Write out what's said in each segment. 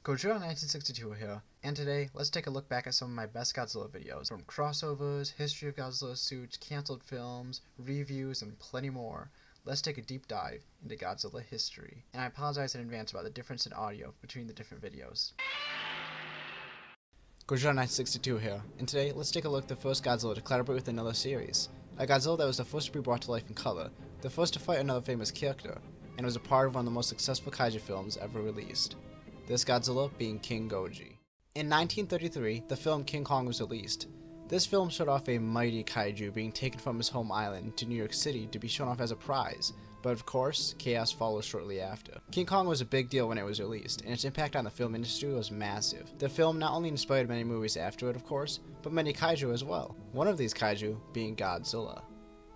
Godzilla 1962 here, and today let's take a look back at some of my best Godzilla videos, from crossovers, history of Godzilla suits, cancelled films, reviews, and plenty more. Let's take a deep dive into Godzilla history, and I apologize in advance about the difference in audio between the different videos. Godzilla 1962 here, and today let's take a look at the first Godzilla to collaborate with another series. A Godzilla that was the first to be brought to life in color, the first to fight another famous character, and was a part of one of the most successful kaiju films ever released. This Godzilla being King Goji. In 1933, the film King Kong was released. This film showed off a mighty kaiju being taken from his home island to New York City to be shown off as a prize, but of course, chaos followed shortly after. King Kong was a big deal when it was released, and its impact on the film industry was massive. The film not only inspired many movies after it, of course, but many kaiju as well. One of these kaiju being Godzilla.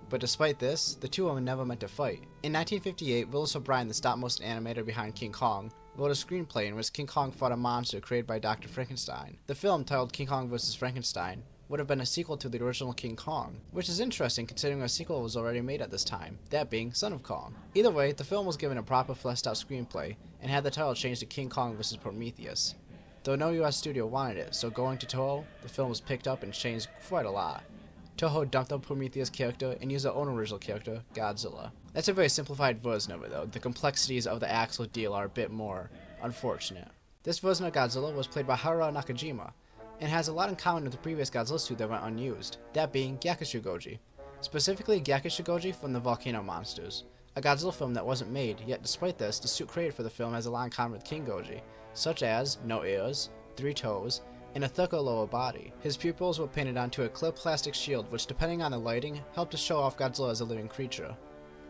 But despite this, the two of them never meant to fight. In 1958, Willis O'Brien, the stop-motion animator behind King Kong, wrote a screenplay in which King Kong fought a monster created by Dr. Frankenstein. The film, titled King Kong vs. Frankenstein, would have been a sequel to the original King Kong, which is interesting considering a sequel was already made at this time, that being Son of Kong. Either way, the film was given a proper fleshed out screenplay, and had the title changed to King Kong vs. Prometheus. Though no US studio wanted it, so going to Toho, the film was picked up and changed quite a lot. Toho dumped out Prometheus' character and used their own original character, Godzilla. That's a very simplified version of it though. The complexities of the actual deal are a bit more unfortunate. This version of Godzilla was played by Haruo Nakajima, and has a lot in common with the previous Godzilla suit that went unused, that being Gyakushu Goji. Specifically Gyakushu Goji from the Volcano Monsters, a Godzilla film that wasn't made, yet despite this, the suit created for the film has a lot in common with King Goji, such as no ears, 3 toes, and a thicker lower body. His pupils were painted onto a clear plastic shield which, depending on the lighting, helped to show off Godzilla as a living creature.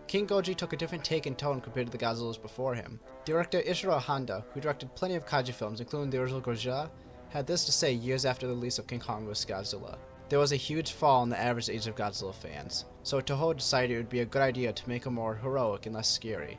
King Goji took a different take and tone compared to the Godzillas before him. Director Ishiro Honda, who directed plenty of kaiju films including the original Godzilla, had this to say years after the release of King Kong vs. Godzilla. There was a huge fall in the average age of Godzilla fans, so Toho decided it would be a good idea to make him more heroic and less scary.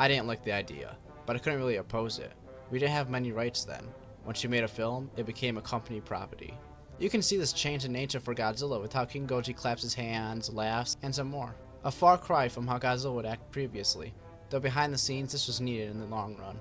I didn't like the idea, but I couldn't really oppose it. We didn't have many rights then. Once you made a film, it became a company property. You can see this change in nature for Godzilla with how King Goji claps his hands, laughs, and some more. A far cry from how Godzilla would act previously, though behind the scenes this was needed in the long run.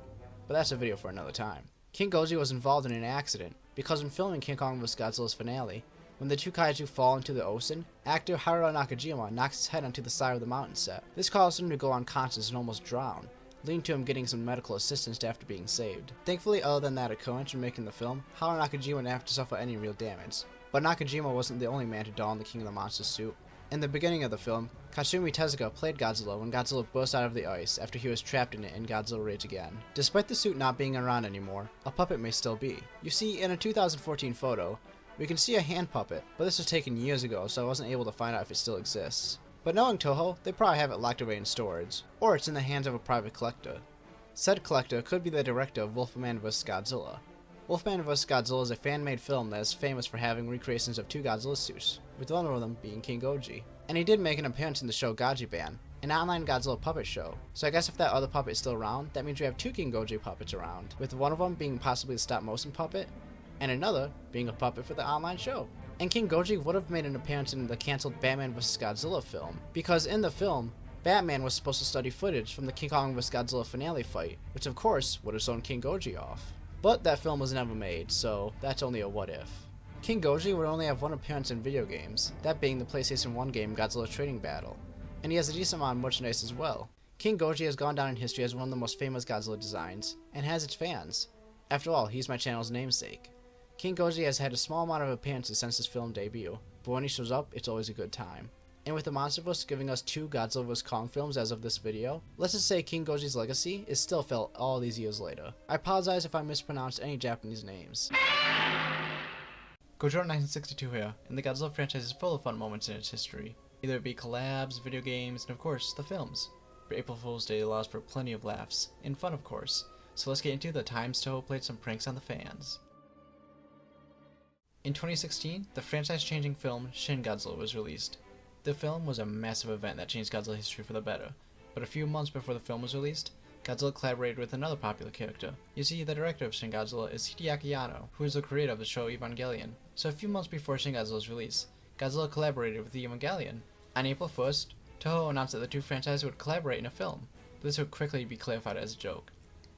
But that's a video for another time. King Goji was involved in an accident, because when filming King Kong vs. Godzilla's finale, when the two kaiju fall into the ocean, actor Haruo Nakajima knocks his head onto the side of the mountain set. This caused him to go unconscious and almost drown, leading to him getting some medical assistance after being saved. Thankfully, other than that occurrence when making the film, Haruo Nakajima didn't have to suffer any real damage. But Nakajima wasn't the only man to don the King of the Monsters suit. In the beginning of the film, Kasumi Tezuka played Godzilla when Godzilla burst out of the ice after he was trapped in it in Godzilla Rage Again. Despite the suit not being around anymore, a puppet may still be. You see, in a 2014 photo, we can see a hand puppet, but this was taken years ago, so I wasn't able to find out if it still exists. But knowing Toho, they probably have it locked away in storage, or it's in the hands of a private collector. Said collector could be the director of Wolfman vs. Godzilla. Wolfman vs. Godzilla is a fan-made film that is famous for having recreations of 2 Godzilla suits, with one of them being King Goji. And he did make an appearance in the show Gojiban, an online Godzilla puppet show. So I guess if that other puppet is still around, that means we have 2 King Goji puppets around, with one of them being possibly the stop-motion puppet, and another being a puppet for the online show. And King Goji would have made an appearance in the cancelled Batman vs. Godzilla film, because in the film, Batman was supposed to study footage from the King Kong vs. Godzilla finale fight, which of course would have shown King Goji off. But that film was never made, so that's only a what if. King Goji would only have one appearance in video games, that being the PlayStation 1 game Godzilla Trading Battle, and he has a decent amount of merchandise as well. King Goji has gone down in history as one of the most famous Godzilla designs, and has its fans. After all, he's my channel's namesake. King Goji has had a small amount of appearances since his film debut, but when he shows up, it's always a good time. And with the Monsterverse giving us 2 Godzilla vs. Kong films as of this video, let's just say King Goji's legacy is still felt all these years later. I apologize if I mispronounced any Japanese names. Godzilla 1962 here, and the Godzilla franchise is full of fun moments in its history. Either it be collabs, video games, and of course, the films. But April Fool's Day allows for plenty of laughs, and fun of course, so let's get into the times Toho played some pranks on the fans. In 2016, the franchise-changing film Shin Godzilla was released. The film was a massive event that changed Godzilla history for the better, but a few months before the film was released, Godzilla collaborated with another popular character. You see, the director of Shin Godzilla is Hideaki Anno, who is the creator of the show Evangelion. So a few months before Shin Godzilla's release, Godzilla collaborated with the Evangelion. On April 1st, Toho announced that the two franchises would collaborate in a film, but this would quickly be clarified as a joke.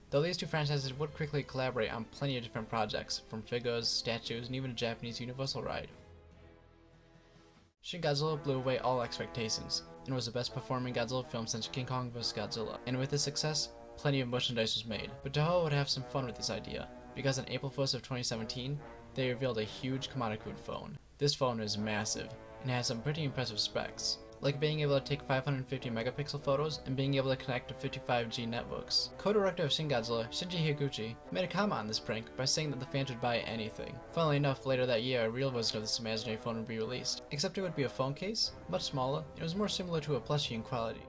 Though these two franchises would quickly collaborate on plenty of different projects, from figures, statues, and even a Japanese Universal ride. Shin Godzilla blew away all expectations, and was the best performing Godzilla film since King Kong vs. Godzilla, and with this success, plenty of merchandise was made. But Toho would have some fun with this idea, because on April 1st of 2017, they revealed a huge Kamakun phone. This phone is massive, and has some pretty impressive specs, like being able to take 550 megapixel photos and being able to connect to 55G networks. Co-director of Shin Godzilla, Shinji Higuchi, made a comment on this prank by saying that the fans would buy anything. Funnily enough, later that year, a real version of this imaginary phone would be released, except it would be a phone case, much smaller, and it was more similar to a plushie in quality.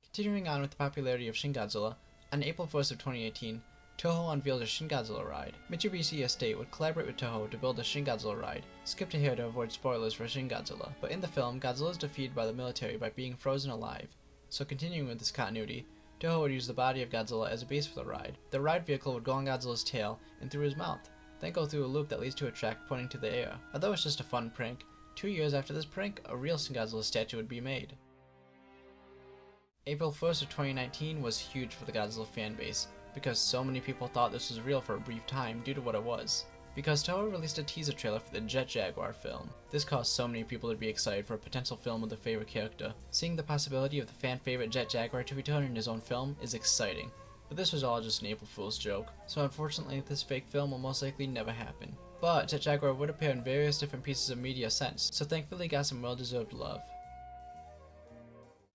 Continuing on with the popularity of Shin Godzilla, on April 1st of 2018, Toho unveiled a Shin Godzilla ride. Mitsubishi Estate would collaborate with Toho to build a Shin Godzilla ride. Skip to here to avoid spoilers for Shin Godzilla, but in the film, Godzilla is defeated by the military by being frozen alive. So continuing with this continuity, Toho would use the body of Godzilla as a base for the ride. The ride vehicle would go on Godzilla's tail and through his mouth, then go through a loop that leads to a track pointing to the air. Although it's just a fun prank, 2 years after this prank, a real Shin Godzilla statue would be made. April 1st of 2019 was huge for the Godzilla fanbase, because so many people thought this was real for a brief time due to what it was. Because Toho released a teaser trailer for the Jet Jaguar film. This caused so many people to be excited for a potential film with their favorite character. Seeing the possibility of the fan favorite Jet Jaguar to return in his own film is exciting. But this was all just an April Fool's joke, so unfortunately this fake film will most likely never happen. But Jet Jaguar would appear in various different pieces of media since, so thankfully got some well-deserved love.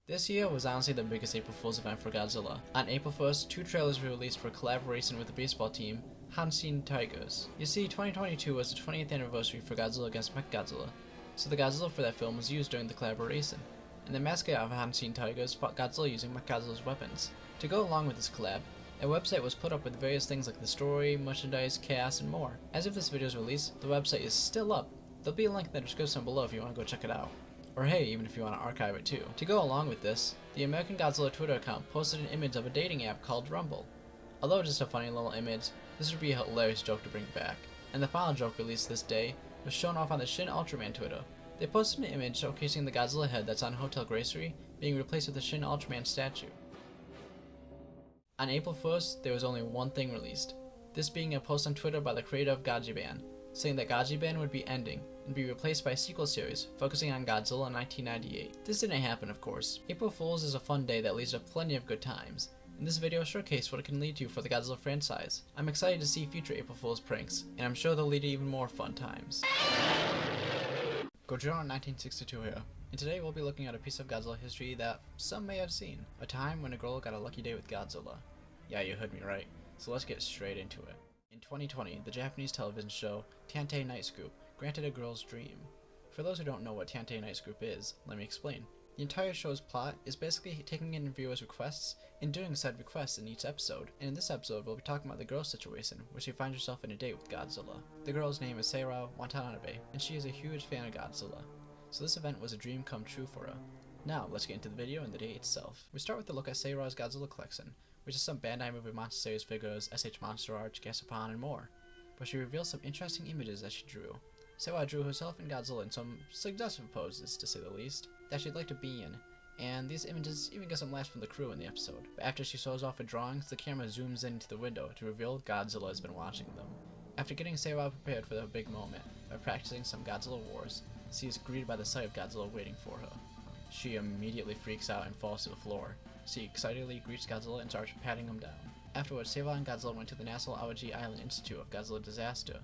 This year was honestly the biggest April Fool's event for Godzilla. On April 1st, 2 trailers were released for collaboration with the baseball team, Hanshin Tigers. You see, 2022 was the 20th anniversary for Godzilla against Mechagodzilla, so the Godzilla for that film was used during the collaboration, and the mascot of Hanshin Tigers fought Godzilla using Mechagodzilla's weapons. To go along with this collab, a website was put up with various things like the story, merchandise, cast, and more. As of this video's release, the website is still up. There'll be a link in the description below if you want to go check it out. Or hey, even if you want to archive it too. To go along with this, the American Godzilla Twitter account posted an image of a dating app called Rumble. Although just a funny little image, this would be a hilarious joke to bring back. And the final joke released this day was shown off on the Shin Ultraman Twitter. They posted an image showcasing the Godzilla head that's on Hotel Gracery being replaced with the Shin Ultraman statue. On April 1st, there was only one thing released, this being a post on Twitter by the creator of Goji, saying that Goji would be ending and be replaced by a sequel series focusing on Godzilla in 1998. This didn't happen, of course. April Fool's is a fun day that leads to plenty of good times, and this video showcased what it can lead to for the Godzilla franchise. I'm excited to see future April Fool's pranks, and I'm sure they'll lead to even more fun times. Godzilla 1962 here, and today we'll be looking at a piece of Godzilla history that some may have seen. A time when a girl got a lucky day with Godzilla. Yeah, you heard me right, so let's get straight into it. In 2020, the Japanese television show Tantei Night Scoop granted a girl's dream. For those who don't know what Tantei Night Scoop is, let me explain. The entire show's plot is basically taking in viewers' requests and doing said requests in each episode, and in this episode we'll be talking about the girl's situation, where she finds herself in a date with Godzilla. The girl's name is Seira Watanabe, and she is a huge fan of Godzilla, so this event was a dream come true for her. Now, let's get into the video and the date itself. We start with a look at Seira's Godzilla collection, which is some Bandai movie Monster Series figures, SH Monster Art, Gashapon, and more. But she reveals some interesting images that she drew. Seira drew herself and Godzilla in some suggestive poses, to say the least, that she'd like to be in, and these images even get some laughs from the crew in the episode. But after she shows off her drawings, the camera zooms into the window to reveal Godzilla has been watching them. After getting Seira prepared for the big moment by practicing some Godzilla wars, she is greeted by the sight of Godzilla waiting for her. She immediately freaks out and falls to the floor. She excitedly greets Godzilla and starts patting him down. Afterwards, Seira and Godzilla went to the National Awaji Island Institute of Godzilla Disaster.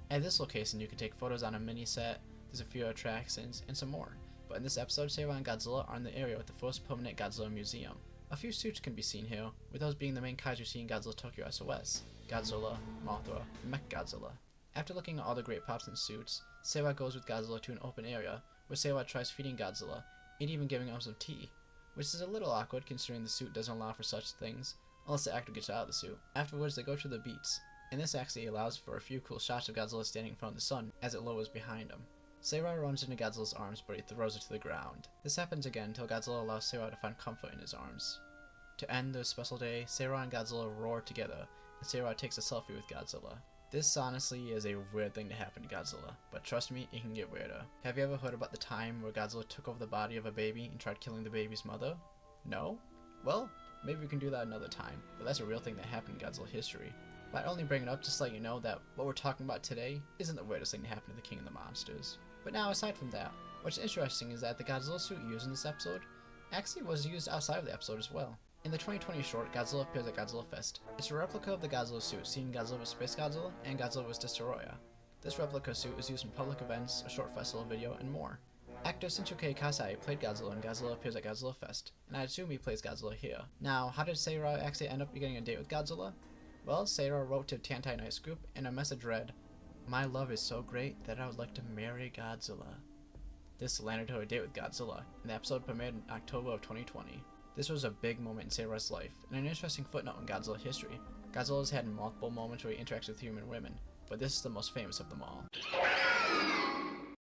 At this location, you can take photos on a mini set, there's a few attractions, and some more. But in this episode, Seira and Godzilla are in the area with the first permanent Godzilla museum. A few suits can be seen here, with those being the main kaiju seen in Godzilla Tokyo SOS, Godzilla, Mothra, and Mechagodzilla. After looking at all the great pops and suits, Seira goes with Godzilla to an open area, where Seira tries feeding Godzilla, and even giving him some tea, which is a little awkward considering the suit doesn't allow for such things, unless the actor gets out of the suit. Afterwards, they go to the beach, and this actually allows for a few cool shots of Godzilla standing in front of the sun as it lowers behind him. Seira runs into Godzilla's arms, but he throws her to the ground. This happens again until Godzilla allows Seira to find comfort in his arms. To end the special day, Seira and Godzilla roar together, and Seira takes a selfie with Godzilla. This honestly is a weird thing to happen to Godzilla, but trust me, it can get weirder. Have you ever heard about the time where Godzilla took over the body of a baby and tried killing the baby's mother? No? Well, Maybe we can do that another time, but that's a real thing that happened in Godzilla history. But I only bring it up just to let you know that what we're talking about today isn't the weirdest thing to happen to the King of the Monsters. But now, aside from that, what's interesting is that the Godzilla suit used in this episode actually was used outside of the episode as well. In the 2020 short, Godzilla appears at Godzilla Fest. It's a replica of the Godzilla suit seen in Godzilla vs. Space Godzilla and Godzilla vs. Destoroyah. This replica suit is used in public events, a short festival video, and more. Actor Shinsuke Kasai played Godzilla in Godzilla Appears at Godzilla Fest, and I assume he plays Godzilla here. Now, how did Seira actually end up getting a date with Godzilla? Well, Seira wrote to Tantai Night's group, and a message read, "My love is so great that I would like to marry Godzilla." This landed her a date with Godzilla, and the episode premiered in October of 2020. This was a big moment in Seira's life, and an interesting footnote in Godzilla history. Godzilla has had multiple moments where he interacts with human women, but this is the most famous of them all.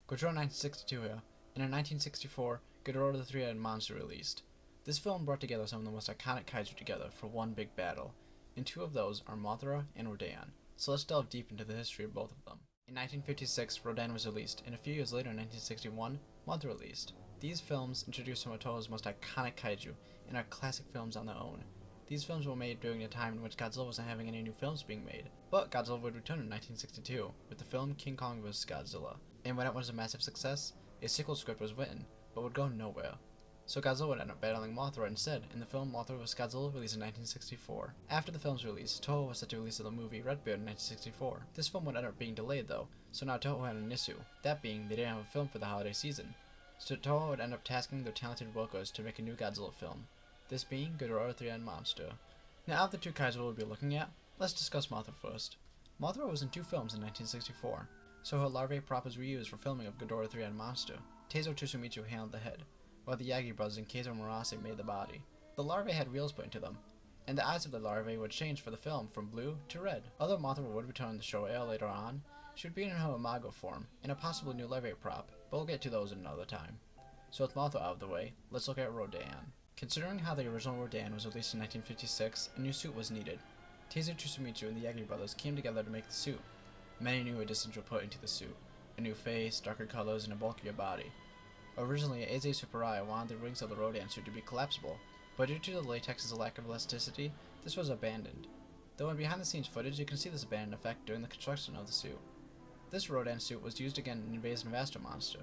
Godzilla 1962 here. In a 1964, Ghidorah the Three-Headed Monster released. This film brought together some of the most iconic kaiju together for one big battle, and two of those are Mothra and Rodan, so let's delve deep into the history of both of them. In 1956, Rodan was released, and a few years later in 1961, Mothra released. These films introduced some of Toho's most iconic kaiju, and are classic films on their own. These films were made during a time in which Godzilla wasn't having any new films being made, but Godzilla would return in 1962, with the film King Kong vs. Godzilla, and when it was a massive success, a sequel script was written, but would go nowhere. So Godzilla would end up battling Mothra instead in the film Mothra vs. Godzilla released in 1964. After the film's release, Toho was set to release the movie Red Beard in 1964. This film would end up being delayed though, so now Toho had an issue, that being they didn't have a film for the holiday season. So Toho would end up tasking their talented workers to make a new Godzilla film, this being Ghidorah the Three-Headed Monster. Now of the two kaiju we'll be looking at, let's discuss Mothra first. Mothra was in two films in 1964. So her larvae prop was reused for filming of Ghidorah the Three-Headed Monster. Teizo Tsushimizu handled the head, while the Yagi brothers and Keizo Murase made the body. The larvae had wheels put into them, and the eyes of the larvae would change for the film from blue to red. Although Mothra would return in the show era later on, she would be in her imago form, and a possible new larvae prop, but we'll get to those another time. So with Mothra out of the way, let's look at Rodan. Considering how the original Rodan was released in 1956, a new suit was needed. Teizo Tsushimizu and the Yagi brothers came together to make the suit. Many new additions were put into the suit. A new face, darker colors, and a bulkier body. Originally, Eize Tsuburaya wanted the wings of the Rodan suit to be collapsible, but due to the latex's lack of elasticity, this was abandoned. Though in behind-the-scenes footage, you can see this abandoned effect during the construction of the suit. This Rodan suit was used again in Invasion of Astro Monster.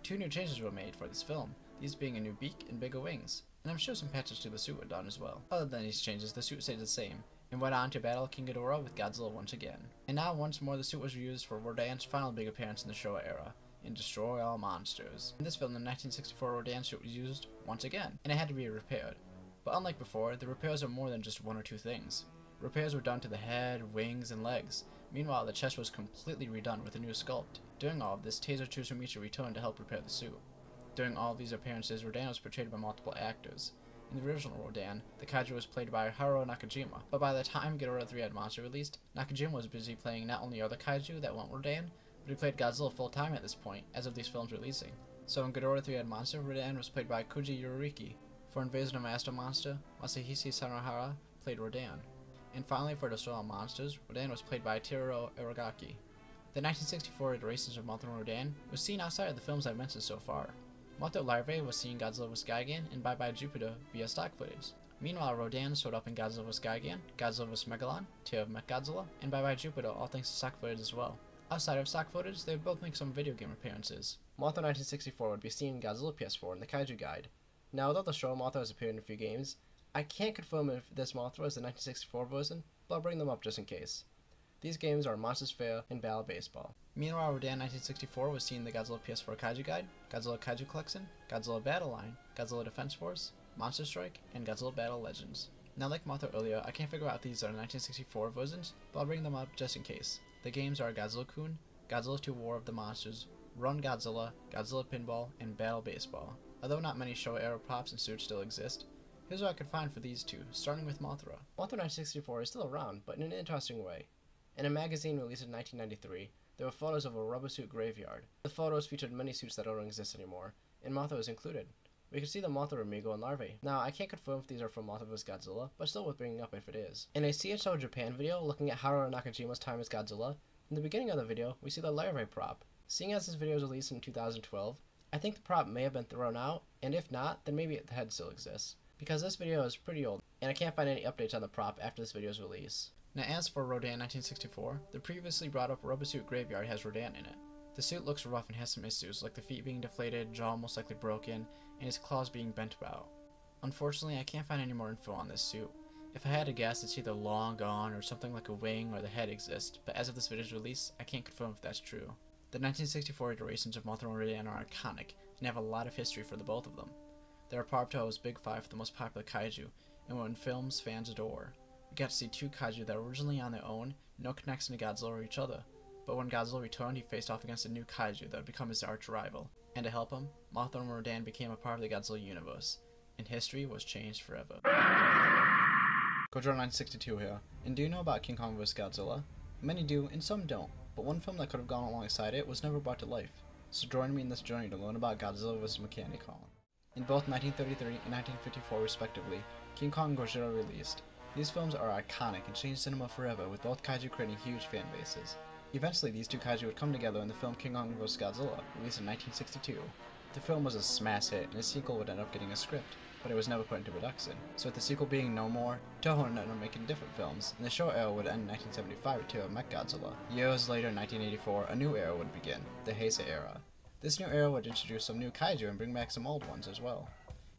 Two new changes were made for this film, these being a new beak and bigger wings, and I'm sure some patches to the suit were done as well. Other than these changes, the suit stayed the same, and went on to battle King Ghidorah with Godzilla once again. And now once more the suit was reused for Rodan's final big appearance in the Showa era, in Destroy All Monsters. In this film, the 1964 Rodan suit was used once again, and it had to be repaired. But unlike before, the repairs are more than just one or two things. Repairs were done to the head, wings, and legs. Meanwhile, the chest was completely redone with a new sculpt. During all of this, Teizo Tsushimizu returned to help repair the suit. During all of these appearances, Rodan was portrayed by multiple actors. In the original Rodan, the kaiju was played by Haruo Nakajima, but by the time Ghidorah the Three-Headed Monster released, Nakajima was busy playing not only other kaiju that weren't Rodan, but he played Godzilla full-time at this point, as of these films releasing. So in Ghidorah the Three-Headed Monster, Rodan was played by Koji Yoriki. For Invasion of Astro Monster, Masahisa Sanohara played Rodan. And finally for Destroy All Monsters, Rodan was played by Teruo Aragaki. The 1964 iterations of Mothra and Rodan was seen outside of the films I've mentioned so far. Mothra larvae was seen in Godzilla vs. Gigan and Bye Bye Jupiter via stock footage. Meanwhile, Rodan showed up in Godzilla vs. Gigan, Godzilla vs. Megalon, Tale of Mechagodzilla, and Bye Bye Jupiter, all thanks to stock footage as well. Outside of stock footage, they would both make some video game appearances. Mothra 1964 would be seen in Godzilla PS4 in the Kaiju Guide. Now, although the show Mothra has appeared in a few games, I can't confirm if this Mothra is the 1964 version, but I'll bring them up just in case. These games are Monsters Fair and Battle Baseball. Meanwhile, Rodan 1964 was seen in the Godzilla PS4 Kaiju Guide, Godzilla Kaiju Collection, Godzilla Battle Line, Godzilla Defense Force, Monster Strike, and Godzilla Battle Legends. Now, like Mothra earlier, I can't figure out if these are 1964 versions, but I'll bring them up just in case. The games are Godzilla-kun, Godzilla 2 War of the Monsters, Run Godzilla, Godzilla Pinball, and Battle Baseball. Although not many Showa-era props and suits still exist, here's what I could find for these two, starting with Mothra. Mothra 1964 is still around, but in an interesting way. In a magazine released in 1993, there were photos of a rubber suit graveyard. The photos featured many suits that don't exist anymore, and Mothra was included. We can see the Mothra Amigo and larvae. Now, I can't confirm if these are from Mothra vs. Godzilla, but still worth bringing up if it is. In a CHO Japan video looking at Haruo Nakajima's time as Godzilla, in the beginning of the video, we see the larvae prop. Seeing as this video was released in 2012, I think the prop may have been thrown out, and if not, then maybe the head still exists. because this video is pretty old, and I can't find any updates on the prop after this video's release. Now as for Rodan 1964, the previously brought up rubber suit graveyard has Rodan in it. The suit looks rough and has some issues, like the feet being deflated, jaw most likely broken, and his claws being bent about. Unfortunately, I can't find any more info on this suit. If I had to guess, it's either long gone or something like a wing or the head exists, but as of this video's release, I can't confirm if that's true. The 1964 iterations of Mothra and Rodan are iconic, and have a lot of history for the both of them. They are part of Toho's Big Five for the most popular kaiju, and one films fans adore. We got to see two kaiju that were originally on their own, no connection to Godzilla or each other, but when Godzilla returned, he faced off against a new kaiju that would become his arch rival. And to help him, Mothra and Rodan became a part of the Godzilla universe, and history was changed forever. Godzilla 962 here, and do you know about King Kong vs. Godzilla? Many do, and some don't, but one film that could have gone alongside it was never brought to life. So join me in this journey to learn about Godzilla vs. Kong. In both 1933 and 1954 respectively, King Kong and Godzilla released. These films are iconic and changed cinema forever, with both kaiju creating huge fan bases. Eventually, these two kaiju would come together in the film King Kong vs. Godzilla, released in 1962. The film was a smash hit, and a sequel would end up getting a script, but it was never put into production. So with the sequel being no more, Toho ended up making different films, and the Showa era would end in 1975 with Tale of Godzilla. Years later, in 1984, a new era would begin, the Heisei era. This new era would introduce some new kaiju and bring back some old ones as well.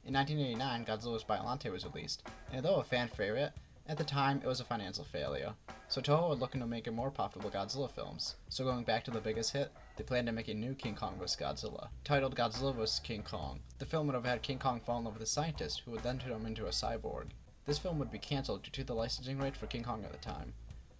In 1989, Godzilla's Biollante was released, and although a fan favorite, at the time it was a financial failure. So Toho was looking to make a more profitable Godzilla films. So going back to the biggest hit, they planned to make a new King Kong vs. Godzilla, titled Godzilla vs. King Kong. The film would have had King Kong fall in love with a scientist who would then turn him into a cyborg. This film would be cancelled due to the licensing rate for King Kong at the time.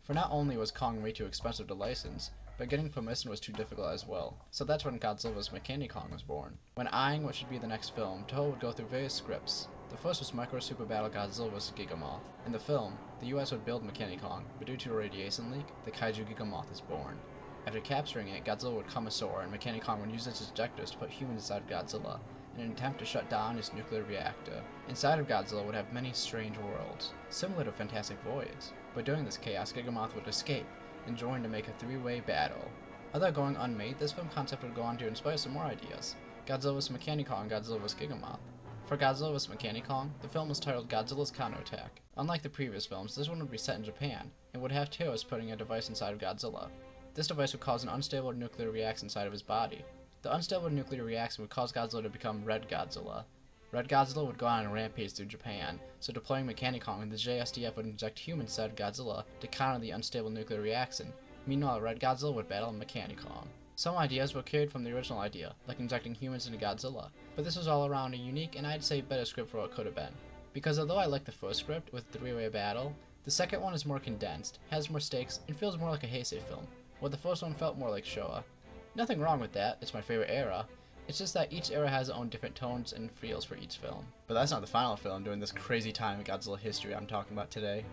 For not only was Kong way too expensive to license, but getting permission was too difficult as well. So that's when Godzilla vs. Kong was born. When eyeing what should be the next film, Toho would go through various scripts. The first was Micro Super Battle Godzilla vs. Gigamoth. In the film, the US would build Kong, but due to a radiation leak, the Kaiju Gigamoth is born. After capturing it, Godzilla would come ashore and Kong would use its ejectors to put humans inside Godzilla, in an attempt to shut down his nuclear reactor. Inside of Godzilla would have many strange worlds, similar to Fantastic Voyage, but during this chaos, Gigamoth would escape, and join to make a three-way battle. Although going unmade, this film concept would go on to inspire some more ideas. Godzilla vs. Kong and Godzilla vs. Gigamoth. For Godzilla vs. Kong, the film was titled Godzilla's Counterattack. Unlike the previous films, this one would be set in Japan, and would have terrorists putting a device inside of Godzilla. This device would cause an unstable nuclear reaction inside of his body. The unstable nuclear reaction would cause Godzilla to become Red Godzilla. Red Godzilla would go on a rampage through Japan, so deploying Kong and the JSDF would inject humans inside of Godzilla to counter the unstable nuclear reaction. Meanwhile, Red Godzilla would battle Kong. Some ideas were carried from the original idea, like injecting humans into Godzilla, but this was all around a unique and I'd say better script for what it could have been. Because although I like the first script with the three-way battle, the second one is more condensed, has more stakes, and feels more like a Heisei film, while the first one felt more like Showa. Nothing wrong with that, it's my favorite era. It's just that each era has its own different tones and feels for each film. But that's not the final film during this crazy time in Godzilla history I'm talking about today.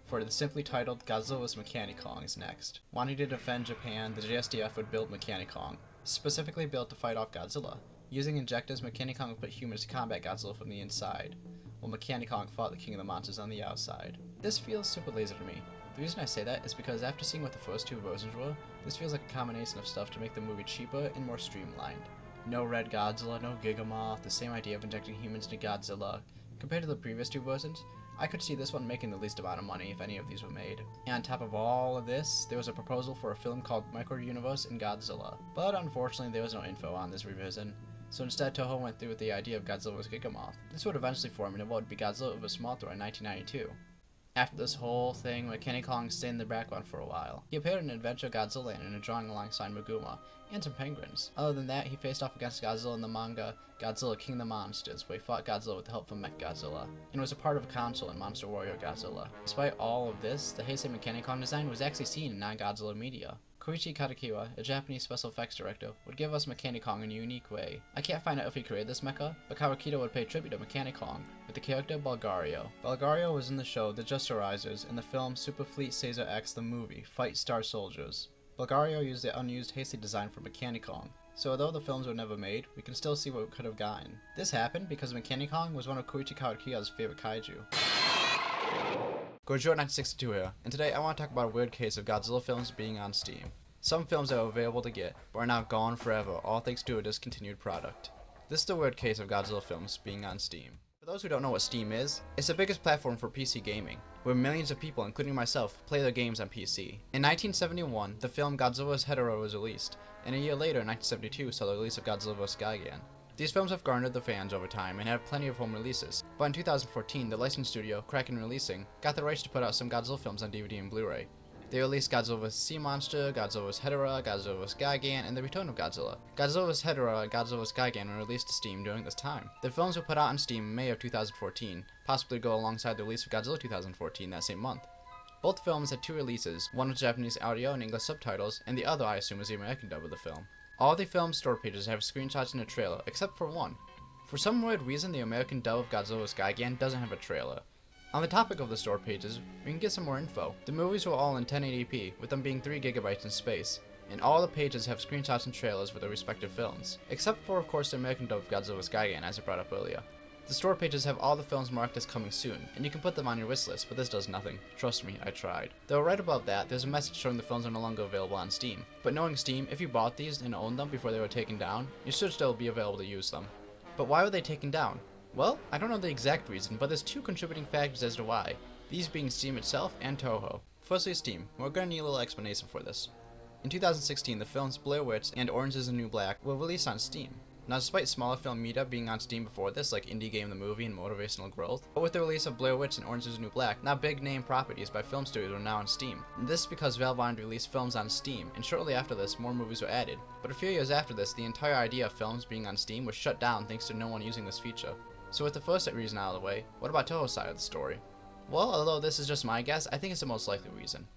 For the simply titled Godzilla vs. Kong is next. Wanting to defend Japan, the JSDF would build Kong, specifically built to fight off Godzilla. Using injectors, Kong would put humans to combat Godzilla from the inside, while Kong fought the King of the Monsters on the outside. This feels super lazy to me. The reason I say that is because after seeing what the first two versions were, this feels like a combination of stuff to make the movie cheaper and more streamlined. No Red Godzilla, no Gigamoth, the same idea of injecting humans into Godzilla. Compared to the previous two versions, I could see this one making the least amount of money if any of these were made. And on top of all of this, there was a proposal for a film called Micro Universe in Godzilla. But unfortunately there was no info on this revision, so instead Toho went through with the idea of Godzilla vs. Gigamoth. This would eventually form into what would be Godzilla vs. Mothra in 1992. After this whole thing, Kong stayed in the background for a while. He appeared in Adventure Godzilla and in a drawing alongside Meguma, and some penguins. Other than that, he faced off against Godzilla in the manga Godzilla King of the Monsters, where he fought Godzilla with the help from Godzilla, and was a part of a council in Monster Warrior Godzilla. Despite all of this, the Heisei Kong design was actually seen in non-Godzilla media. Koichi Katakiwa, a Japanese special effects director, would give us Kong in a unique way. I can't find out if he created this mecha, but Kawakita would pay tribute to Kong with the character Bulgario. Bulgario was in the show The Justerizers and the film Super Fleet Caesar X the movie, Fight Star Soldiers. Bulgario used the unused Heisei design for Kong, so although the films were never made, we can still see what we could have gotten. This happened because Kong was one of Koichi Kawakia's favorite kaiju. Goji 1962 here, and today I want to talk about a weird case of Godzilla films being on Steam. Some films that were available to get, but are now gone forever, all thanks to a discontinued product. This is the weird case of Godzilla films being on Steam. For those who don't know what Steam is, it's the biggest platform for PC gaming, where millions of people, including myself, play their games on PC. In 1971, the film Godzilla's Ghidorah was released, and a year later, 1972, saw the release of Godzilla vs. Gigan. These films have garnered the fans over time and have plenty of home releases, but in 2014, the licensed studio, Kraken Releasing, got the rights to put out some Godzilla films on DVD and Blu-ray. They released Godzilla vs. Sea Monster, Godzilla vs. Ghidorah, Godzilla vs. Gigan, and The Return of Godzilla. Godzilla vs. Ghidorah and Godzilla vs. Gigan were released to Steam during this time. The films were put out on Steam in May of 2014, possibly go alongside the release of Godzilla 2014 that same month. Both films had two releases, one with Japanese audio and English subtitles, and the other I assume is the American dub of the film. All the film's store pages have screenshots in the trailer, except for one. For some weird reason, the American dub of Godzilla vs. Gigan doesn't have a trailer. On the topic of the store pages, we can get some more info. The movies were all in 1080p, with them being 3 GB in space, and all the pages have screenshots and trailers for their respective films, except for of course the American dub of Godzilla vs. Gigan, as I brought up earlier. The store pages have all the films marked as coming soon, and you can put them on your wish list, but this does nothing. Trust me, I tried. Though right above that, there's a message showing the films are no longer available on Steam. But knowing Steam, if you bought these and owned them before they were taken down, you should still be available to use them. But why were they taken down? Well, I don't know the exact reason, but there's two contributing factors as to why, these being Steam itself and Toho. Firstly, Steam. We're going to need a little explanation for this. In 2016, the films Blair Witch and Orange is the New Black were released on Steam. Now, despite smaller film media being on Steam before this, like Indie Game the Movie and Motivational Growth, but with the release of Blair Witch and Orange is the New Black, now big name properties by film studios are now on Steam. And this is because Valve wanted to release films on Steam, and shortly after this, more movies were added. But a few years after this, the entire idea of films being on Steam was shut down thanks to no one using this feature. So with the first reason out of the way, what about Toho's side of the story? Well, although this is just my guess, I think it's the most likely reason.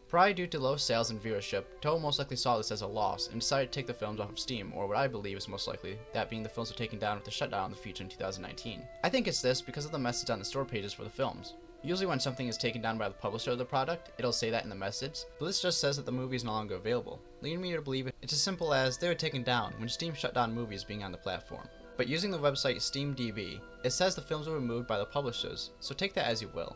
Probably due to low sales and viewership, Toho most likely saw this as a loss and decided to take the films off of Steam, or what I believe is most likely, that being the films were taken down with the shutdown of the feature in 2019. I think it's this because of the message on the store pages for the films. Usually when something is taken down by the publisher of the product, it'll say that in the message, but this just says that the movie is no longer available, leading me to believe it's as simple as they were taken down when Steam shut down movies being on the platform. But using the website SteamDB, it says the films were removed by the publishers, so take that as you will.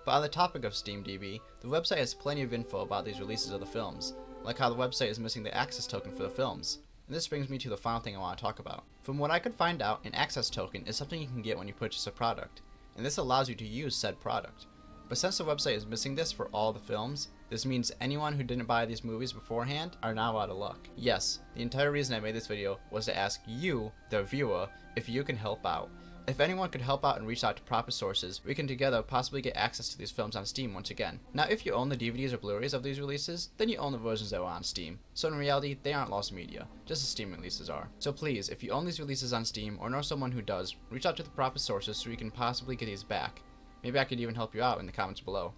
But on the topic of SteamDB, the website has plenty of info about these releases of the films, like how the website is missing the access token for the films. And this brings me to the final thing I want to talk about. From what I could find out, an access token is something you can get when you purchase a product, and this allows you to use said product. But since the website is missing this for all the films, this means anyone who didn't buy these movies beforehand are now out of luck. Yes, the entire reason I made this video was to ask you, the viewer, if you can help out. If anyone could help out and reach out to proper sources, we can together possibly get access to these films on Steam once again. Now if you own the DVDs or Blu-rays of these releases, then you own the versions that were on Steam. So in reality, they aren't lost media, just as Steam releases are. So please, if you own these releases on Steam or know someone who does, reach out to the proper sources so we can possibly get these back. Maybe I could even help you out in the comments below.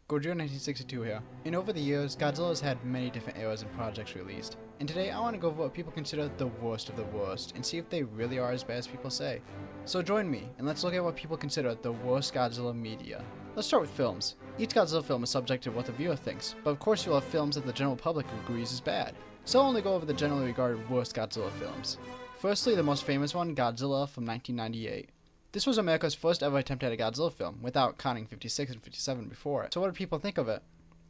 Goji 1962 here, and over the years, Godzilla has had many different eras and projects released, and today I want to go over what people consider the worst of the worst, and see if they really are as bad as people say. So join me, and let's look at what people consider the worst Godzilla media. Let's start with films. Each Godzilla film is subject to what the viewer thinks, but of course you'll have films that the general public agrees is bad. So I'll only go over the generally regarded worst Godzilla films. Firstly, the most famous one, Godzilla from 1998. This was America's first ever attempt at a Godzilla film, without counting 56 and 57 before it. So what did people think of it?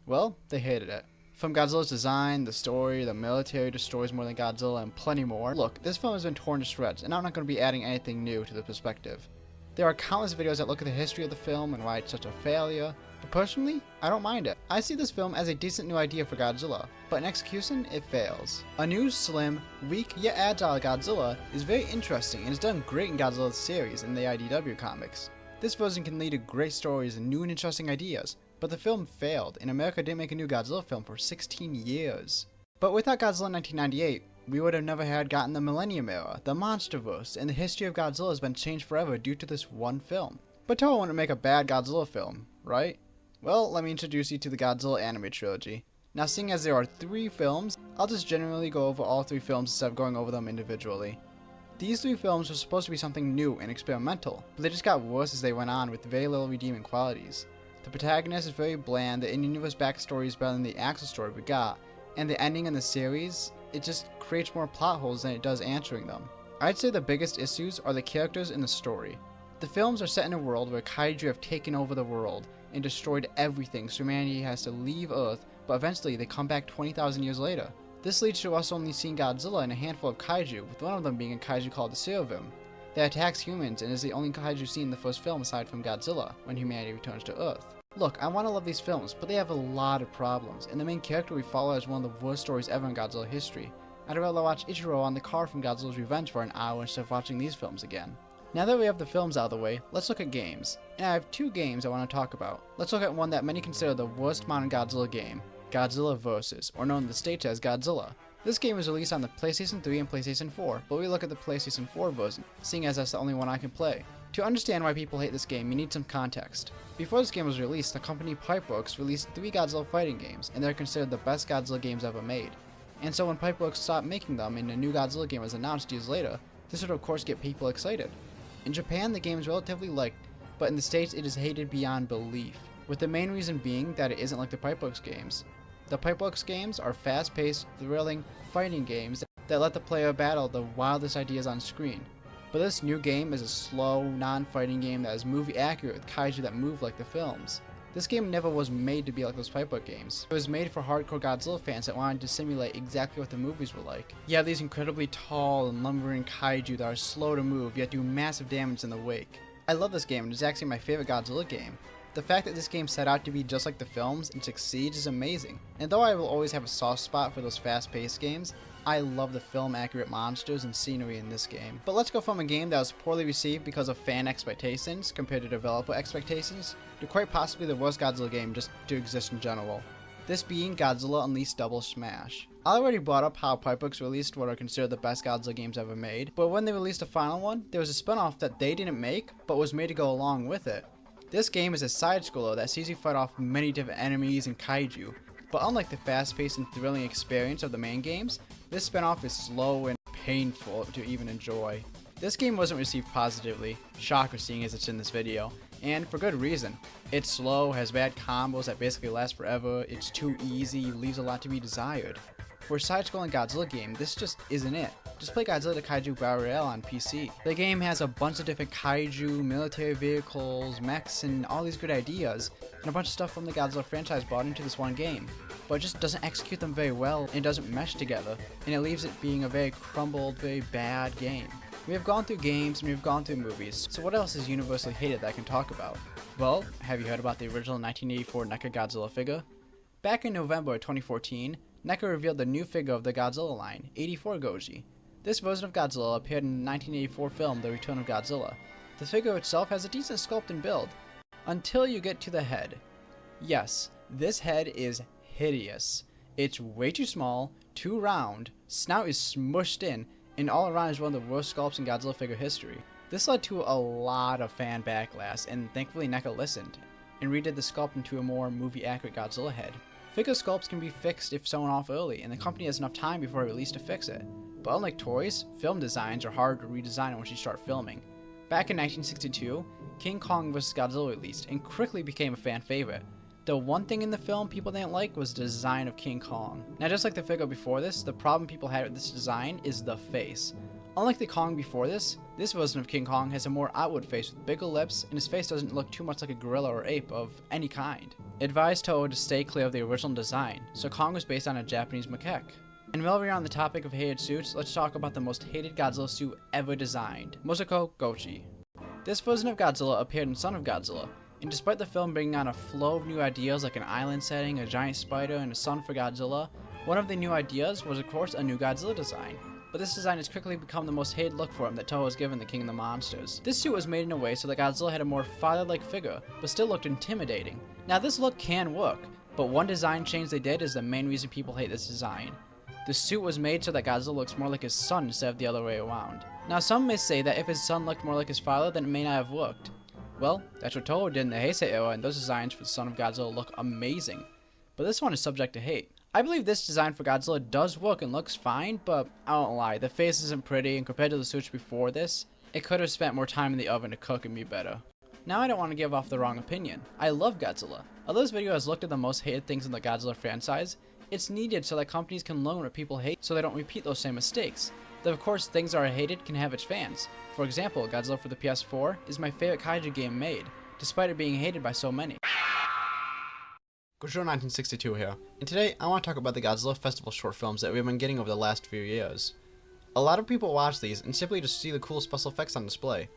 Well, they hated it. From Godzilla's design, the story, the military destroys more than Godzilla, and plenty more. Look, this film has been torn to shreds, and I'm not going to be adding anything new to the perspective. There are countless videos that look at the history of the film and why it's such a failure, but personally, I don't mind it. I see this film as a decent new idea for Godzilla, but in execution, it fails. A new, slim, weak, yet agile Godzilla is very interesting and is done great in Godzilla's series in the IDW comics. This version can lead to great stories and new and interesting ideas, but the film failed, and America didn't make a new Godzilla film for 16 years. But without Godzilla in 1998, we would have never had gotten the Millennium Era, the Monsterverse, and the history of Godzilla has been changed forever due to this one film. But Toho wouldn't make a bad Godzilla film, right? Well, let me introduce you to the Godzilla anime trilogy. Now, seeing as there are 3 films, I'll just generally go over all 3 films instead of going over them individually. These 3 films were supposed to be something new and experimental, but they just got worse as they went on with very little redeeming qualities. The protagonist is very bland, the in-universe backstory is better than the actual story we got, and the ending in the series, it just creates more plot holes than it does answering them. I'd say the biggest issues are the characters and the story. The films are set in a world where Kaiju have taken over the world and destroyed everything, so humanity has to leave Earth, but eventually they come back 20,000 years later. This leads to us only seeing Godzilla and a handful of Kaiju, with one of them being a Kaiju called the Seraphim. that attacks humans and is the only kaiju seen in the first film aside from Godzilla, when humanity returns to Earth. Look, I want to love these films, but they have a lot of problems, and the main character we follow has one of the worst stories ever in Godzilla history. I'd rather watch Ichiro on the car from Godzilla's Revenge for an hour instead of watching these films again. Now that we have the films out of the way, let's look at games. And I have two games I want to talk about. Let's look at one that many consider the worst modern Godzilla game, Godzilla vs., or known in the States as Godzilla. This game was released on the PlayStation 3 and PlayStation 4, but we look at the PlayStation 4 version, seeing as that's the only one I can play. To understand why people hate this game, you need some context. Before this game was released, the company Pipeworks released 3 Godzilla fighting games, and they're considered the best Godzilla games ever made. And so when Pipeworks stopped making them and a new Godzilla game was announced years later, this would of course get people excited. In Japan, the game is relatively liked, but in the States it is hated beyond belief, with the main reason being that it isn't like the Pipeworks games. The Pipeworks games are fast-paced, thrilling, fighting games that let the player battle the wildest ideas on screen. But this new game is a slow, non-fighting game that is movie accurate with kaiju that move like the films. This game never was made to be like those Pipeworks games. It was made for hardcore Godzilla fans that wanted to simulate exactly what the movies were like. You have these incredibly tall and lumbering kaiju that are slow to move yet do massive damage in the wake. I love this game and it's actually my favorite Godzilla game. The fact that this game set out to be just like the films and succeeds is amazing. And though I will always have a soft spot for those fast-paced games, I love the film-accurate monsters and scenery in this game. But let's go from a game that was poorly received because of fan expectations compared to developer expectations, to quite possibly the worst Godzilla game just to exist in general. This being Godzilla Unleashed Double Smash. I already brought up how Pipeworks released what are considered the best Godzilla games ever made, but when they released the final one, there was a spin-off that they didn't make, but was made to go along with it. This game is a side-scroller that sees you fight off many different enemies and kaiju, but unlike the fast-paced and thrilling experience of the main games, this spin-off is slow and painful to even enjoy. This game wasn't received positively, shocker seeing as it's in this video, and for good reason. It's slow, has bad combos that basically last forever, it's too easy, leaves a lot to be desired. For a side-scrolling Godzilla game, this just isn't it. Just play Godzilla the Kaiju Battle Royale on PC. The game has a bunch of different kaiju, military vehicles, mechs, and all these good ideas, and a bunch of stuff from the Godzilla franchise brought into this one game. But it just doesn't execute them very well, and doesn't mesh together, and it leaves it being a very crumbled, very bad game. We have gone through games, and we have gone through movies, so what else is universally hated that I can talk about? Well, have you heard about the original 1984 NECA Godzilla figure? Back in November 2014, NECA revealed the new figure of the Godzilla line, 84 Goji. This version of Godzilla appeared in the 1984 film The Return of Godzilla. The figure itself has a decent sculpt and build, until you get to the head. Yes, this head is hideous. It's way too small, too round, snout is smushed in, and all around is one of the worst sculpts in Godzilla figure history. This led to a lot of fan backlash, and thankfully NECA listened, and redid the sculpt into a more movie-accurate Godzilla head. Figure sculpts can be fixed if sewn off early, and the company has enough time before release to fix it. But unlike toys, film designs are hard to redesign once you start filming. Back in 1962, King Kong vs. Godzilla released, and quickly became a fan favorite. The one thing in the film people didn't like was the design of King Kong. Now just like the figure before this, the problem people had with this design is the face. Unlike the Kong before this version of King Kong has a more outward face with bigger lips, and his face doesn't look too much like a gorilla or ape of any kind. Advised Toho to stay clear of the original design, so Kong was based on a Japanese macaque. And while we're on the topic of hated suits, let's talk about the most hated Godzilla suit ever designed, Musako Goji. This version of Godzilla appeared in Son of Godzilla, and despite the film bringing on a flow of new ideas like an island setting, a giant spider, and a sun for Godzilla, one of the new ideas was of course a new Godzilla design. But this design has quickly become the most hated look for him that Toho has given the King of the Monsters. This suit was made in a way so that Godzilla had a more father-like figure, but still looked intimidating. Now this look can work, but one design change they did is the main reason people hate this design. The suit was made so that Godzilla looks more like his son instead of the other way around. Now some may say that if his son looked more like his father, then it may not have worked. Well, that's what Toho did in the Heisei era, and those designs for the Son of Godzilla look amazing. But this one is subject to hate. I believe this design for Godzilla does work and looks fine, but I won't lie, the face isn't pretty, and compared to the suits before this, it could have spent more time in the oven to cook and be better. Now I don't want to give off the wrong opinion. I love Godzilla. Although this video has looked at the most hated things in the Godzilla franchise, it's needed so that companies can learn what people hate so they don't repeat those same mistakes. Though of course things that are hated can have its fans. For example, Godzilla for the PS4 is my favorite kaiju game made, despite it being hated by so many. Godzilla 1962 here, and today I want to talk about the Godzilla Festival short films that we've been getting over the last few years. A lot of people watch these and simply just see the cool special effects on display.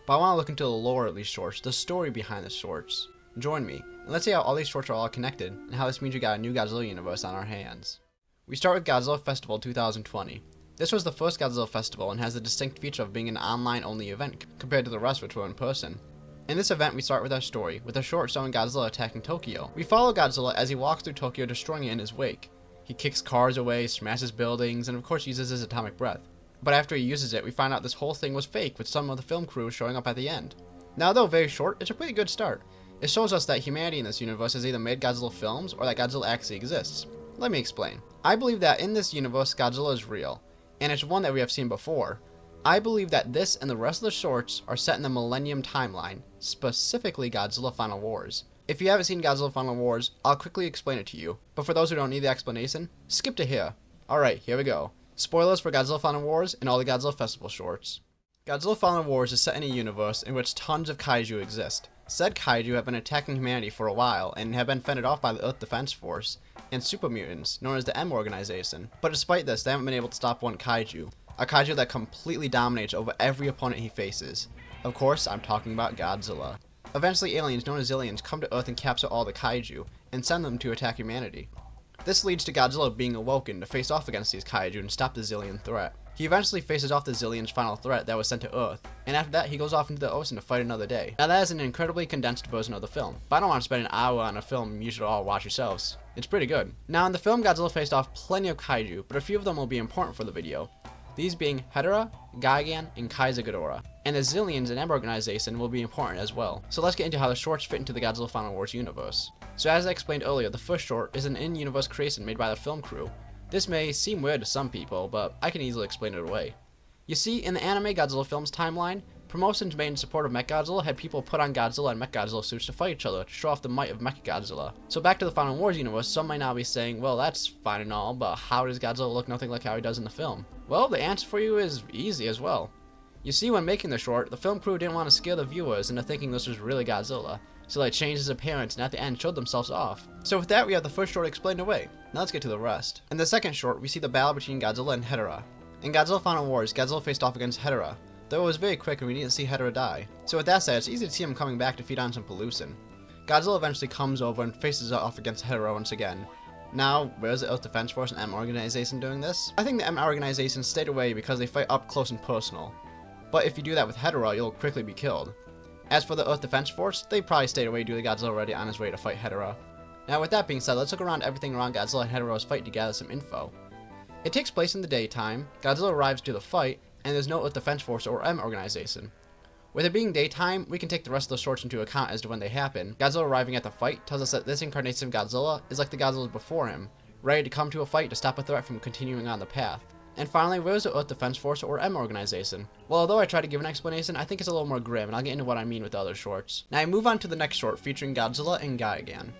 But I want to look into the lore of these shorts, the story behind the shorts. Join me, and let's see how all these shorts are all connected, and how this means we got a new Godzilla universe on our hands. We start with Godzilla Festival 2020. This was the first Godzilla Festival and has the distinct feature of being an online-only event compared to the rest which were in person. In this event, we start with our story, with a short showing Godzilla attacking Tokyo. We follow Godzilla as he walks through Tokyo, destroying it in his wake. He kicks cars away, smashes buildings, and of course uses his atomic breath. But after he uses it, we find out this whole thing was fake, with some of the film crew showing up at the end. Now, though very short, it's a pretty good start. It shows us that humanity in this universe has either made Godzilla films, or that Godzilla actually exists. Let me explain. I believe that in this universe, Godzilla is real, and it's one that we have seen before. I believe that this and the rest of the shorts are set in the Millennium timeline, specifically Godzilla Final Wars. If you haven't seen Godzilla Final Wars, I'll quickly explain it to you, but for those who don't need the explanation, skip to here. Alright, here we go. Spoilers for Godzilla Final Wars and all the Godzilla Festival shorts. Godzilla Final Wars is set in a universe in which tons of kaiju exist. Said kaiju have been attacking humanity for a while and have been fended off by the Earth Defense Force and super mutants, known as the M Organization. But despite this, they haven't been able to stop one kaiju. A kaiju that completely dominates over every opponent he faces. Of course, I'm talking about Godzilla. Eventually, aliens known as Zillions come to Earth and capture all the kaiju, and send them to attack humanity. This leads to Godzilla being awoken to face off against these kaiju and stop the Zillion threat. He eventually faces off the Zillion's final threat that was sent to Earth, and after that he goes off into the ocean to fight another day. Now that is an incredibly condensed version of the film, but I don't want to spend an hour on a film you should all watch yourselves. It's pretty good. Now in the film, Godzilla faced off plenty of kaiju, but a few of them will be important for the video. These being Ghidorah, Gigan, and Ghidorah. And the Zillions and M Organization will be important as well. So let's get into how the shorts fit into the Godzilla Final Wars universe. So as I explained earlier, the first short is an in-universe creation made by the film crew. This may seem weird to some people, but I can easily explain it away. You see, in the anime Godzilla films timeline, promotions made in support of Mechagodzilla had people put on Godzilla and Mechagodzilla suits to fight each other to show off the might of Mechagodzilla. So back to the Final Wars universe, some might now be saying, well, that's fine and all, but how does Godzilla look nothing like how he does in the film? Well, the answer for you is easy as well. You see, when making the short, the film crew didn't want to scare the viewers into thinking this was really Godzilla, so they changed his appearance and at the end showed themselves off. So with that, we have the first short explained away. Now let's get to the rest. In the second short, we see the battle between Godzilla and Ghidorah. In Godzilla Final Wars, Godzilla faced off against Ghidorah, though it was very quick and we didn't see Ghidorah die. So with that said, it's easy to see him coming back to feed on some pollution. Godzilla eventually comes over and faces off against Ghidorah once again. Now, where's the Earth Defense Force and M Organization doing this? I think the M Organization stayed away because they fight up close and personal. But if you do that with Ghidorah, you'll quickly be killed. As for the Earth Defense Force, they probably stayed away due to Godzilla already on his way to fight Ghidorah. Now with that being said, let's look around everything around Godzilla and Ghidorah's fight to gather some info. It takes place in the daytime, Godzilla arrives to the fight, and there's no Earth Defense Force or M Organization. With it being daytime, we can take the rest of the shorts into account as to when they happen. Godzilla arriving at the fight tells us that this incarnation of Godzilla is like the Godzillas before him, ready to come to a fight to stop a threat from continuing on the path. And finally, where's the Earth Defense Force or M Organization? Well, although I try to give an explanation, I think it's a little more grim, and I'll get into what I mean with the other shorts. Now I move on to the next short featuring Godzilla and Gigan.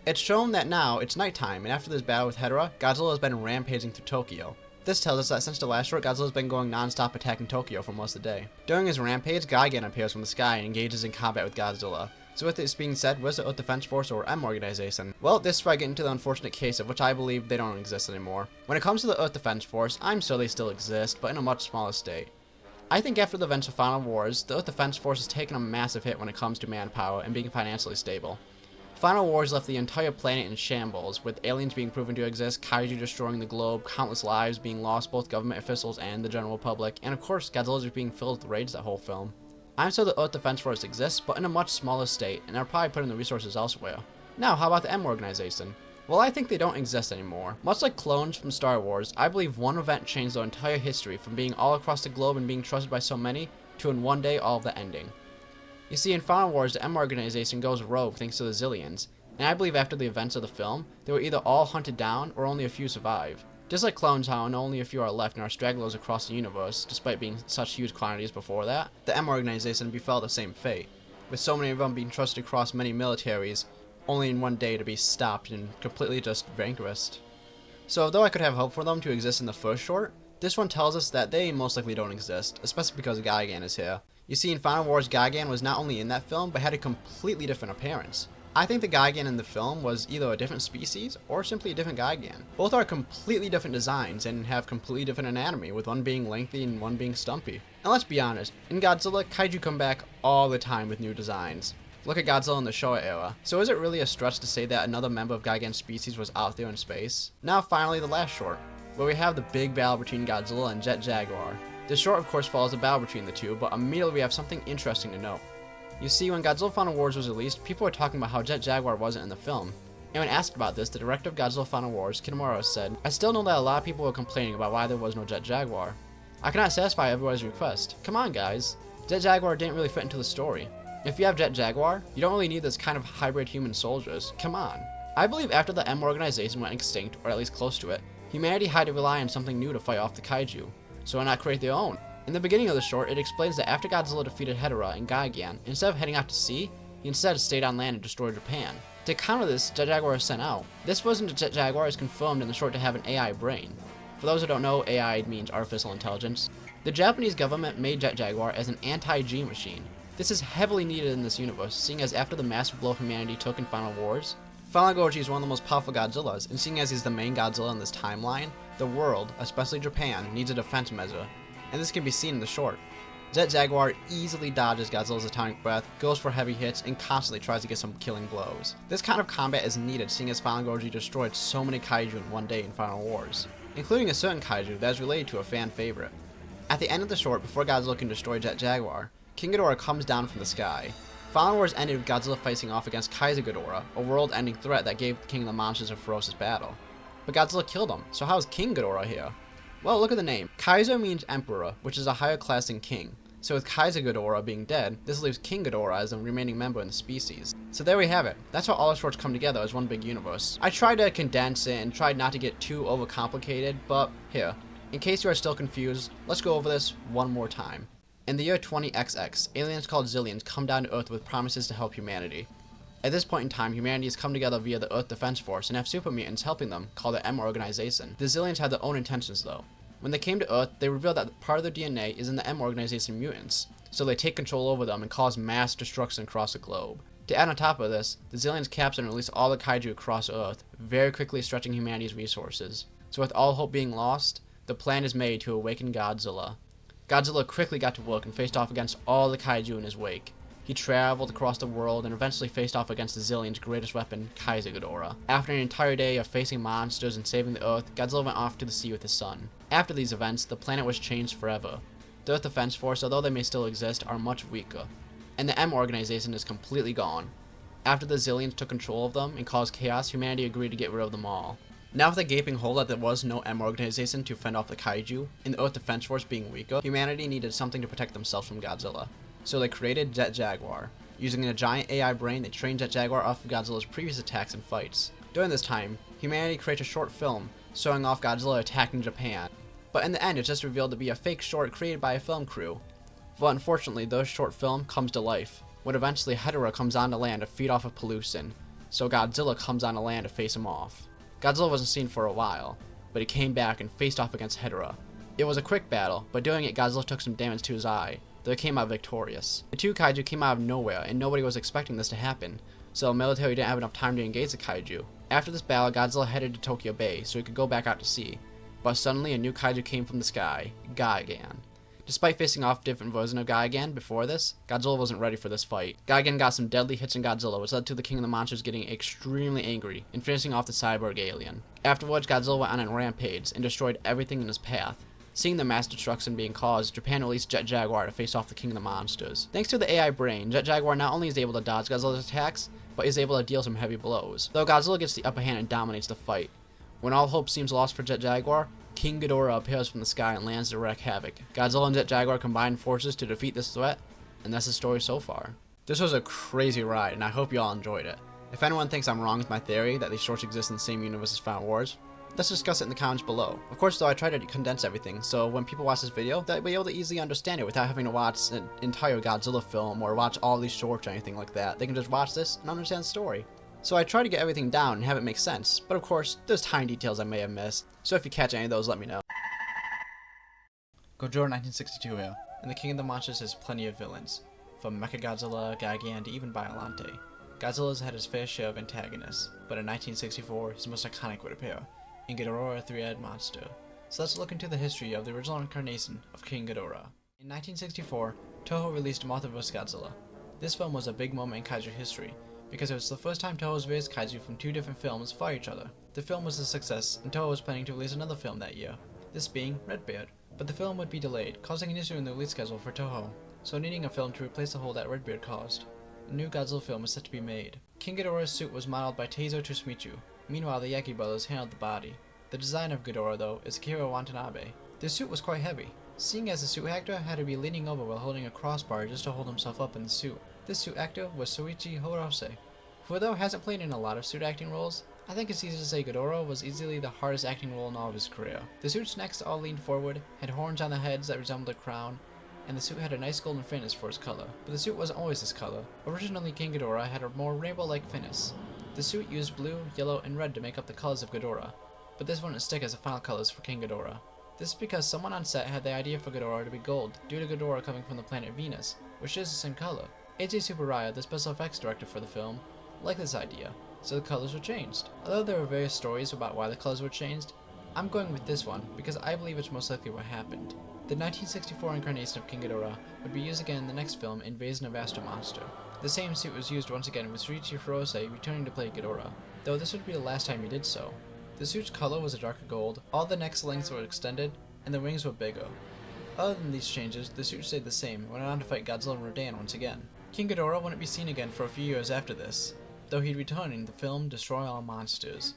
It's shown that now it's nighttime, and after this battle with Ghidorah, Godzilla has been rampaging through Tokyo. This tells us that since the last short, Godzilla's been going non-stop attacking Tokyo for most of the day. During his rampage, Gigan appears from the sky and engages in combat with Godzilla. So with this being said, where's the Earth Defense Force or M Organization? Well, this is where I get into the unfortunate case of which I believe they don't exist anymore. When it comes to the Earth Defense Force, I'm sure they still exist, but in a much smaller state. I think after the events of Final Wars, the Earth Defense Force has taken a massive hit when it comes to manpower and being financially stable. Final Wars left the entire planet in shambles, with aliens being proven to exist, kaiju destroying the globe, countless lives being lost, both government officials and the general public, and of course Godzilla just being filled with rage that whole film. I'm sure the Earth Defense Force exists, but in a much smaller state, and are probably putting the resources elsewhere. Now, how about the M Organization? Well, I think they don't exist anymore. Much like clones from Star Wars, I believe one event changed their entire history from being all across the globe and being trusted by so many, to in one day all of the ending. You see, in Final Wars, the M Organization goes rogue thanks to the Zillions, and I believe after the events of the film, they were either all hunted down or only a few survive. Just like clones, how only a few are left and are stragglers across the universe, despite being such huge quantities before that, the M Organization befell the same fate, with so many of them being trusted across many militaries, only in one day to be stopped and completely just vanquished. So although I could have hope for them to exist in the first short, this one tells us that they most likely don't exist, especially because Gigan is here. You see, in Final Wars, Gigan was not only in that film, but had a completely different appearance. I think the Gigan in the film was either a different species or simply a different Gigan. Both are completely different designs and have completely different anatomy, with one being lengthy and one being stumpy. And let's be honest, in Godzilla, kaiju come back all the time with new designs. Look at Godzilla in the Showa era. So is it really a stretch to say that another member of Gigan species was out there in space? Now finally the last short, where we have the big battle between Godzilla and Jet Jaguar. This short of course follows the battle between the two, but immediately we have something interesting to note. You see, when Godzilla Final Wars was released, people were talking about how Jet Jaguar wasn't in the film. And when asked about this, the director of Godzilla Final Wars, Ghidorah, said, "I still know that a lot of people were complaining about why there was no Jet Jaguar. I cannot satisfy everybody's request. Come on guys. Jet Jaguar didn't really fit into the story. If you have Jet Jaguar, you don't really need this kind of hybrid human soldiers. Come on." I believe after the M organization went extinct, or at least close to it, humanity had to rely on something new to fight off the kaiju. So why not create their own? In the beginning of the short, it explains that after Godzilla defeated Ghidorah and Gigan, instead of heading out to sea, he instead stayed on land and destroyed Japan. To counter this, Jet Jaguar was sent out. This version of Jet Jaguar is confirmed in the short to have an AI brain. For those who don't know, AI means artificial intelligence. The Japanese government made Jet Jaguar as an anti-G machine. This is heavily needed in this universe, seeing as after the massive blow humanity took in Final Wars, Final Goji is one of the most powerful Godzillas, and seeing as he's the main Godzilla in this timeline, the world, especially Japan, needs a defense measure. And this can be seen in the short. Jet Jaguar easily dodges Godzilla's atomic breath, goes for heavy hits, and constantly tries to get some killing blows. This kind of combat is needed seeing as Final Goji destroyed so many kaiju in one day in Final Wars, including a certain kaiju that is related to a fan favorite. At the end of the short, before Godzilla can destroy Jet Jaguar, King Ghidorah comes down from the sky. Final Wars ended with Godzilla facing off against Kaiju Ghidorah, a world-ending threat that gave the King of the Monsters a ferocious battle. But Godzilla killed him, so how is King Ghidorah here? Well, look at the name. Kaizo means emperor, which is a higher class than king. So with Kaiju Ghidorah being dead, this leaves King Ghidorah as the remaining member in the species. So there we have it. That's how all the shorts come together as one big universe. I tried to condense it and tried not to get too overcomplicated, but here, in case you are still confused, let's go over this one more time. In the year 20XX, aliens called Zillions come down to Earth with promises to help humanity. At this point in time, humanity has come together via the Earth Defense Force and have super mutants helping them, called the M Organization. The Zillions had their own intentions though. When they came to Earth, they revealed that part of their DNA is in the M Organization mutants, so they take control over them and cause mass destruction across the globe. To add on top of this, the Zillions capture and release all the kaiju across Earth, very quickly stretching humanity's resources. So with all hope being lost, the plan is made to awaken Godzilla. Godzilla quickly got to work and faced off against all the kaiju in his wake. He traveled across the world and eventually faced off against the Zillions' greatest weapon, Kaiju Ghidorah. After an entire day of facing monsters and saving the Earth, Godzilla went off to the sea with his son. After these events, the planet was changed forever. The Earth Defense Force, although they may still exist, are much weaker, and the M Organization is completely gone. After the Zillions took control of them and caused chaos, humanity agreed to get rid of them all. Now with a gaping hole that there was no M Organization to fend off the kaiju, and the Earth Defense Force being weaker, humanity needed something to protect themselves from Godzilla. So they created Jet Jaguar. Using a giant AI brain, they trained Jet Jaguar off of Godzilla's previous attacks and fights. During this time, humanity created a short film showing off Godzilla attacking Japan. But in the end, it's just revealed to be a fake short created by a film crew. But unfortunately, the short film comes to life, when eventually Ghidorah comes onto land to feed off of pollution, so Godzilla comes onto land to face him off. Godzilla wasn't seen for a while, but he came back and faced off against Ghidorah. It was a quick battle, but doing it, Godzilla took some damage to his eye, though he came out victorious. The two kaiju came out of nowhere, and nobody was expecting this to happen, so the military didn't have enough time to engage the kaiju. After this battle, Godzilla headed to Tokyo Bay so he could go back out to sea. But suddenly a new kaiju came from the sky, Gigan. Despite facing off different versions of Gigan before this, Godzilla wasn't ready for this fight. Gigan got some deadly hits in Godzilla, which led to the King of the Monsters getting extremely angry and finishing off the cyborg alien. Afterwards, Godzilla went on a rampage and destroyed everything in his path. Seeing the mass destruction being caused, Japan released Jet Jaguar to face off the King of the Monsters. Thanks to the AI brain, Jet Jaguar not only is able to dodge Godzilla's attacks, but is able to deal some heavy blows, though Godzilla gets the upper hand and dominates the fight. When all hope seems lost for Jet Jaguar, King Ghidorah appears from the sky and lands to wreak havoc. Godzilla and Jet Jaguar combine forces to defeat this threat, and that's the story so far. This was a crazy ride, and I hope you all enjoyed it. If anyone thinks I'm wrong with my theory that these shorts exist in the same universe as Final Wars, let's discuss it in the comments below. Of course though, I try to condense everything, so when people watch this video, they'll be able to easily understand it without having to watch an entire Godzilla film or watch all these shorts or anything like that. They can just watch this and understand the story. So I try to get everything down and have it make sense, but of course, there's tiny details I may have missed, so if you catch any of those, let me know. Godzilla 1962 here, and the King of the Monsters has plenty of villains, from Mechagodzilla, Gigan, to even Biollante. Godzilla's had his fair share of antagonists, but in 1964 his most iconic would appear, in Ghidorah, a three-eyed monster. So let's look into the history of the original incarnation of King Ghidorah. In 1964, Toho released Mothra vs. Godzilla. This film was a big moment in kaiju history, because it was the first time Toho's various kaiju from two different films fought each other. The film was a success, and Toho was planning to release another film that year, this being Redbeard. But the film would be delayed, causing an issue in the release schedule for Toho, so needing a film to replace the hole that Redbeard caused. A new Godzilla film was set to be made. King Ghidorah's suit was modeled by Teizo Toshimitsu. Meanwhile, the Yaki brothers handled the body. The designer of Ghidorah, though, is Akira Watanabe. The suit was quite heavy, seeing as the suit actor had to be leaning over while holding a crossbar just to hold himself up in the suit. This suit actor was Soichi Hirose, who though hasn't played in a lot of suit acting roles, I think it's easy to say Ghidorah was easily the hardest acting role in all of his career. The suit's necks all leaned forward, had horns on the heads that resembled a crown, and the suit had a nice golden finish for its color. But the suit wasn't always this color. Originally, King Ghidorah had a more rainbow-like finish. The suit used blue, yellow, and red to make up the colors of Ghidorah, but this wouldn't stick as the final colors for King Ghidorah. This is because someone on set had the idea for Ghidorah to be gold, due to Ghidorah coming from the planet Venus, which is the same color. AJ Tsuburaya, the special effects director for the film, liked this idea, so the colors were changed. Although there were various stories about why the colors were changed, I'm going with this one because I believe it's most likely what happened. The 1964 incarnation of King Ghidorah would be used again in the next film, Invasion of Astro Monster. The same suit was used once again with Soichi Hirose returning to play Ghidorah, though this would be the last time he did so. The suit's color was a darker gold, all the neck lengths were extended, and the wings were bigger. Other than these changes, the suit stayed the same and went on to fight Godzilla and Rodan once again. King Ghidorah wouldn't be seen again for a few years after this, though he'd return in the film Destroy All Monsters.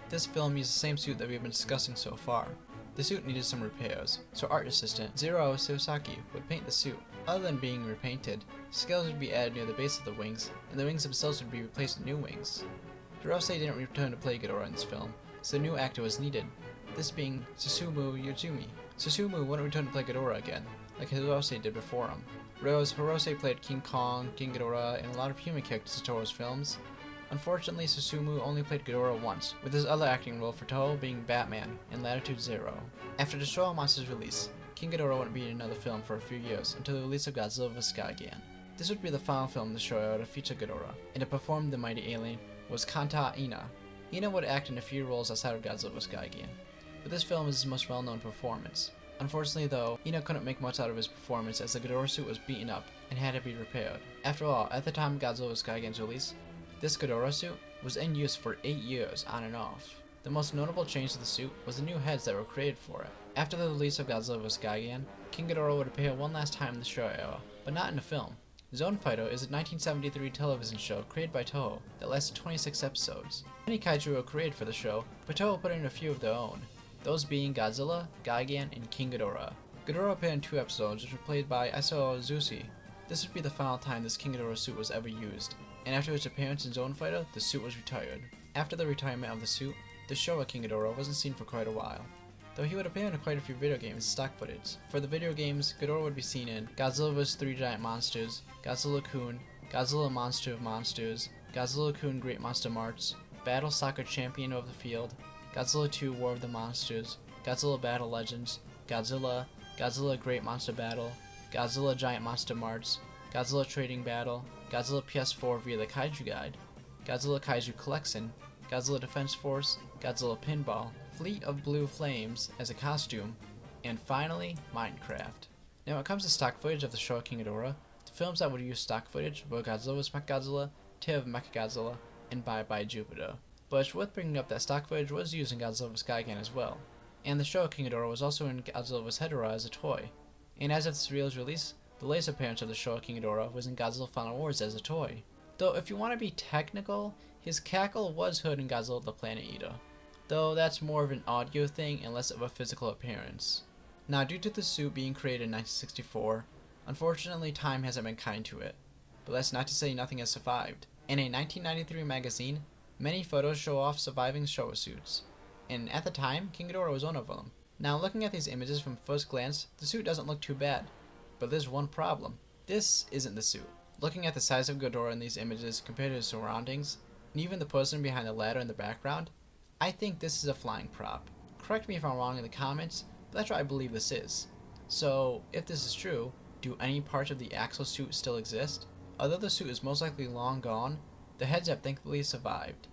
This film used the same suit that we've been discussing so far. The suit needed some repairs, so art assistant Zero Sosaki would paint the suit. Other than being repainted, scales would be added near the base of the wings, and the wings themselves would be replaced with new wings. Hirose didn't return to play Ghidorah in this film, so a new actor was needed, this being Susumu Yojumi. Susumu wouldn't return to play Ghidorah again, like Hirose did before him. Whereas Hirose played King Kong, King Ghidorah, and a lot of human characters in Toho's films, unfortunately Susumu only played Ghidorah once, with his other acting role for Toho being Batman in Latitude Zero. After Destroy All Monsters' release, King Ghidorah wouldn't be in another film for a few years until the release of Godzilla vs. Gigan. This would be the final film in the show to feature Ghidorah, and to perform the mighty alien was Kanta Ina. Ina would act in a few roles outside of Godzilla vs. Gigan, but this film is his most well-known performance. Unfortunately though, Ina couldn't make much out of his performance as the Ghidorah suit was beaten up and had to be repaired. After all, at the time of Godzilla vs. Gigan's release, this Ghidorah suit was in use for 8 years on and off. The most notable change to the suit was the new heads that were created for it. After the release of Godzilla vs. Gigan, King Ghidorah would appear one last time in the show era, but not in the film. Zone Fighter is a 1973 television show created by Toho that lasted 26 episodes. Many kaiju were created for the show, but Toho put in a few of their own, those being Godzilla, Gigan, and King Ghidorah. Ghidorah appeared in 2 episodes, which were played by Isao Zushi. This would be the final time this King Ghidorah suit was ever used, and after its appearance in Zone Fighter, the suit was retired. After the retirement of the suit, the Showa King Ghidorah wasn't seen for quite a while, though he would appear in quite a few video games stock footage. For the video games, Ghidorah would be seen in Godzilla vs. 3 Giant Monsters, Godzilla-kun, Godzilla Monster of Monsters, Godzilla-kun Great Monster March, Battle Soccer Champion of the Field, Godzilla 2 War of the Monsters, Godzilla Battle Legends, Godzilla, Godzilla Great Monster Battle, Godzilla Giant Monster March, Godzilla Trading Battle, Godzilla PS4 via the Kaiju Guide, Godzilla Kaiju Collection, Godzilla Defense Force, Godzilla Pinball, Fleet of Blue Flames as a costume, and finally, Minecraft. Now when it comes to stock footage of the Showa King Ghidorah, the films that would use stock footage were Godzilla vs. Mechagodzilla, Tale of Mechagodzilla, and Bye Bye Jupiter. But it's worth bringing up that stock footage was used in Godzilla vs. Gigan as well, and the Showa King Ghidorah was also in Godzilla vs. Hedorah as a toy. And as of this reel's release, the latest appearance of the Showa King Ghidorah was in Godzilla Final Wars as a toy. Though if you want to be technical, his cackle was heard in Godzilla the Planet Eater, though that's more of an audio thing and less of a physical appearance. Now due to the suit being created in 1964, unfortunately time hasn't been kind to it, but that's not to say nothing has survived. In a 1993 magazine, many photos show off surviving Showa suits, and at the time, King Ghidorah was one of them. Now looking at these images from first glance, the suit doesn't look too bad, but there's one problem. This isn't the suit. Looking at the size of Ghidorah in these images compared to his surroundings, and even the person behind the ladder in the background, I think this is a flying prop. Correct me if I'm wrong in the comments, but that's what I believe this is. So, if this is true, do any parts of the actual suit still exist? Although the suit is most likely long gone, The heads have thankfully survived.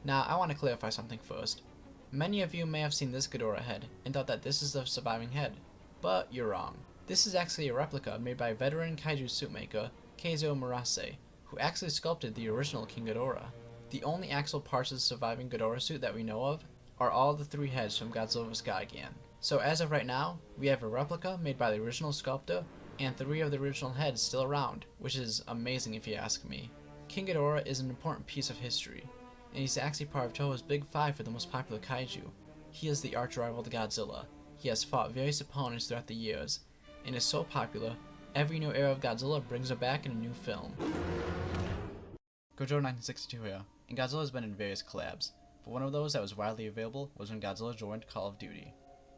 Now, I want to clarify something first. Many of you may have seen this Ghidorah head and thought that this is the surviving head, but you're wrong. This is actually a replica made by veteran Kaiju suit maker Keizo Murase, who actually sculpted the original King Ghidorah. The only actual parts of the surviving Ghidorah suit that we know of are all the 3 heads from Godzilla vs. Gigan. So as of right now, we have a replica made by the original sculptor and 3 of the original heads still around, which is amazing if you ask me. King Ghidorah is an important piece of history, and he's actually part of Toho's Big 5 for the most popular kaiju. He is the arch-rival to Godzilla. He has fought various opponents throughout the years, and is so popular, every new era of Godzilla brings him back in a new film. Goji 1962 here, and Godzilla has been in various collabs, but one of those that was widely available was when Godzilla joined Call of Duty.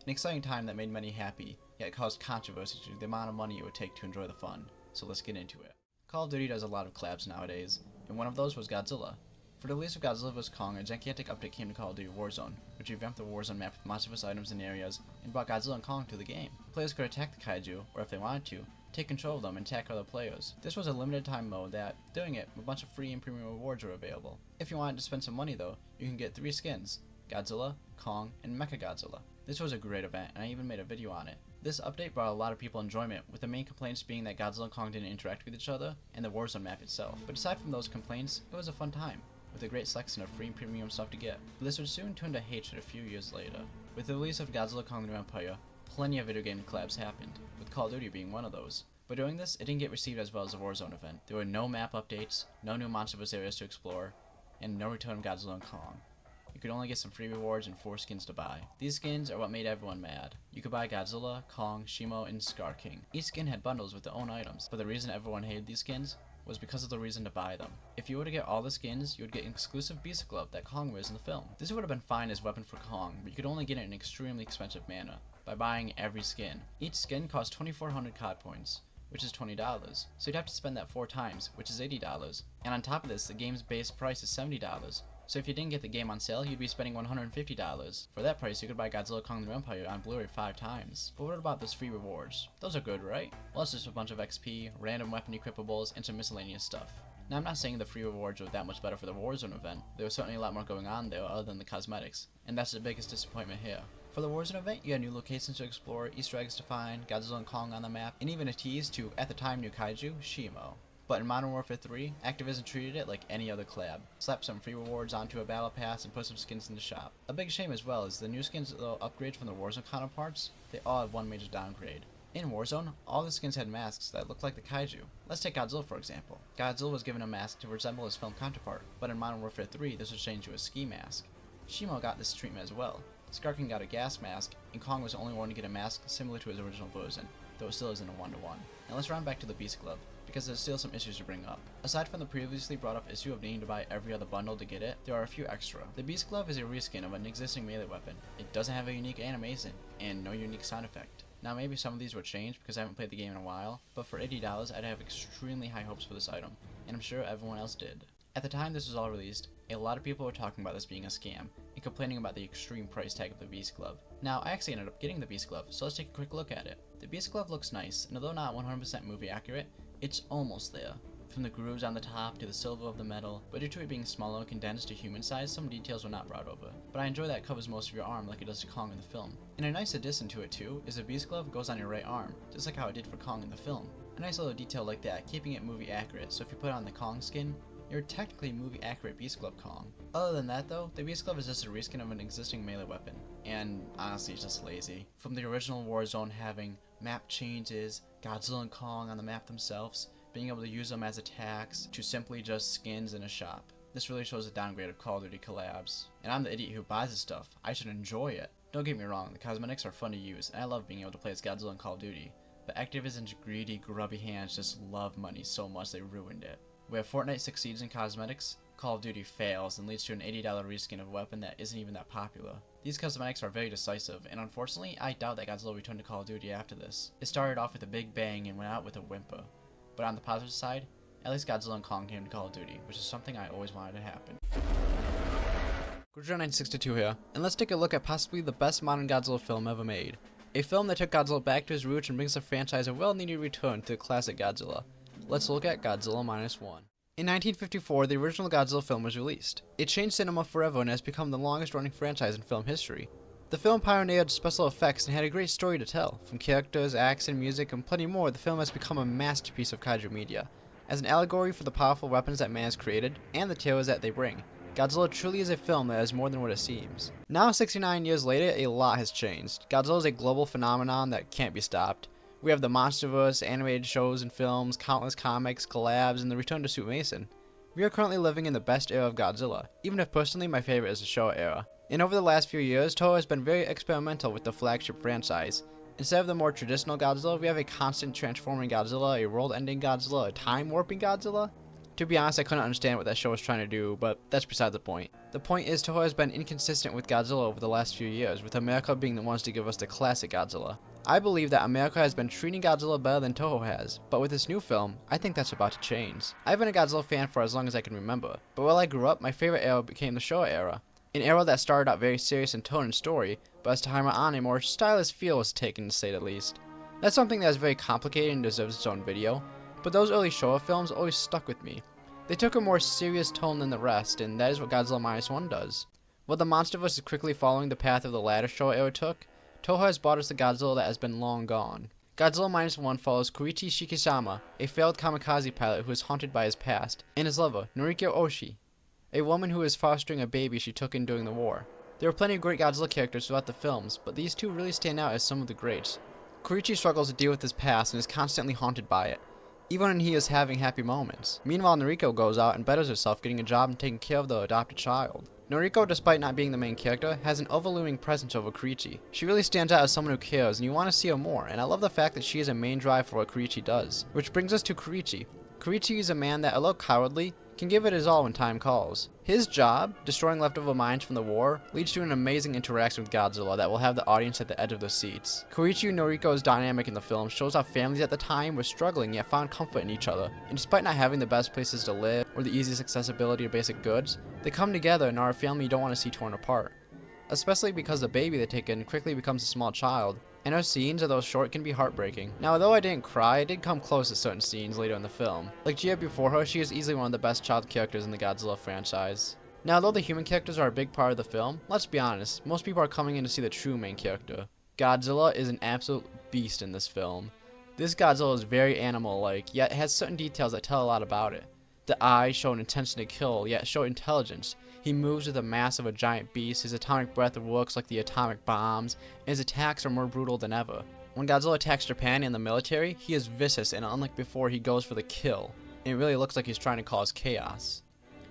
An exciting time that made many happy, yet caused controversy due to the amount of money it would take to enjoy the fun, so let's get into it. Call of Duty does a lot of collabs nowadays, and one of those was Godzilla. For the release of Godzilla vs. Kong, a gigantic update came to Call of Duty Warzone, which revamped the Warzone map with monstrous items and areas, and brought Godzilla and Kong to the game. Players could attack the kaiju, or if they wanted to, take control of them and attack other players. This was a limited time mode that, doing it, a bunch of free and premium rewards were available. If you wanted to spend some money though, you can get 3 skins, Godzilla, Kong, and Mechagodzilla. This was a great event, and I even made a video on it. This update brought a lot of people enjoyment, with the main complaints being that Godzilla and Kong didn't interact with each other, and the Warzone map itself. But aside from those complaints, it was a fun time, with a great selection of free and premium stuff to get. Blizzard soon turned to hatred a few years later. With the release of Godzilla Kong the New Empire, plenty of video game collabs happened, with Call of Duty being one of those. But doing this, it didn't get received as well as the Warzone event. There were no map updates, no new monstrous areas to explore, and no return of Godzilla and Kong. You could only get some free rewards and 4 skins to buy. These skins are what made everyone mad. You could buy Godzilla, Kong, Shimo, and Scar King. Each skin had bundles with their own items, but the reason everyone hated these skins was because of the reason to buy them. If you were to get all the skins, you would get an exclusive Beast Glove that Kong wears in the film. This would have been fine as a weapon for Kong, but you could only get it in an extremely expensive manner, by buying every skin. Each skin cost 2,400 COD points, which is $20, so you'd have to spend that 4 times, which is $80. And on top of this, the game's base price is $70. So if you didn't get the game on sale, you'd be spending $150. For that price, you could buy Godzilla Kong the New Empire on Blu-ray 5 times. But what about those free rewards? Those are good, right? Well, it's just a bunch of XP, random weapon equipables, and some miscellaneous stuff. Now, I'm not saying the free rewards were that much better for the Warzone event. There was certainly a lot more going on there other than the cosmetics, and that's the biggest disappointment here. For the Warzone event, you had new locations to explore, Easter eggs to find, Godzilla and Kong on the map, and even a tease to, at the time, new Kaiju, Shimo. But in Modern Warfare 3, Activision treated it like any other collab. Slapped some free rewards onto a battle pass and put some skins in the shop. A big shame as well is the new skins, though upgrades from the Warzone counterparts, they all have one major downgrade. In Warzone, all the skins had masks that looked like the Kaiju. Let's take Godzilla for example. Godzilla was given a mask to resemble his film counterpart, but in Modern Warfare 3 this was changed to a ski mask. Shimo got this treatment as well. Scar King got a gas mask, and Kong was the only one to get a mask similar to his original version, though it still isn't a 1-to-1. Now let's round back to the Beast Glove, because there's still some issues to bring up. Aside from the previously brought up issue of needing to buy every other bundle to get it, there are a few extra. The Beast Glove is a reskin of an existing melee weapon. It doesn't have a unique animation, and no unique sound effect. Now maybe some of these were changed because I haven't played the game in a while, but for $80 I'd have extremely high hopes for this item, and I'm sure everyone else did. At the time this was all released, a lot of people were talking about this being a scam, and complaining about the extreme price tag of the Beast Glove. Now, I actually ended up getting the Beast Glove, so let's take a quick look at it. The Beast Glove looks nice, and although not 100% movie accurate, it's almost there. From the grooves on the top to the silver of the metal, but due to it being smaller and condensed to human size, some details were not brought over. But I enjoy that it covers most of your arm like it does to Kong in the film. And a nice addition to it too, is the Beast Glove goes on your right arm, just like how it did for Kong in the film. A nice little detail like that, keeping it movie accurate, so if you put on the Kong skin, you're technically movie accurate Beast Glove Kong. Other than that though, the Beast Glove is just a reskin of an existing melee weapon, and honestly it's just lazy. From the original Warzone having map changes, Godzilla and Kong on the map themselves, being able to use them as attacks, to simply just skins in a shop. This really shows a downgrade of Call of Duty collabs. And I'm the idiot who buys this stuff. I should enjoy it. Don't get me wrong, the cosmetics are fun to use, and I love being able to play as Godzilla in Call of Duty, but Activision's greedy, grubby hands just love money so much they ruined it. Where Fortnite succeeds in cosmetics, Call of Duty fails and leads to an $80 reskin of a weapon that isn't even that popular. These cosmetics are very decisive, and unfortunately, I doubt that Godzilla returned to Call of Duty after this. It started off with a big bang and went out with a whimper. But on the positive side, at least Godzilla and Kong came to Call of Duty, which is something I always wanted to happen. Goji 962 here, and let's take a look at possibly the best modern Godzilla film ever made. A film that took Godzilla back to his roots and brings the franchise a well-needed return to the classic Godzilla. Let's look at Godzilla Minus One. In 1954, the original Godzilla film was released. It changed cinema forever and has become the longest-running franchise in film history. The film pioneered special effects and had a great story to tell. From characters, action, music, and plenty more, the film has become a masterpiece of kaiju media. As an allegory for the powerful weapons that man has created, and the terrors that they bring, Godzilla truly is a film that is more than what it seems. Now, 69 years later, a lot has changed. Godzilla is a global phenomenon that can't be stopped. We have the MonsterVerse, animated shows and films, countless comics, collabs, and the return to Suit Mason. We are currently living in the best era of Godzilla, even if personally my favorite is the Showa era. And over the last few years, Toho has been very experimental with the flagship franchise. Instead of the more traditional Godzilla, we have a constant transforming Godzilla, a world-ending Godzilla, a time-warping Godzilla. To be honest, I couldn't understand what that show was trying to do, but that's beside the point. The point is, Toho has been inconsistent with Godzilla over the last few years, with America being the ones to give us the classic Godzilla. I believe that America has been treating Godzilla better than Toho has, but with this new film, I think that's about to change. I've been a Godzilla fan for as long as I can remember, but while I grew up, my favorite era became the Showa era. An era that started out very serious in tone and story, but as time went on, a more stylish feel was taken, to say the least. That's something that is very complicated and deserves its own video, but those early Showa films always stuck with me. They took a more serious tone than the rest, and that is what Godzilla Minus One does. While the MonsterVerse is quickly following the path of the latter Showa era took, Toho has brought us the Godzilla that has been long gone. Godzilla Minus One follows Koichi Shikishama, a failed kamikaze pilot who is haunted by his past, and his lover, Noriko Oshii, a woman who is fostering a baby she took in during the war. There are plenty of great Godzilla characters throughout the films, but these two really stand out as some of the greats. Koichi struggles to deal with his past and is constantly haunted by it, even when he is having happy moments. Meanwhile, Noriko goes out and betters herself, getting a job and taking care of the adopted child. Noriko, despite not being the main character, has an overwhelming presence over Koichi. She really stands out as someone who cares, and you want to see her more, and I love the fact that she is a main drive for what Koichi does. Which brings us to Koichi. Koichi is a man that, although cowardly, can give it his all when time calls. His job, destroying leftover mines from the war, leads to an amazing interaction with Godzilla that will have the audience at the edge of their seats. Koichi and Noriko's dynamic in the film shows how families at the time were struggling yet found comfort in each other, and despite not having the best places to live or the easiest accessibility to basic goods, they come together and are a family you don't want to see torn apart. Especially because the baby they take in quickly becomes a small child, and our scenes, although short, can be heartbreaking. Now, although I didn't cry, I did come close to certain scenes later in the film. Like Gia before her, she is easily one of the best child characters in the Godzilla franchise. Now, although the human characters are a big part of the film, let's be honest, most people are coming in to see the true main character. Godzilla is an absolute beast in this film. This Godzilla is very animal-like, yet has certain details that tell a lot about it. The eyes show an intention to kill, yet show intelligence. He moves with the mass of a giant beast, his atomic breath works like the atomic bombs, and his attacks are more brutal than ever. When Godzilla attacks Japan and the military, he is vicious, and unlike before, he goes for the kill, and it really looks like he's trying to cause chaos.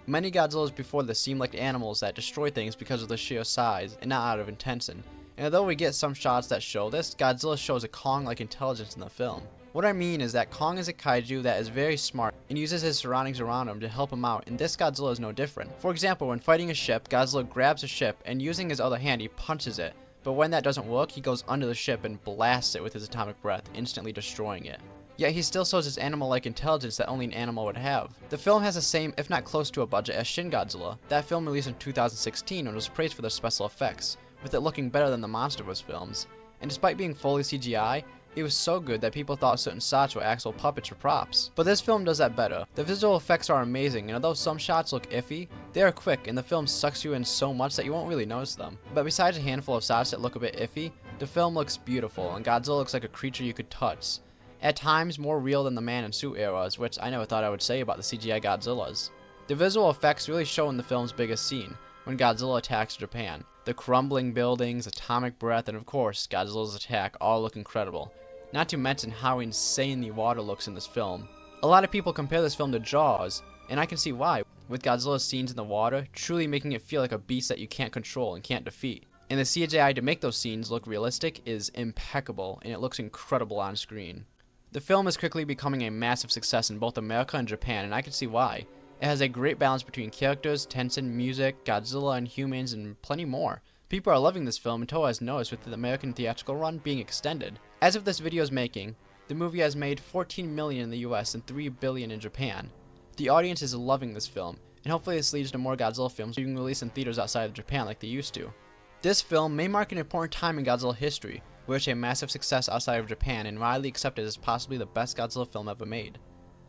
Many Godzillas before this seem like animals that destroy things because of the sheer size, and not out of intention. And although we get some shots that show this, Godzilla shows a Kong-like intelligence in the film. What I mean is that Kong is a kaiju that is very smart and uses his surroundings around him to help him out, and this Godzilla is no different. For example, when fighting a ship, Godzilla grabs a ship and using his other hand he punches it, but when that doesn't work, he goes under the ship and blasts it with his atomic breath, instantly destroying it. Yet he still shows his animal-like intelligence that only an animal would have. The film has the same, if not close to a budget, as Shin Godzilla. That film released in 2016 and was praised for their special effects, with it looking better than the MonsterVerse films. And despite being fully CGI, it was so good that people thought certain shots were actual puppets or props. But this film does that better. The visual effects are amazing, and although some shots look iffy, they are quick and the film sucks you in so much that you won't really notice them. But besides a handful of shots that look a bit iffy, the film looks beautiful, and Godzilla looks like a creature you could touch. At times more real than the man in suit eras, which I never thought I would say about the CGI Godzillas. The visual effects really show in the film's biggest scene, when Godzilla attacks Japan. The crumbling buildings, atomic breath, and of course, Godzilla's attack all look incredible. Not to mention how insane the water looks in this film. A lot of people compare this film to Jaws, and I can see why, with Godzilla's scenes in the water truly making it feel like a beast that you can't control and can't defeat. And the CGI to make those scenes look realistic is impeccable, and it looks incredible on screen. The film is quickly becoming a massive success in both America and Japan, and I can see why. It has a great balance between characters, tension, music, Godzilla and humans, and plenty more. People are loving this film, and Toho has noticed with the American theatrical run being extended. As of this video's making, the movie has made $14 million in the US and $3 billion in Japan. The audience is loving this film, and hopefully this leads to more Godzilla films being released in theaters outside of Japan like they used to. This film may mark an important time in Godzilla history, which a massive success outside of Japan and widely accepted as possibly the best Godzilla film ever made.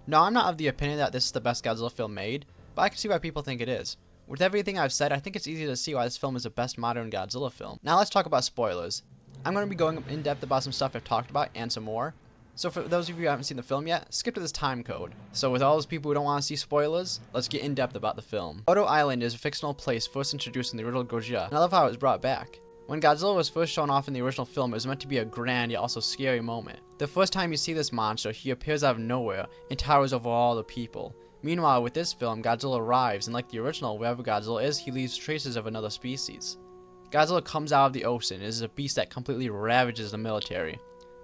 No, I'm not of the opinion that this is the best Godzilla film made, but I can see why people think it is. With everything I've said, I think it's easy to see why this film is the best modern Godzilla film. Now let's talk about spoilers. I'm going to be going in depth about some stuff I've talked about and some more. So for those of you who haven't seen the film yet, skip to this time code. So with all those people who don't want to see spoilers, let's get in depth about the film. Oto Island is a fictional place first introduced in the original Godzilla, and I love how it was brought back. When Godzilla was first shown off in the original film, it was meant to be a grand yet also scary moment. The first time you see this monster, he appears out of nowhere and towers over all the people. Meanwhile, with this film, Godzilla arrives, and like the original, wherever Godzilla is, he leaves traces of another species. Godzilla comes out of the ocean and is a beast that completely ravages the military.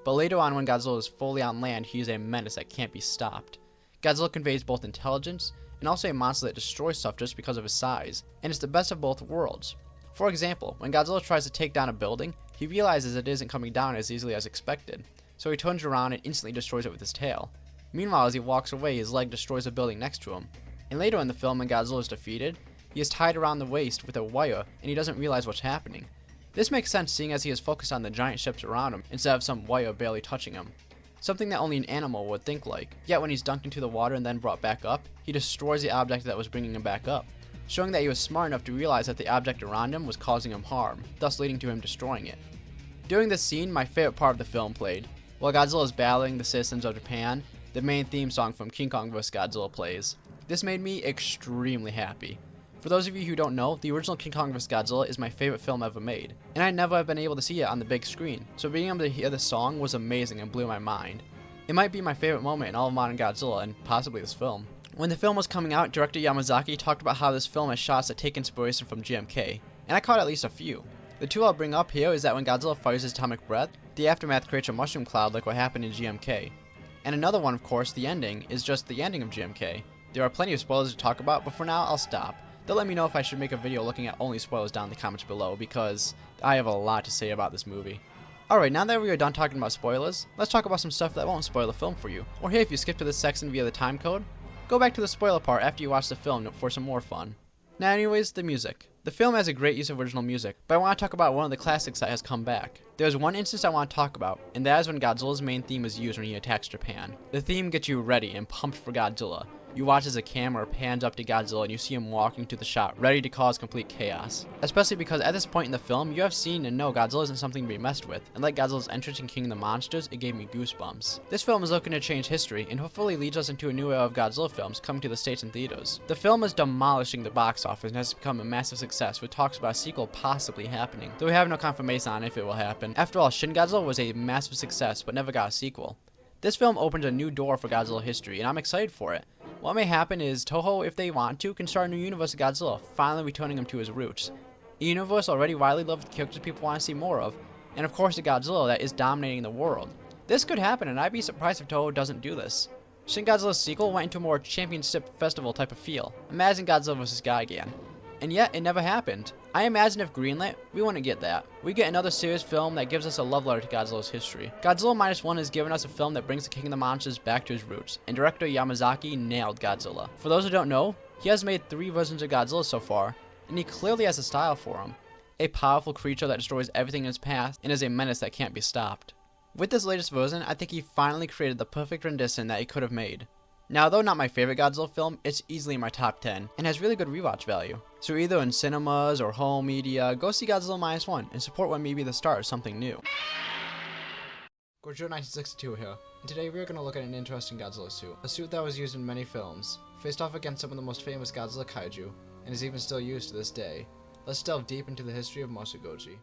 But later on, when Godzilla is fully on land, he is a menace that can't be stopped. Godzilla conveys both intelligence and also a monster that destroys stuff just because of his size, and it's the best of both worlds. For example, when Godzilla tries to take down a building, he realizes it isn't coming down as easily as expected, so he turns around and instantly destroys it with his tail. Meanwhile, as he walks away, his leg destroys a building next to him. And later in the film, when Godzilla is defeated, he is tied around the waist with a wire, and he doesn't realize what's happening. This makes sense seeing as he is focused on the giant ships around him instead of some wire barely touching him. Something that only an animal would think like. Yet when he's dunked into the water and then brought back up, he destroys the object that was bringing him back up, showing that he was smart enough to realize that the object around him was causing him harm, thus leading to him destroying it. During this scene, my favorite part of the film played. While Godzilla is battling the citizens of Japan, the main theme song from King Kong vs. Godzilla plays. This made me extremely happy. For those of you who don't know, the original King Kong vs. Godzilla is my favorite film ever made, and I never have been able to see it on the big screen, so being able to hear this song was amazing and blew my mind. It might be my favorite moment in all of modern Godzilla, and possibly this film. When the film was coming out, director Yamazaki talked about how this film has shots that take inspiration from GMK, and I caught at least a few. The two I'll bring up here is that when Godzilla fires his atomic breath, the aftermath creates a mushroom cloud like what happened in GMK. And another one, of course, the ending, is just the ending of GMK. There are plenty of spoilers to talk about, but for now, I'll stop. They'll let me know if I should make a video looking at only spoilers down in the comments below, because I have a lot to say about this movie. Alright, now that we are done talking about spoilers, let's talk about some stuff that won't spoil the film for you. Or hey, if you skip to this section via the time code, go back to the spoiler part after you watch the film for some more fun. Now anyways, the music. The film has a great use of original music, but I want to talk about one of the classics that has come back. There's one instance I want to talk about, and that is when Godzilla's main theme is used when he attacks Japan. The theme gets you ready and pumped for Godzilla. You watch as the camera pans up to Godzilla and you see him walking to the shot, ready to cause complete chaos. Especially because at this point in the film, you have seen and know Godzilla isn't something to be messed with, and like Godzilla's entrance in King of the Monsters, it gave me goosebumps. This film is looking to change history, and hopefully leads us into a new era of Godzilla films coming to the States and theaters. The film is demolishing the box office and has become a massive success, with talks about a sequel possibly happening, though we have no confirmation on if it will happen. After all, Shin Godzilla was a massive success, but never got a sequel. This film opens a new door for Godzilla history, and I'm excited for it. What may happen is Toho, if they want to, can start a new universe of Godzilla, finally returning him to his roots. A universe already widely loved with characters people want to see more of, and of course a Godzilla that is dominating the world. This could happen, and I'd be surprised if Toho doesn't do this. Shin Godzilla's sequel went into a more championship festival type of feel. Imagine Godzilla vs. Gigan. And yet, it never happened. I imagine if greenlit, we wouldn't get that. We get another serious film that gives us a love letter to Godzilla's history. Godzilla Minus One has given us a film that brings the King of the Monsters back to his roots, and director Yamazaki nailed Godzilla. For those who don't know, he has made 3 versions of Godzilla so far, and he clearly has a style for him. A powerful creature that destroys everything in its path, and is a menace that can't be stopped. With this latest version, I think he finally created the perfect rendition that he could have made. Now, though not my favorite Godzilla film, it's easily in my top 10, and has really good rewatch value. So either in cinemas or home media, go see Godzilla Minus One, and support what may be the start of something new. Goji 1962 here, and today we are going to look at an interesting Godzilla suit. A suit that was used in many films, faced off against some of the most famous Godzilla Kaiju, and is even still used to this day. Let's delve deep into the history of Goji.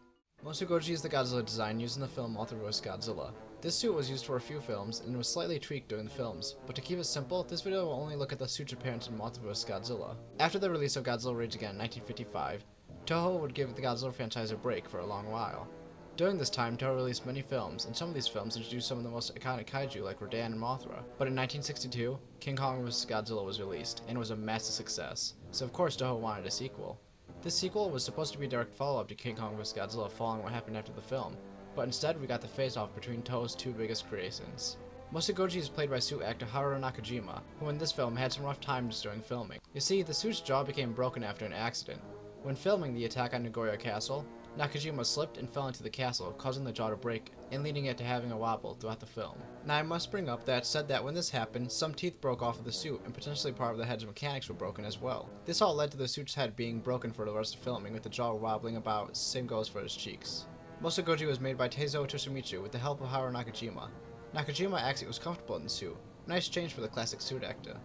Goji is the Godzilla design used in the film vs. Godzilla. This suit was used for a few films, and was slightly tweaked during the films, but to keep it simple, this video will only look at the suit's appearance in vs. Godzilla. After the release of Godzilla Rage Again in 1955, Toho would give the Godzilla franchise a break for a long while. During this time, Toho released many films, and some of these films introduced some of the most iconic kaiju like Rodan and Mothra. But in 1962, King Kong vs. Godzilla was released, and was a massive success, so of course Toho wanted a sequel. This sequel was supposed to be a direct follow-up to King Kong vs. Godzilla following what happened after the film, but instead we got the face-off between Toho's 2 biggest creations. Goji is played by suit actor Haruo Nakajima, who in this film had some rough times during filming. You see, the suit's jaw became broken after an accident. When filming the attack on Nagoya Castle, Nakajima slipped and fell into the castle, causing the jaw to break and leading it to having a wobble throughout the film. Now I must bring up that it said that when this happened, some teeth broke off of the suit and potentially part of the head's mechanics were broken as well. This all led to the suit's head being broken for the rest of filming, with the jaw wobbling about. Same goes for his cheeks. Monster Goji was made by Teizo Toshimitsu with the help of Haru Nakajima. Nakajima actually was comfortable in the suit. Nice change for the classic suit actor.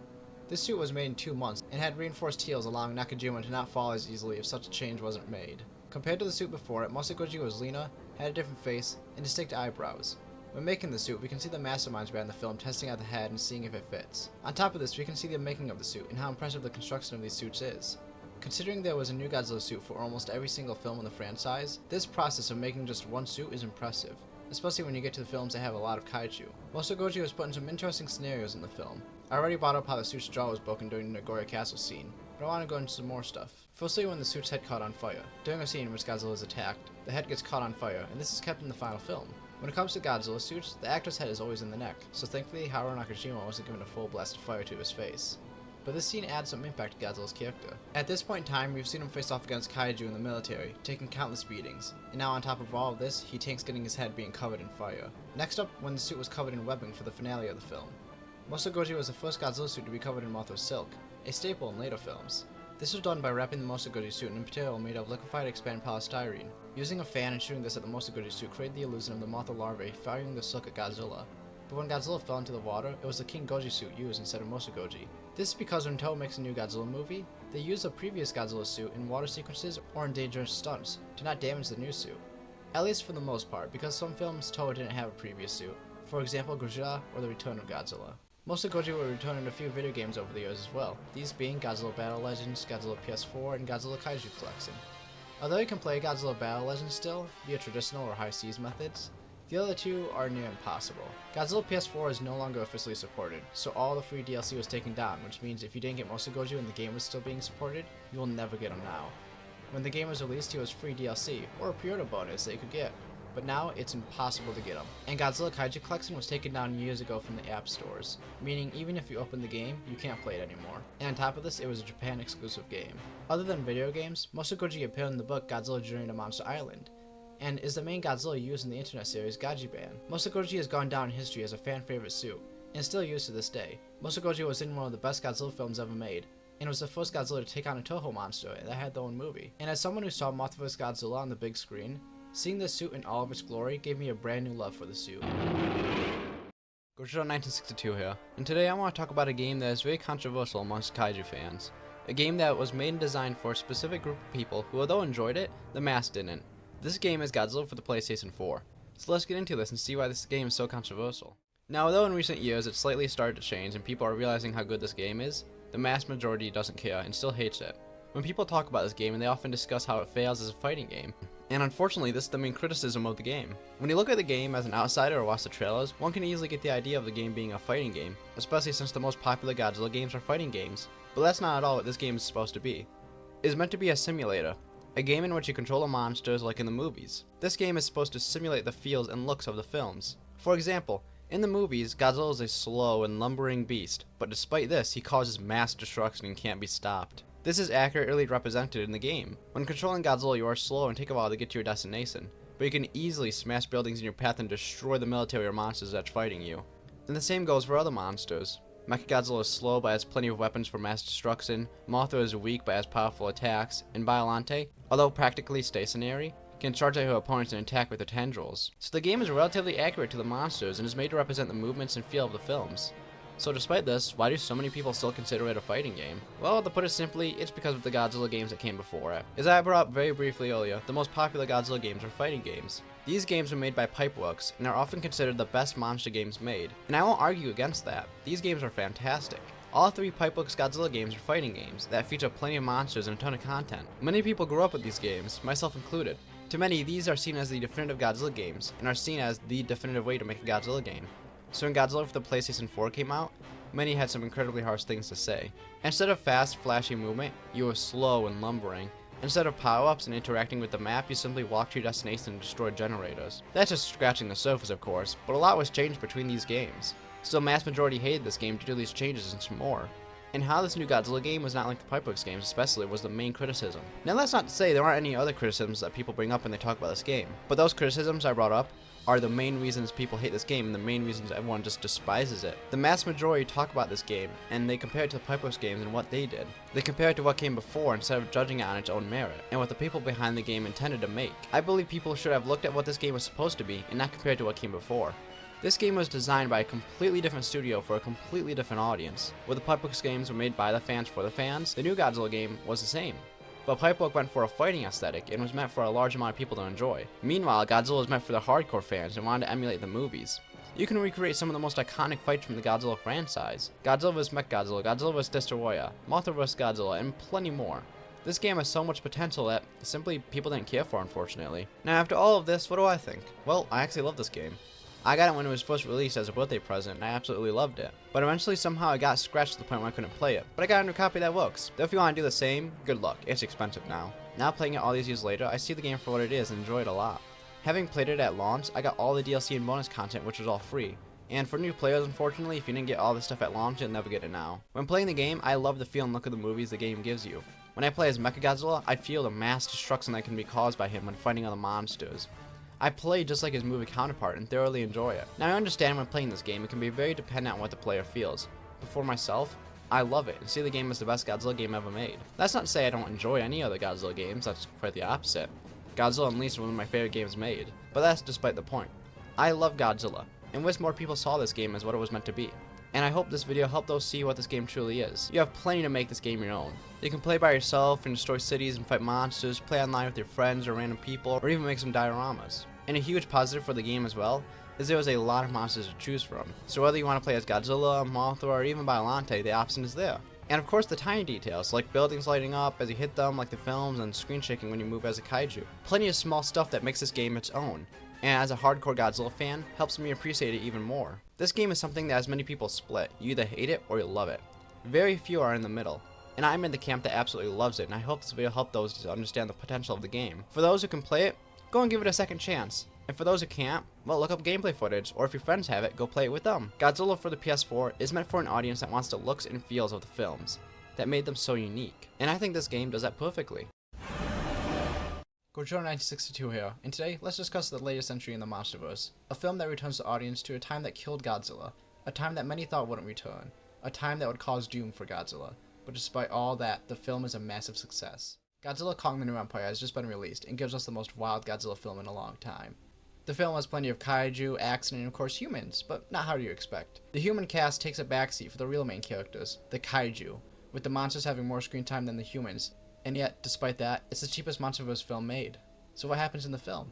This suit was made in 2 months and had reinforced heels, allowing Nakajima to not fall as easily if such a change wasn't made. Compared to the suit before it, Monster Goji was leaner, had a different face, and distinct eyebrows. When making the suit, we can see the masterminds behind the film testing out the head and seeing if it fits. On top of this, we can see the making of the suit and how impressive the construction of these suits is. Considering there was a new Godzilla suit for almost every single film in the franchise, this process of making just one suit is impressive, especially when you get to the films that have a lot of kaiju. Monster Goji was put in some interesting scenarios in the film. I already brought up how the suit's jaw was broken during the Nagoya Castle scene, but I want to go into some more stuff. Firstly, when the suit's head caught on fire. During a scene in which Godzilla is attacked, the head gets caught on fire, and this is kept in the final film. When it comes to Godzilla suits, the actor's head is always in the neck, so thankfully Haru Nakajima wasn't given a full blast of fire to his face. But this scene adds some impact to Godzilla's character. At this point in time, we've seen him face off against Kaiju in the military, taking countless beatings, and now on top of all of this, he tanks getting his head being covered in fire. Next up, when the suit was covered in webbing for the finale of the film. Monster Goji was the first Godzilla suit to be covered in mothra silk, a staple in later films. This was done by wrapping the Monster Goji suit in a material made of liquefied expanded polystyrene. Using a fan and shooting this at the Monster Goji suit created the illusion of the mothra larvae firing the silk at Godzilla. But when Godzilla fell into the water, it was the King Goji suit used instead of Monster Goji. This is because when Toho makes a new Godzilla movie, they use a previous Godzilla suit in water sequences or in dangerous stunts to not damage the new suit. At least for the most part, because some films Toho didn't have a previous suit, for example Godzilla or The Return of Godzilla. Monster Goji will return in a few video games over the years as well, these being Godzilla Battle Legends, Godzilla PS4, and Godzilla Kaiju Collection. Although you can play Godzilla Battle Legends still, via traditional or high seas methods, the other two are near impossible. Godzilla PS4 is no longer officially supported, so all the free DLC was taken down, which means if you didn't get Monster Goji when the game was still being supported, you will never get him now. When the game was released, he was free DLC, or a pre-order bonus that you could get, but now it's impossible to get him. And Godzilla Kaiju Collection was taken down years ago from the app stores, meaning even if you open the game, you can't play it anymore. And on top of this, it was a Japan exclusive game. Other than video games, Monster Goji appeared in the book Godzilla Journey to Monster Island, and is the main Godzilla used in the internet series Goji Ban. Monster Goji has gone down in history as a fan favorite suit, and is still used to this day. Monster Goji was in one of the best Godzilla films ever made, and was the first Godzilla to take on a Toho monster that had their own movie. And as someone who saw Mothra vs. Godzilla on the big screen, seeing this suit in all of its glory gave me a brand new love for the suit. Godzilla 1962 here, and today I want to talk about a game that is very controversial amongst kaiju fans. A game that was made and designed for a specific group of people who, although enjoyed it, the mass didn't. This game is Godzilla for the PlayStation 4. So let's get into this and see why this game is so controversial. Now, although in recent years it slightly started to change and people are realizing how good this game is, the mass majority doesn't care and still hates it. When people talk about this game, and they often discuss how it fails as a fighting game, and unfortunately this is the main criticism of the game. When you look at the game as an outsider or watch the trailers, one can easily get the idea of the game being a fighting game, especially since the most popular Godzilla games are fighting games. But that's not at all what this game is supposed to be. It is meant to be a simulator, a game in which you control the monsters like in the movies. This game is supposed to simulate the feels and looks of the films. For example, in the movies, Godzilla is a slow and lumbering beast, but despite this, he causes mass destruction and can't be stopped. This is accurately represented in the game. When controlling Godzilla, you are slow and take a while to get to your destination, but you can easily smash buildings in your path and destroy the military or monsters that's fighting you. And the same goes for other monsters. Mechagodzilla is slow but has plenty of weapons for mass destruction, Mothra is weak but has powerful attacks, and Biollante, although practically stationary, can charge at her opponents and attack with her tendrils. So the game is relatively accurate to the monsters and is made to represent the movements and feel of the films. So despite this, why do so many people still consider it a fighting game? Well, to put it simply, it's because of the Godzilla games that came before it. As I brought up very briefly earlier, the most popular Godzilla games are fighting games. These games were made by Pipeworks, and are often considered the best monster games made, and I won't argue against that. These games are fantastic. All three Pipeworks Godzilla games are fighting games that feature plenty of monsters and a ton of content. Many people grew up with these games, myself included. To many, these are seen as the definitive Godzilla games, and are seen as the definitive way to make a Godzilla game. So when Godzilla for the PlayStation 4 came out, many had some incredibly harsh things to say. Instead of fast, flashy movement, you were slow and lumbering. Instead of power-ups and interacting with the map, you simply walked to your destination and destroyed generators. That's just scratching the surface, of course, but a lot was changed between these games. Still, mass majority hated this game due to these changes and some more. And how this new Godzilla game was not like the Pipe Books games especially was the main criticism. Now that's not to say there aren't any other criticisms that people bring up when they talk about this game, but those criticisms I brought up are the main reasons people hate this game and the main reasons everyone just despises it. The mass majority talk about this game, and they compare it to the Pipe Books games and what they did. They compare it to what came before instead of judging it on its own merit, and what the people behind the game intended to make. I believe people should have looked at what this game was supposed to be, and not compared to what came before. This game was designed by a completely different studio for a completely different audience. Where the Pipe Books games were made by the fans for the fans, the new Godzilla game was the same. But Pipe Book went for a fighting aesthetic and was meant for a large amount of people to enjoy. Meanwhile, Godzilla was meant for the hardcore fans and wanted to emulate the movies. You can recreate some of the most iconic fights from the Godzilla franchise. Godzilla vs. Mechagodzilla, Godzilla vs. Destoroyah, Mothra vs. Godzilla, and plenty more. This game has so much potential that simply people didn't care for, unfortunately. Now after all of this, what do I think? Well, I actually love this game. I got it when it was first released as a birthday present, and I absolutely loved it. But eventually somehow it got scratched to the point where I couldn't play it. But I got a new copy that works. Though if you want to do the same, good luck. It's expensive now. Now playing it all these years later, I see the game for what it is and enjoy it a lot. Having played it at launch, I got all the DLC and bonus content, which was all free. And for new players, unfortunately, if you didn't get all this stuff at launch, you'll never get it now. When playing the game, I love the feel and look of the movies the game gives you. When I play as Mechagodzilla, I feel the mass destruction that can be caused by him when fighting other monsters. I play just like his movie counterpart and thoroughly enjoy it. Now I understand when playing this game it can be very dependent on what the player feels, but for myself, I love it and see the game as the best Godzilla game ever made. That's not to say I don't enjoy any other Godzilla games, that's quite the opposite. Godzilla Unleashed is one of my favorite games made, but that's despite the point. I love Godzilla, and wish more people saw this game as what it was meant to be. And I hope this video helped those see what this game truly is. You have plenty to make this game your own. You can play by yourself and destroy cities and fight monsters, play online with your friends or random people, or even make some dioramas. And a huge positive for the game as well is there was a lot of monsters to choose from. So whether you want to play as Godzilla, Mothra, or even Biollante, the option is there. And of course the tiny details, like buildings lighting up as you hit them like the films and screen shaking when you move as a kaiju. Plenty of small stuff that makes this game its own. And as a hardcore Godzilla fan, helps me appreciate it even more. This game is something that has many people split. You either hate it or you love it. Very few are in the middle. And I'm in the camp that absolutely loves it, and I hope this video helped those to understand the potential of the game. For those who can play it, go and give it a second chance. And for those who can't, well, look up gameplay footage, or if your friends have it, go play it with them. Godzilla for the PS4 is meant for an audience that wants the looks and feels of the films that made them so unique. And I think this game does that perfectly. Godzilla 1962 here, and today let's discuss the latest entry in the MonsterVerse, a film that returns the audience to a time that killed Godzilla, a time that many thought wouldn't return, a time that would cause doom for Godzilla, but despite all that, the film is a massive success. Godzilla Kong the New Empire has just been released and gives us the most wild Godzilla film in a long time. The film has plenty of kaiju, action, and of course humans, but not how do you expect. The human cast takes a backseat for the real main characters, the kaiju, with the monsters having more screen time than the humans. And yet, despite that, it's the cheapest MonsterVerse film made. So what happens in the film?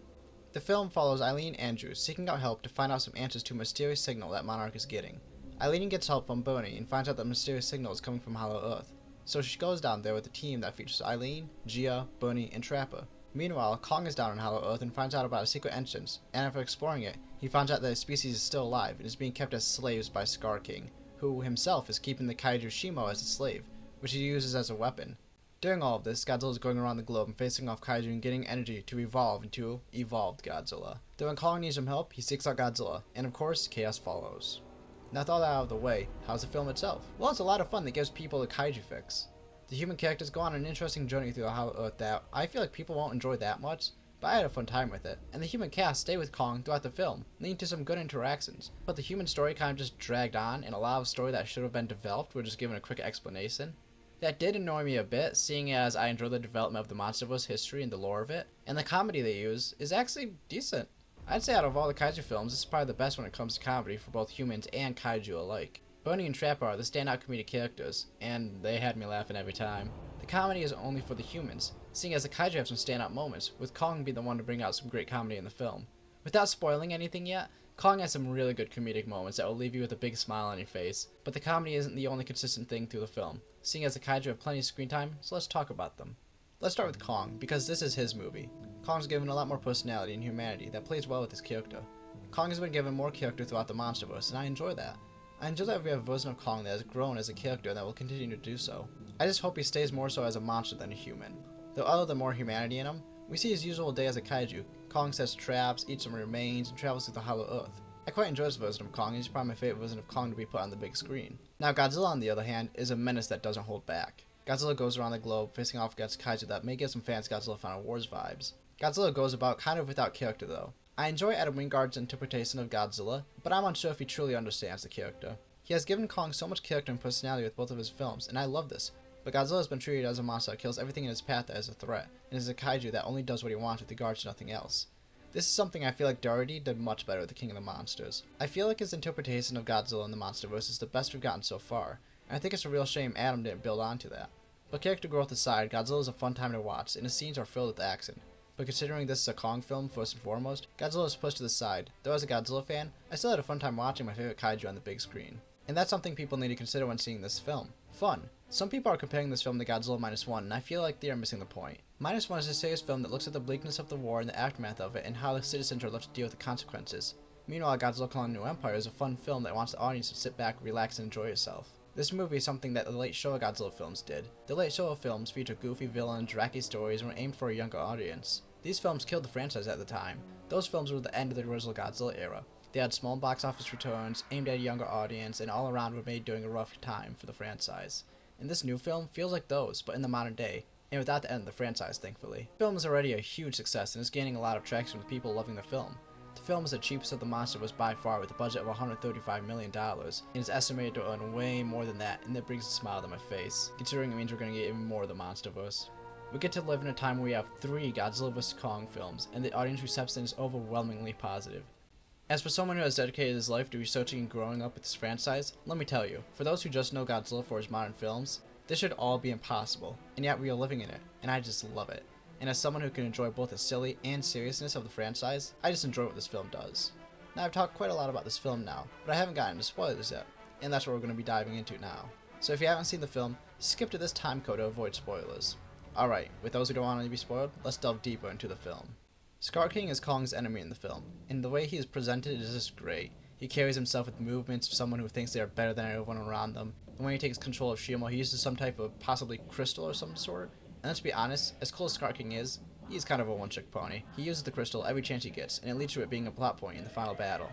The film follows Eileen Andrews seeking out help to find out some answers to a mysterious signal that Monarch is getting. Eileen gets help from Bernie and finds out that the mysterious signal is coming from Hollow Earth. So she goes down there with a team that features Eileen, Gia, Bernie, and Trapper. Meanwhile, Kong is down on Hollow Earth and finds out about a secret entrance, and after exploring it, he finds out that his species is still alive and is being kept as slaves by Scar King, who himself is keeping the kaiju Shimo as a slave, which he uses as a weapon. During all of this, Godzilla is going around the globe and facing off kaiju and getting energy to evolve into evolved Godzilla. Though when Kong needs some help, he seeks out Godzilla, and of course, chaos follows. Now with all that out of the way, how's the film itself? Well, it's a lot of fun that gives people a kaiju fix. The human characters go on an interesting journey through the Hollow Earth that I feel like people won't enjoy that much, but I had a fun time with it. And the human cast stay with Kong throughout the film, leading to some good interactions. But the human story kind of just dragged on, and a lot of story that should have been developed were just given a quick explanation. That did annoy me a bit, seeing as I enjoy the development of the MonsterVerse history and the lore of it, and the comedy they use is actually decent. I'd say out of all the kaiju films, this is probably the best when it comes to comedy for both humans and kaiju alike. Bernie and Trapper are the standout comedic characters, and they had me laughing every time. The comedy is only for the humans, seeing as the kaiju have some standout moments, with Kong being the one to bring out some great comedy in the film. Without spoiling anything yet, Kong has some really good comedic moments that will leave you with a big smile on your face, but the comedy isn't the only consistent thing through the film, seeing as the kaiju have plenty of screen time, so let's talk about them. Let's start with Kong, because this is his movie. Kong's given a lot more personality and humanity that plays well with his character. Kong has been given more character throughout the MonsterVerse, and I enjoy that. I enjoy that we have a version of Kong that has grown as a character and that will continue to do so. I just hope he stays more so as a monster than a human. Though other than more humanity in him, we see his usual day as a kaiju. Kong sets traps, eats some remains, and travels through the Hollow Earth. I quite enjoy this version of Kong, and he's probably my favorite version of Kong to be put on the big screen. Now Godzilla, on the other hand, is a menace that doesn't hold back. Godzilla goes around the globe facing off against Kaiju that may give some fans Godzilla Final Wars vibes. Godzilla goes about kind of without character though. I enjoy Adam Wingard's interpretation of Godzilla, but I'm unsure if he truly understands the character. He has given Kong so much character and personality with both of his films, and I love this, but Godzilla has been treated as a monster that kills everything in his path as a threat, and is a kaiju that only does what he wants with regards to nothing else. This is something I feel like Doherty did much better with the King of the Monsters. I feel like his interpretation of Godzilla in the MonsterVerse is the best we've gotten so far, and I think it's a real shame Adam didn't build onto that. But character growth aside, Godzilla is a fun time to watch, and his scenes are filled with action. But considering this is a Kong film first and foremost, Godzilla is pushed to the side. Though as a Godzilla fan, I still had a fun time watching my favorite kaiju on the big screen. And that's something people need to consider when seeing this film. Fun. Some people are comparing this film to Godzilla Minus One, and I feel like they are missing the point. Minus One is a serious film that looks at the bleakness of the war and the aftermath of it and how the citizens are left to deal with the consequences. Meanwhile, Godzilla Kong New Empire is a fun film that wants the audience to sit back, relax, and enjoy yourself. This movie is something that the late Showa Godzilla films did. The late Showa films feature goofy villains, wacky stories, and were aimed for a younger audience. These films killed the franchise at the time. Those films were the end of the original Godzilla era. They had small box office returns, aimed at a younger audience, and all around were made during a rough time for the franchise. And this new film feels like those, but in the modern day, and without the end of the franchise, thankfully. The film is already a huge success and is gaining a lot of traction with people loving the film. The film is the cheapest of the MonsterVerse by far with a budget of $135 million, and is estimated to earn way more than that, and that brings a smile to my face, considering it means we're going to get even more of the MonsterVerse. We get to live in a time where we have 3 Godzilla vs. Kong films, and the audience reception is overwhelmingly positive. As for someone who has dedicated his life to researching and growing up with this franchise, let me tell you, for those who just know Godzilla for his modern films, this should all be impossible, and yet we are living in it, and I just love it. And as someone who can enjoy both the silly and seriousness of the franchise, I just enjoy what this film does. Now I've talked quite a lot about this film now, but I haven't gotten into spoilers yet, and that's what we're going to be diving into now. So if you haven't seen the film, skip to this time code to avoid spoilers. Alright, with those who don't want to be spoiled, let's delve deeper into the film. Scar King is Kong's enemy in the film, and the way he is presented is just great. He carries himself with movements of someone who thinks they are better than everyone around them, and when he takes control of Shimo, he uses some type of possibly crystal or some sort. And let's be honest, as cool as Scar King is, he's kind of a one-trick pony. He uses the crystal every chance he gets, and it leads to it being a plot point in the final battle.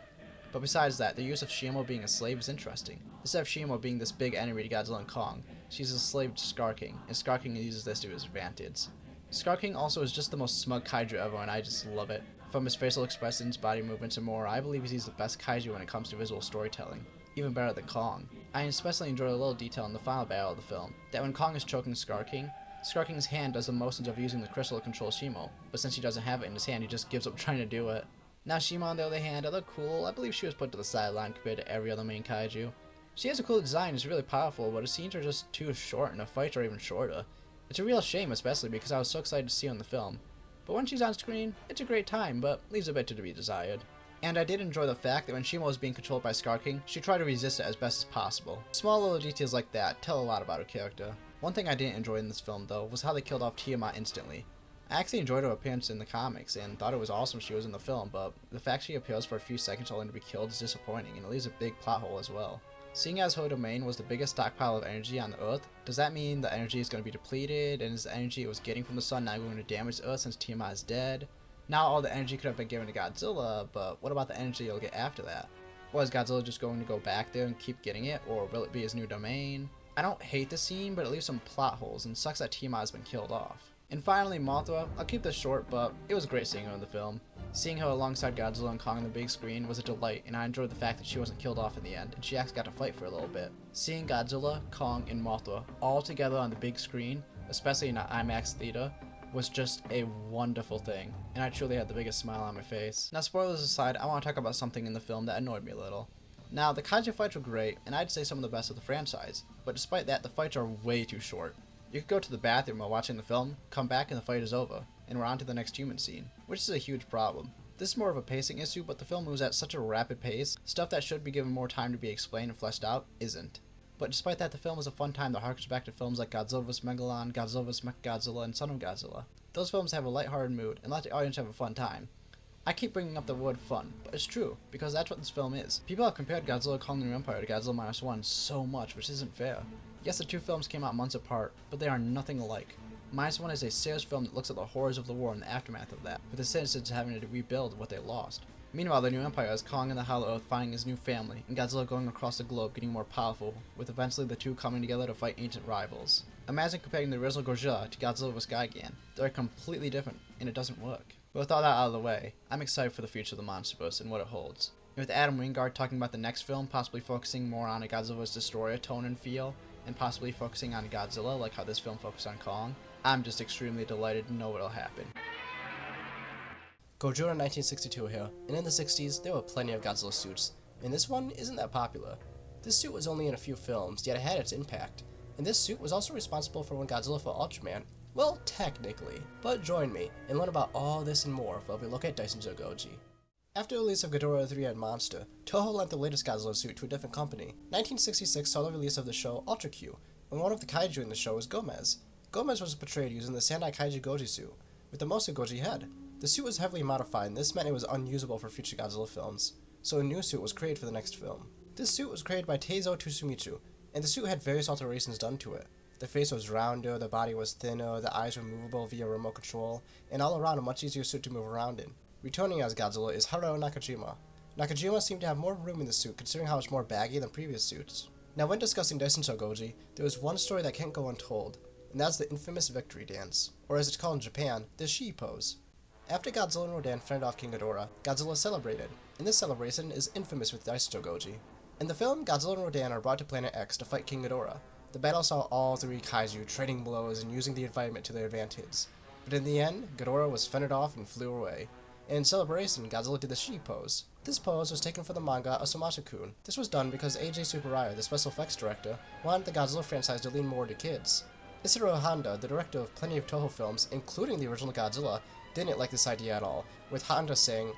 But besides that, the use of Shimo being a slave is interesting. Instead of Shimo being this big enemy to Godzilla and Kong, she's a slave to Scar King, and Scar King uses this to his advantage. Scar King also is just the most smug kaiju ever, and I just love it. From his facial expressions, body movements, and more, I believe he's the best kaiju when it comes to visual storytelling, even better than Kong. I especially enjoy a little detail in the final battle of the film, that when Kong is choking Scar King's hand does the motions of using the crystal to control Shimo, but since he doesn't have it in his hand, he just gives up trying to do it. Now Shimo, on the other hand, although cool, I believe she was put to the sideline compared to every other main kaiju. She has a cool design, is really powerful, but her scenes are just too short, and her fights are even shorter. It's a real shame, especially because I was so excited to see her in the film. But when she's on screen, it's a great time, but leaves a bit to be desired. And I did enjoy the fact that when Shimo was being controlled by Scar King, she tried to resist it as best as possible. Small little details like that tell a lot about her character. One thing I didn't enjoy in this film, though, was how they killed off Tiamat instantly. I actually enjoyed her appearance in the comics, and thought it was awesome she was in the film, but the fact she appears for a few seconds only to be killed is disappointing, and it leaves a big plot hole as well. Seeing as her domain was the biggest stockpile of energy on the Earth, does that mean the energy is going to be depleted, and is the energy it was getting from the sun now going to damage the Earth since Tiamat is dead? Now all the energy could have been given to Godzilla, but what about the energy you'll get after that? Well, is Godzilla just going to go back there and keep getting it, or will it be his new domain? I don't hate the scene, but it leaves some plot holes, and sucks that Tiamat has been killed off. And finally, Mothra. I'll keep this short, but it was great seeing her in the film. Seeing her alongside Godzilla and Kong on the big screen was a delight, and I enjoyed the fact that she wasn't killed off in the end, and she actually got to fight for a little bit. Seeing Godzilla, Kong, and Mothra all together on the big screen, especially in an IMAX theater, was just a wonderful thing, and I truly had the biggest smile on my face. Now, spoilers aside, I want to talk about something in the film that annoyed me a little. Now, the kaiju fights were great, and I'd say some of the best of the franchise, but despite that, the fights are way too short. You could go to the bathroom while watching the film, come back and the fight is over, and we're on to the next human scene, which is a huge problem. This is more of a pacing issue, but the film moves at such a rapid pace, stuff that should be given more time to be explained and fleshed out isn't. But despite that, the film is a fun time that harkens back to films like Godzilla vs. Megalon, Godzilla vs. Mechagodzilla, and Son of Godzilla. Those films have a lighthearted mood and let the audience have a fun time. I keep bringing up the word fun, but it's true, because that's what this film is. People have compared Godzilla Kong New Empire to Godzilla Minus One so much, which isn't fair. Yes, the two films came out months apart, but they are nothing alike. Minus One is a serious film that looks at the horrors of the war and the aftermath of that, with the citizens having to rebuild what they lost. Meanwhile, the new empire has Kong in the Hollow Earth finding his new family, and Godzilla going across the globe getting more powerful, with eventually the two coming together to fight ancient rivals. Imagine comparing the original Godzilla to Godzilla vs. Gigan. They're completely different, and it doesn't work. But with all that out of the way, I'm excited for the future of the MonsterVerse and what it holds. And with Adam Wingard talking about the next film, possibly focusing more on a Godzilla vs. Destroyer tone and feel, and possibly focusing on Godzilla, like how this film focused on Kong, I'm just extremely delighted to know what'll happen. Godzilla 1962 here, and in the 60s there were plenty of Godzilla suits, and this one isn't that popular. This suit was only in a few films, yet it had its impact, and this suit was also responsible for when Godzilla fought Ultraman. Well, technically, but join me and learn about all this and more while we look at Daisenjo Goji. After the release of Ghidorah the Three-Headed Monster, Toho lent the latest Godzilla suit to a different company. 1966 saw the release of the show Ultra Q, and one of the kaiju in the show was Gomez. Gomez was portrayed using the Sendai Kaiju Goji suit, with the Mosa Goji head. The suit was heavily modified, and this meant it was unusable for future Godzilla films, so a new suit was created for the next film. This suit was created by Teizo Tsumitsu, and the suit had various alterations done to it. The face was rounder, the body was thinner, the eyes were movable via remote control, and all around a much easier suit to move around in. Returning as Godzilla is Haruo Nakajima. Nakajima seemed to have more room in the suit considering how it's more baggy than previous suits. Now when discussing Daisenjo Goji, there is one story that can't go untold, and that's the infamous victory dance, or as it's called in Japan, the Shi pose. After Godzilla and Rodan fended off King Ghidorah, Godzilla celebrated, and this celebration is infamous with Daisenjo Goji. In the film, Godzilla and Rodan are brought to Planet X to fight King Ghidorah. The battle saw all three kaiju trading blows and using the environment to their advantage. But in the end, Ghidorah was fended off and flew away. In celebration, Godzilla did the Shi pose. This pose was taken from the manga Asumasa-kun. This was done because A.J. Tsuburaya, the special effects director, wanted the Godzilla franchise to lean more to kids. Isaro Honda, the director of plenty of Toho films, including the original Godzilla, didn't like this idea at all, with Honda saying,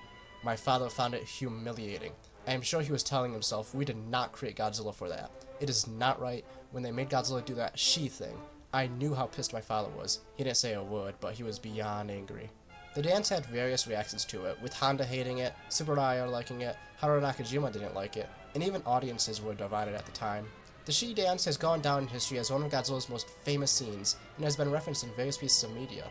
"My father found it humiliating. I am sure he was telling himself we did not create Godzilla for that. It is not right when they made Godzilla do that Shi thing. I knew how pissed my father was. He didn't say a word, but he was beyond angry." The dance had various reactions to it, with Honda hating it, Tsuburaya liking it, Haruo Nakajima didn't like it, and even audiences were divided at the time. The Shi dance has gone down in history as one of Godzilla's most famous scenes, and has been referenced in various pieces of media.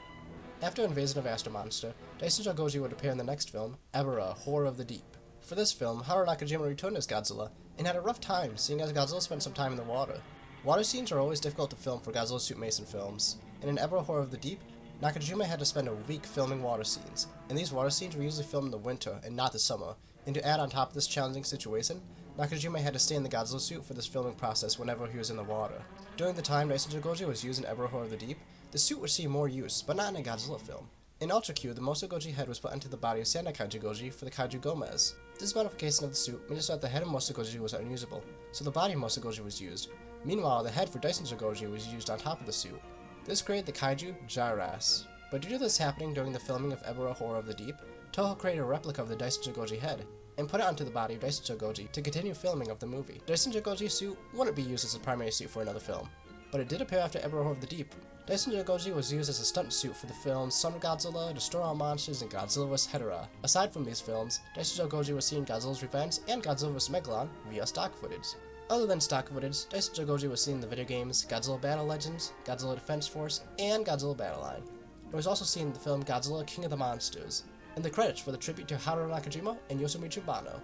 After Invasion of Astro Monster, Daisenjo Goji would appear in the next film, Ebirah, Horror of the Deep. For this film, Haruo Nakajima returned as Godzilla, and had a rough time, seeing as Godzilla spent some time in the water. Water scenes are always difficult to film for Godzilla suit Mason films, and in Ebirah, Horror of the Deep, Nakajima had to spend a week filming water scenes, and these water scenes were usually filmed in the winter and not the summer, and to add on top of this challenging situation, Nakajima had to stay in the Godzilla suit for this filming process whenever he was in the water. During the time Daisenjo Goji was used in Ebirah, Horror of the Deep, the suit would see more use, but not in a Godzilla film. In Ultra Q, the Mosa Goji head was put into the body of Sendai Kaiju Goji for the Kaiju Gomez. This modification of the suit made it so that the head of Mosa Goji was unusable, so the body of Mosa Goji was used. Meanwhile, the head for Daisenjo Goji was used on top of the suit. This created the Kaiju Gyras. But due to this happening during the filming of Ebirah, Horror of the Deep, Toho created a replica of the Daisenjo Goji head, and put it onto the body of Daisenjo Goji to continue filming of the movie. Daisenjo Goji's suit wouldn't be used as a primary suit for another film, but it did appear after Ebirah, Horror of the Deep. Daisenjo Goji was used as a stunt suit for the films Son of Godzilla, Destroy All Monsters, and Godzilla vs. Ghidorah. Aside from these films, Daisenjo Goji was seen in Godzilla's Revenge and Godzilla vs. Megalon via stock footage. Other than stock footage, Daisenjo Goji was seen in the video games Godzilla Battle Legends, Godzilla Defense Force, and Godzilla Battle Line. It was also seen in the film Godzilla King of the Monsters, and the credits for the tribute to Haruo Nakajima and Yoshimichi Banno.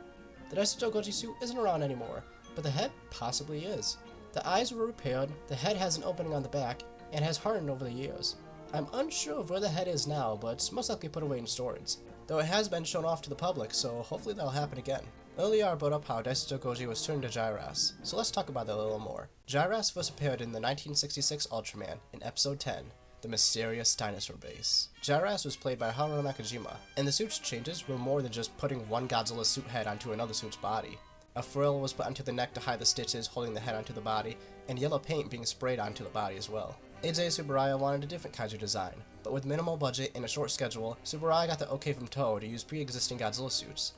The Daisenjo Goji suit isn't around anymore, but the head possibly is. The eyes were repaired, the head has an opening on the back, and has hardened over the years. I'm unsure of where the head is now, but it's most likely put away in storage, though it has been shown off to the public, so hopefully that'll happen again. Earlier I brought up how Daisenjo Goji was turned to Gyras, so let's talk about that a little more. Gyras first appeared in the 1966 Ultraman in Episode 10, The Mysterious Dinosaur Base. Gyras was played by Haruo Nakajima, and the suit's changes were more than just putting one Godzilla suit head onto another suit's body. A frill was put onto the neck to hide the stitches holding the head onto the body, and yellow paint being sprayed onto the body as well. A.J. Tsuburaya wanted a different kaiju design, but with minimal budget and a short schedule, Tsuburaya got the okay from Toho to use pre-existing Godzilla suits.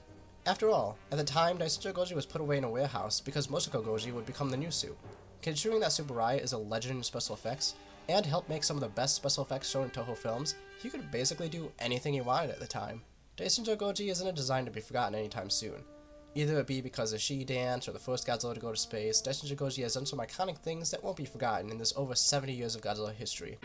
After all, at the time, Daisenjo Goji was put away in a warehouse because Mosaku Goji would become the new suit. Considering that Tsuburaya is a legend in special effects, and helped make some of the best special effects shown in Toho films, he could basically do anything he wanted at the time. Daisenjo Goji isn't a design to be forgotten anytime soon. Either it be because of Shi Dance or the first Godzilla to go to space, Daisenjo Goji has done some iconic things that won't be forgotten in this over 70 years of Godzilla history.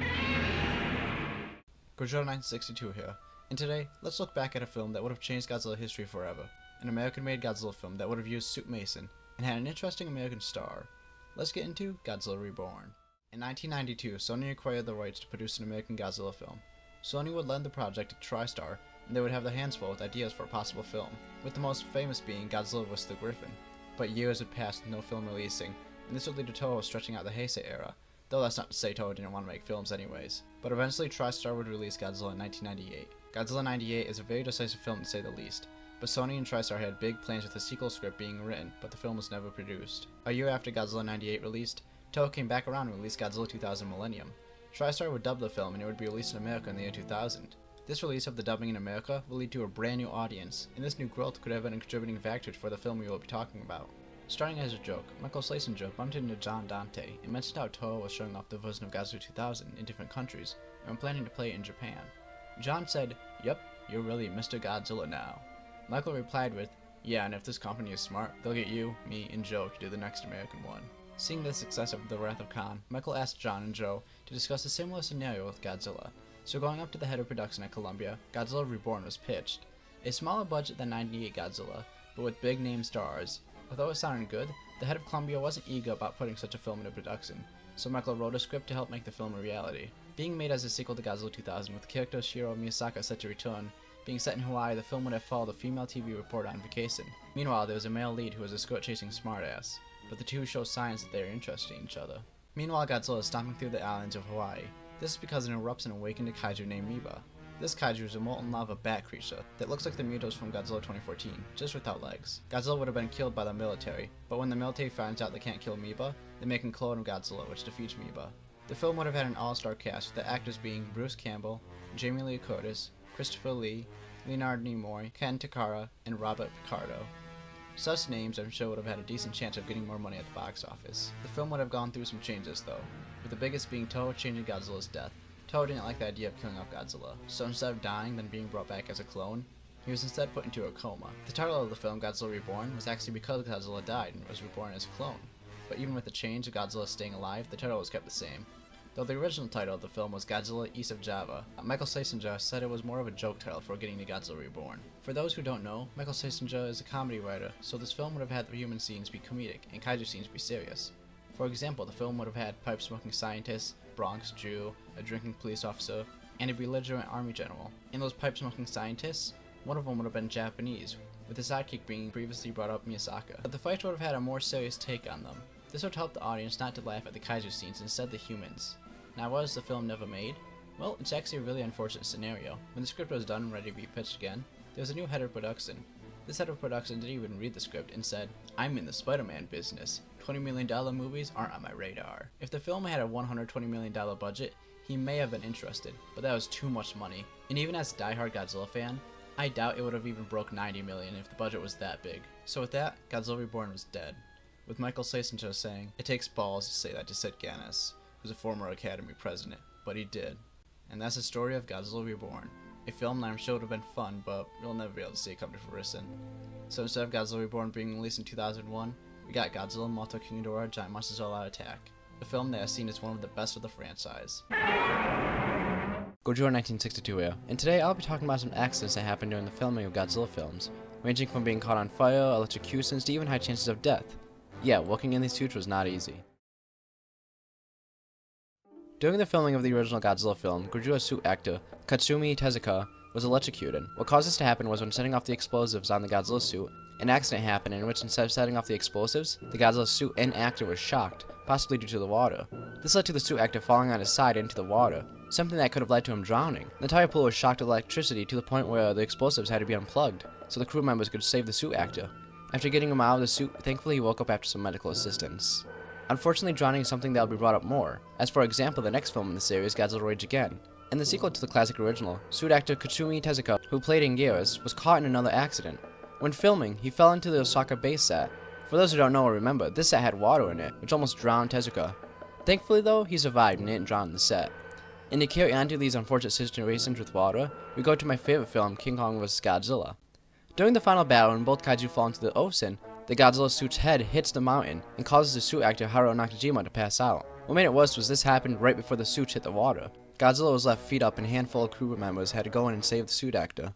Godzilla 1962 here. And today, let's look back at a film that would have changed Godzilla history forever. An American-made Godzilla film that would have used Suit Mason and had an interesting American star. Let's get into Godzilla Reborn. In 1992, Sony acquired the rights to produce an American Godzilla film. Sony would lend the project to TriStar, and they would have their hands full with ideas for a possible film, with the most famous being Godzilla vs. the Griffin. But years had passed with no film releasing, and this would lead to Toho stretching out the Heisei era, though that's not to say Toho didn't want to make films anyways. But eventually TriStar would release Godzilla in 1998. Godzilla 98 is a very decisive film to say the least, but Sony and TriStar had big plans with the sequel script being written, but the film was never produced. A year after Godzilla 98 released, Toho came back around and released Godzilla 2000 Millennium. TriStar would dub the film and it would be released in America in the year 2000. This release of the dubbing in America will lead to a brand new audience, and this new growth could have been a contributing factor for the film we will be talking about. Starting as a joke, Michael Schlesinger bumped into John Dante and mentioned how Toho was showing off the version of Godzilla 2000 in different countries and were planning to play it in Japan. John said, "Yep, you're really Mr. Godzilla now." Michael replied with, "Yeah, and if this company is smart, they'll get you, me, and Joe to do the next American one." Seeing the success of The Wrath of Khan, Michael asked John and Joe to discuss a similar scenario with Godzilla. So going up to the head of production at Columbia, Godzilla Reborn was pitched. A smaller budget than 98 Godzilla, but with big name stars. Although it sounded good, the head of Columbia wasn't eager about putting such a film into production, so Michael wrote a script to help make the film a reality. Being made as a sequel to Godzilla 2000 with character Shiro Miyazaki set to return, being set in Hawaii, the film would have followed a female TV reporter on vacation. Meanwhile, there was a male lead who was a skirt-chasing smartass, but the two show signs that they are interested in each other. Meanwhile, Godzilla is stomping through the islands of Hawaii. This is because it erupts and awakens a kaiju named Miba. This kaiju is a molten lava bat creature that looks like the Mutos from Godzilla 2014, just without legs. Godzilla would have been killed by the military, but when the military finds out they can't kill Miba, they make a clone of Godzilla, which defeats Miba. The film would have had an all-star cast, with the actors being Bruce Campbell, Jamie Lee Curtis, Christopher Lee, Leonard Nimoy, Ken Takara, and Robert Picardo. Such names I'm sure would have had a decent chance of getting more money at the box office. The film would have gone through some changes though, with the biggest being Toho changing Godzilla's death. Toho didn't like the idea of killing off Godzilla, so instead of dying then being brought back as a clone, he was instead put into a coma. The title of the film, Godzilla Reborn, was actually because Godzilla died and was reborn as a clone. But even with the change of Godzilla staying alive, the title was kept the same. Though the original title of the film was Godzilla East of Java, Michael Schlesinger said it was more of a joke title for getting to Godzilla Reborn. For those who don't know, Michael Schlesinger is a comedy writer, so this film would have had the human scenes be comedic and kaiju scenes be serious. For example, the film would have had pipe-smoking scientists, Bronx Jew, a drinking police officer, and a belligerent army general. In those pipe-smoking scientists, one of them would have been Japanese, with the sidekick being previously brought up Miyazaki. But the fights would have had a more serious take on them. This would help the audience not to laugh at the kaiju scenes, instead the humans. Now, was the film never made? Well, it's actually a really unfortunate scenario. When the script was done and ready to be pitched again, there was a new head of production. This head of production didn't even read the script and said, "I'm in the Spider-Man business. $20 million movies aren't on my radar." If the film had a $120 million budget, he may have been interested, but that was too much money. And even as a diehard Godzilla fan, I doubt it would have even broke $90 million if the budget was that big. So with that, Godzilla Reborn was dead. With Michael Schlesinger saying, "It takes balls to say that to Sid Ganis, who's a former Academy president," but he did. And that's the story of Godzilla Reborn. A film that I'm sure would have been fun, but you'll never be able to see it come to fruition. So instead of Godzilla Reborn being released in 2001, we got Godzilla Multi King Ghidorah Giant Monsters All Out Attack, a film that is seen as one of the best of the franchise. Godzilla 1962 here, and today I'll be talking about some accidents that happened during the filming of Godzilla films, ranging from being caught on fire, electrocutions, to even high chances of death. Yeah, working in these suits was not easy. During the filming of the original Godzilla film, Godzilla's suit actor, Katsumi Tezuka, was electrocuted. What caused this to happen was when setting off the explosives on the Godzilla suit, an accident happened in which instead of setting off the explosives, the Godzilla suit and actor was shocked, possibly due to the water. This led to the suit actor falling on his side into the water, something that could have led to him drowning. The entire pool was shocked with electricity to the point where the explosives had to be unplugged, so the crew members could save the suit actor. After getting him out of the suit, thankfully he woke up after some medical assistance. Unfortunately, drowning is something that will be brought up more, as for example the next film in the series, Godzilla Rage Again. In the sequel to the classic original, suit actor Katsumi Tezuka, who played Anguirus, was caught in another accident. When filming, he fell into the Osaka base set. For those who don't know or remember, this set had water in it, which almost drowned Tezuka. Thankfully though, he survived and didn't drown in the set. And to carry on to these unfortunate situations with water, we go to my favorite film, King Kong vs. Godzilla. During the final battle, when both kaiju fall into the ocean, the Godzilla suit's head hits the mountain and causes the suit actor Haruo Nakajima to pass out. What made it worse was this happened right before the suits hit the water. Godzilla was left feet up and a handful of crew members had to go in and save the suit actor.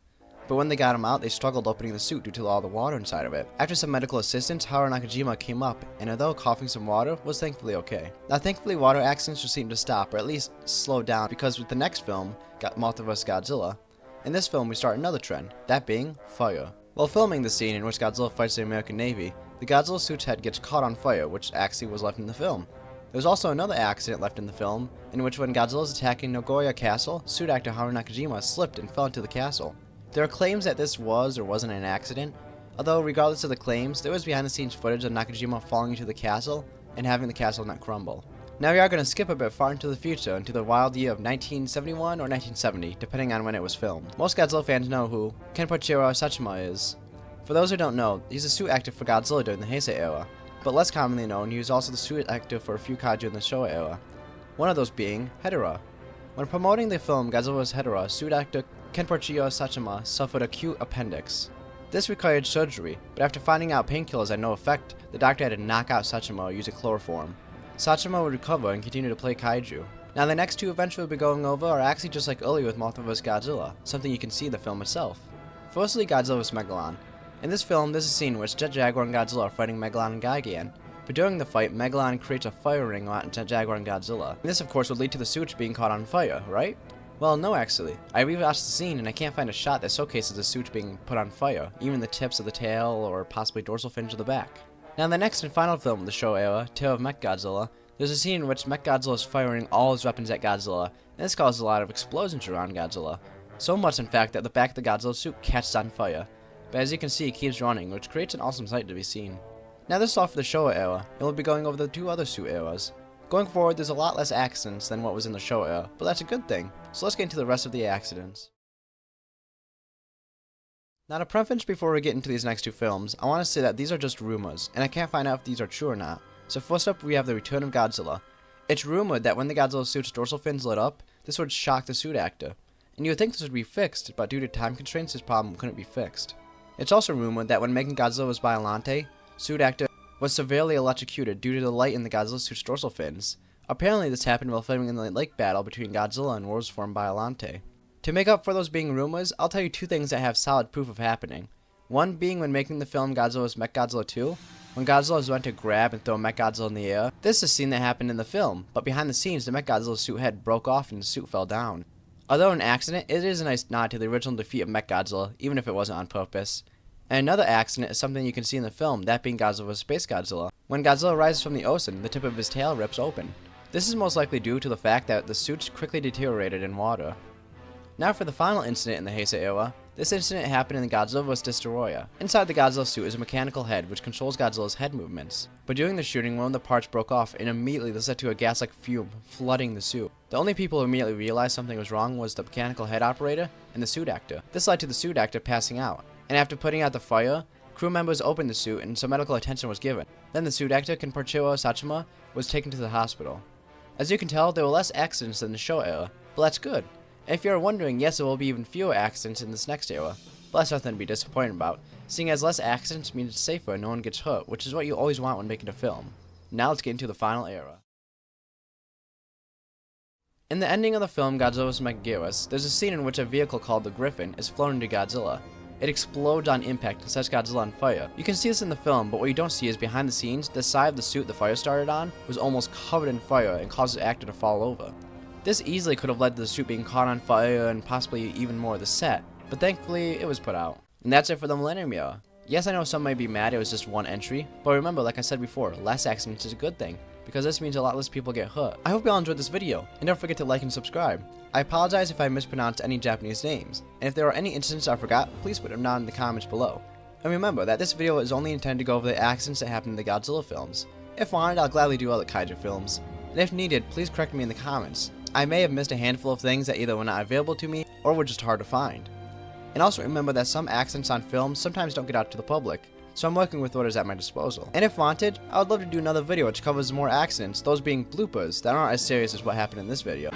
But when they got him out, they struggled opening the suit due to all the water inside of it. After some medical assistance, Haruo Nakajima came up, and although coughing some water, was thankfully okay. Now thankfully water accidents just seemed to stop, or at least slow down, because with the next film, Mothra vs. Godzilla, in this film we start another trend, that being fire. While filming the scene in which Godzilla fights the American Navy, the Godzilla suit's head gets caught on fire, which actually was left in the film. There was also another accident left in the film, in which when Godzilla was attacking Nagoya Castle, suit actor Haruo Nakajima slipped and fell into the castle. There are claims that this was or wasn't an accident, although regardless of the claims, there was behind the scenes footage of Nakajima falling into the castle and having the castle not crumble. Now we are going to skip a bit far into the future, into the wild year of 1971 or 1970, depending on when it was filmed. Most Godzilla fans know who Kenpachiro Sachima is. For those who don't know, he's a suit actor for Godzilla during the Heisei era, but less commonly known, he was also the suit actor for a few kaiju in the Showa era, one of those being Ghidorah. When promoting the film Godzilla vs. Ghidorah, suit actor Kenpachiro Sachima suffered acute appendix. This required surgery, but after finding out painkillers had no effect, the doctor had to knock out Sachima using chloroform. Sachima would recover and continue to play kaiju. Now the next two events we'll be going over are actually just like earlier with Mothra vs. Godzilla, something you can see in the film itself. Firstly, Godzilla vs. Megalon. In this film, there's a scene in which Jet Jaguar and Godzilla are fighting Megalon and Gigan, but during the fight, Megalon creates a fire ring on Jet Jaguar and Godzilla. And this of course would lead to the suits being caught on fire, right? Well, no actually. I rewatched the scene and I can't find a shot that showcases the suits being put on fire, even the tips of the tail or possibly dorsal fins of the back. Now in the next and final film of the Showa era, Tale of Mechagodzilla, there's a scene in which Mechagodzilla is firing all his weapons at Godzilla, and this causes a lot of explosions around Godzilla. So much in fact that the back of the Godzilla suit catches on fire. But as you can see, it keeps running, which creates an awesome sight to be seen. Now this is all for the Showa era, and we'll be going over the two other suit eras. Going forward, there's a lot less accidents than what was in the Showa era, but that's a good thing. So let's get into the rest of the accidents. Now to preface before we get into these next two films, I want to say that these are just rumors, and I can't find out if these are true or not. So first up, we have the return of Godzilla. It's rumored that when the Godzilla suit's dorsal fins lit up, this would shock the suit actor. And you would think this would be fixed, but due to time constraints, this problem couldn't be fixed. It's also rumored that when making Godzilla's Biollante, suit actor was severely electrocuted due to the light in the Godzilla suit's dorsal fins. Apparently this happened while filming in the lake battle between Godzilla and World's Form Biollante. To make up for those being rumors, I'll tell you two things that have solid proof of happening. One being when making the film Godzilla vs. Mechagodzilla 2, when Godzilla is went to grab and throw Mechagodzilla in the air. This is a scene that happened in the film, but behind the scenes the Mechagodzilla suit head broke off and the suit fell down. Although an accident, it is a nice nod to the original defeat of Mechagodzilla, even if it wasn't on purpose. And another accident is something you can see in the film, that being Godzilla vs. Space Godzilla. When Godzilla rises from the ocean, the tip of his tail rips open. This is most likely due to the fact that the suit quickly deteriorated in water. Now for the final incident in the Heisei era. This incident happened in the Godzilla vs. Destroyer. Inside the Godzilla suit is a mechanical head which controls Godzilla's head movements. But during the shooting, one of the parts broke off and immediately this led to a gas-like fume flooding the suit. The only people who immediately realized something was wrong was the mechanical head operator and the suit actor. This led to the suit actor passing out. And after putting out the fire, crew members opened the suit and some medical attention was given. Then the suit actor, Kenpachiro Sachima, was taken to the hospital. As you can tell, there were less accidents than the Showa era, but that's good. And if you're wondering, yes, there will be even fewer accidents in this next era, but that's nothing to be disappointed about, seeing as less accidents means it's safer and no one gets hurt, which is what you always want when making a film. Now let's get into the final era. In the ending of the film Godzilla vs. Mechagodzilla, there's a scene in which a vehicle called the Griffin is flown into Godzilla. It explodes on impact and sets Godzilla on fire. You can see this in the film, but what you don't see is behind the scenes, the side of the suit the fire started on was almost covered in fire and caused the actor to fall over. This easily could have led to the suit being caught on fire and possibly even more of the set, but thankfully it was put out. And that's it for the Millennium Era. Yes, I know some might be mad it was just one entry, but remember, like I said before, less accidents is a good thing, because this means a lot less people get hurt. I hope you all enjoyed this video, and don't forget to like and subscribe. I apologize if I mispronounced any Japanese names, and if there are any incidents I forgot, please put them down in the comments below. And remember that this video is only intended to go over the accidents that happened in the Godzilla films. If wanted, I'll gladly do other kaiju films. And if needed, please correct me in the comments. I may have missed a handful of things that either were not available to me, or were just hard to find. And also remember that some accidents on film sometimes don't get out to the public, so I'm working with what is at my disposal. And if wanted, I would love to do another video which covers more accidents, those being bloopers that aren't as serious as what happened in this video.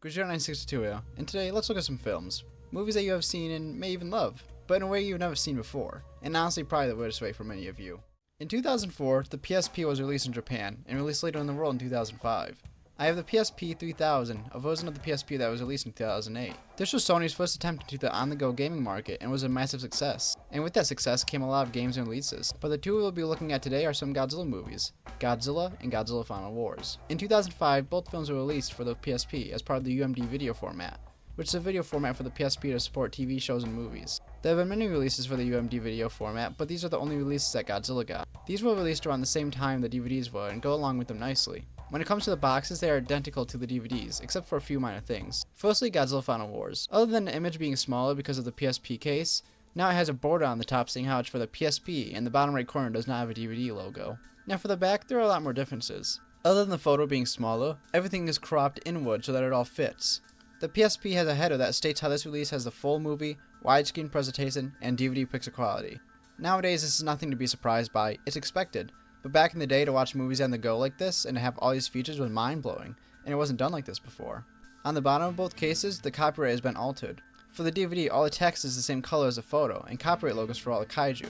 Goji 962 here, and today let's look at some films. Movies that you have seen and may even love, but in a way you've never seen before, and honestly probably the weirdest way for many of you. In 2004, the PSP was released in Japan, and released later in the world in 2005. I have the PSP 3000, a version of the PSP that was released in 2008. This was Sony's first attempt into the on-the-go gaming market and was a massive success. And with that success came a lot of games and releases. But the two we'll be looking at today are some Godzilla movies, Godzilla and Godzilla Final Wars. In 2005, both films were released for the PSP as part of the UMD video format, which is a video format for the PSP to support TV shows and movies. There have been many releases for the UMD video format, but these are the only releases that Godzilla got. These were released around the same time the DVDs were and go along with them nicely. When it comes to the boxes, they are identical to the DVDs, except for a few minor things. Firstly, Godzilla Final Wars. Other than the image being smaller because of the PSP case, now it has a border on the top saying how it's for the PSP, and the bottom right corner does not have a DVD logo. Now for the back, there are a lot more differences. Other than the photo being smaller, everything is cropped inward so that it all fits. The PSP has a header that states how this release has the full movie, widescreen presentation, and DVD picture quality. Nowadays, this is nothing to be surprised by, it's expected. But back in the day, to watch movies on the go like this and to have all these features was mind-blowing, and it wasn't done like this before. On the bottom of both cases, the copyright has been altered. For the DVD, all the text is the same color as the photo, and copyright logos for all the kaiju.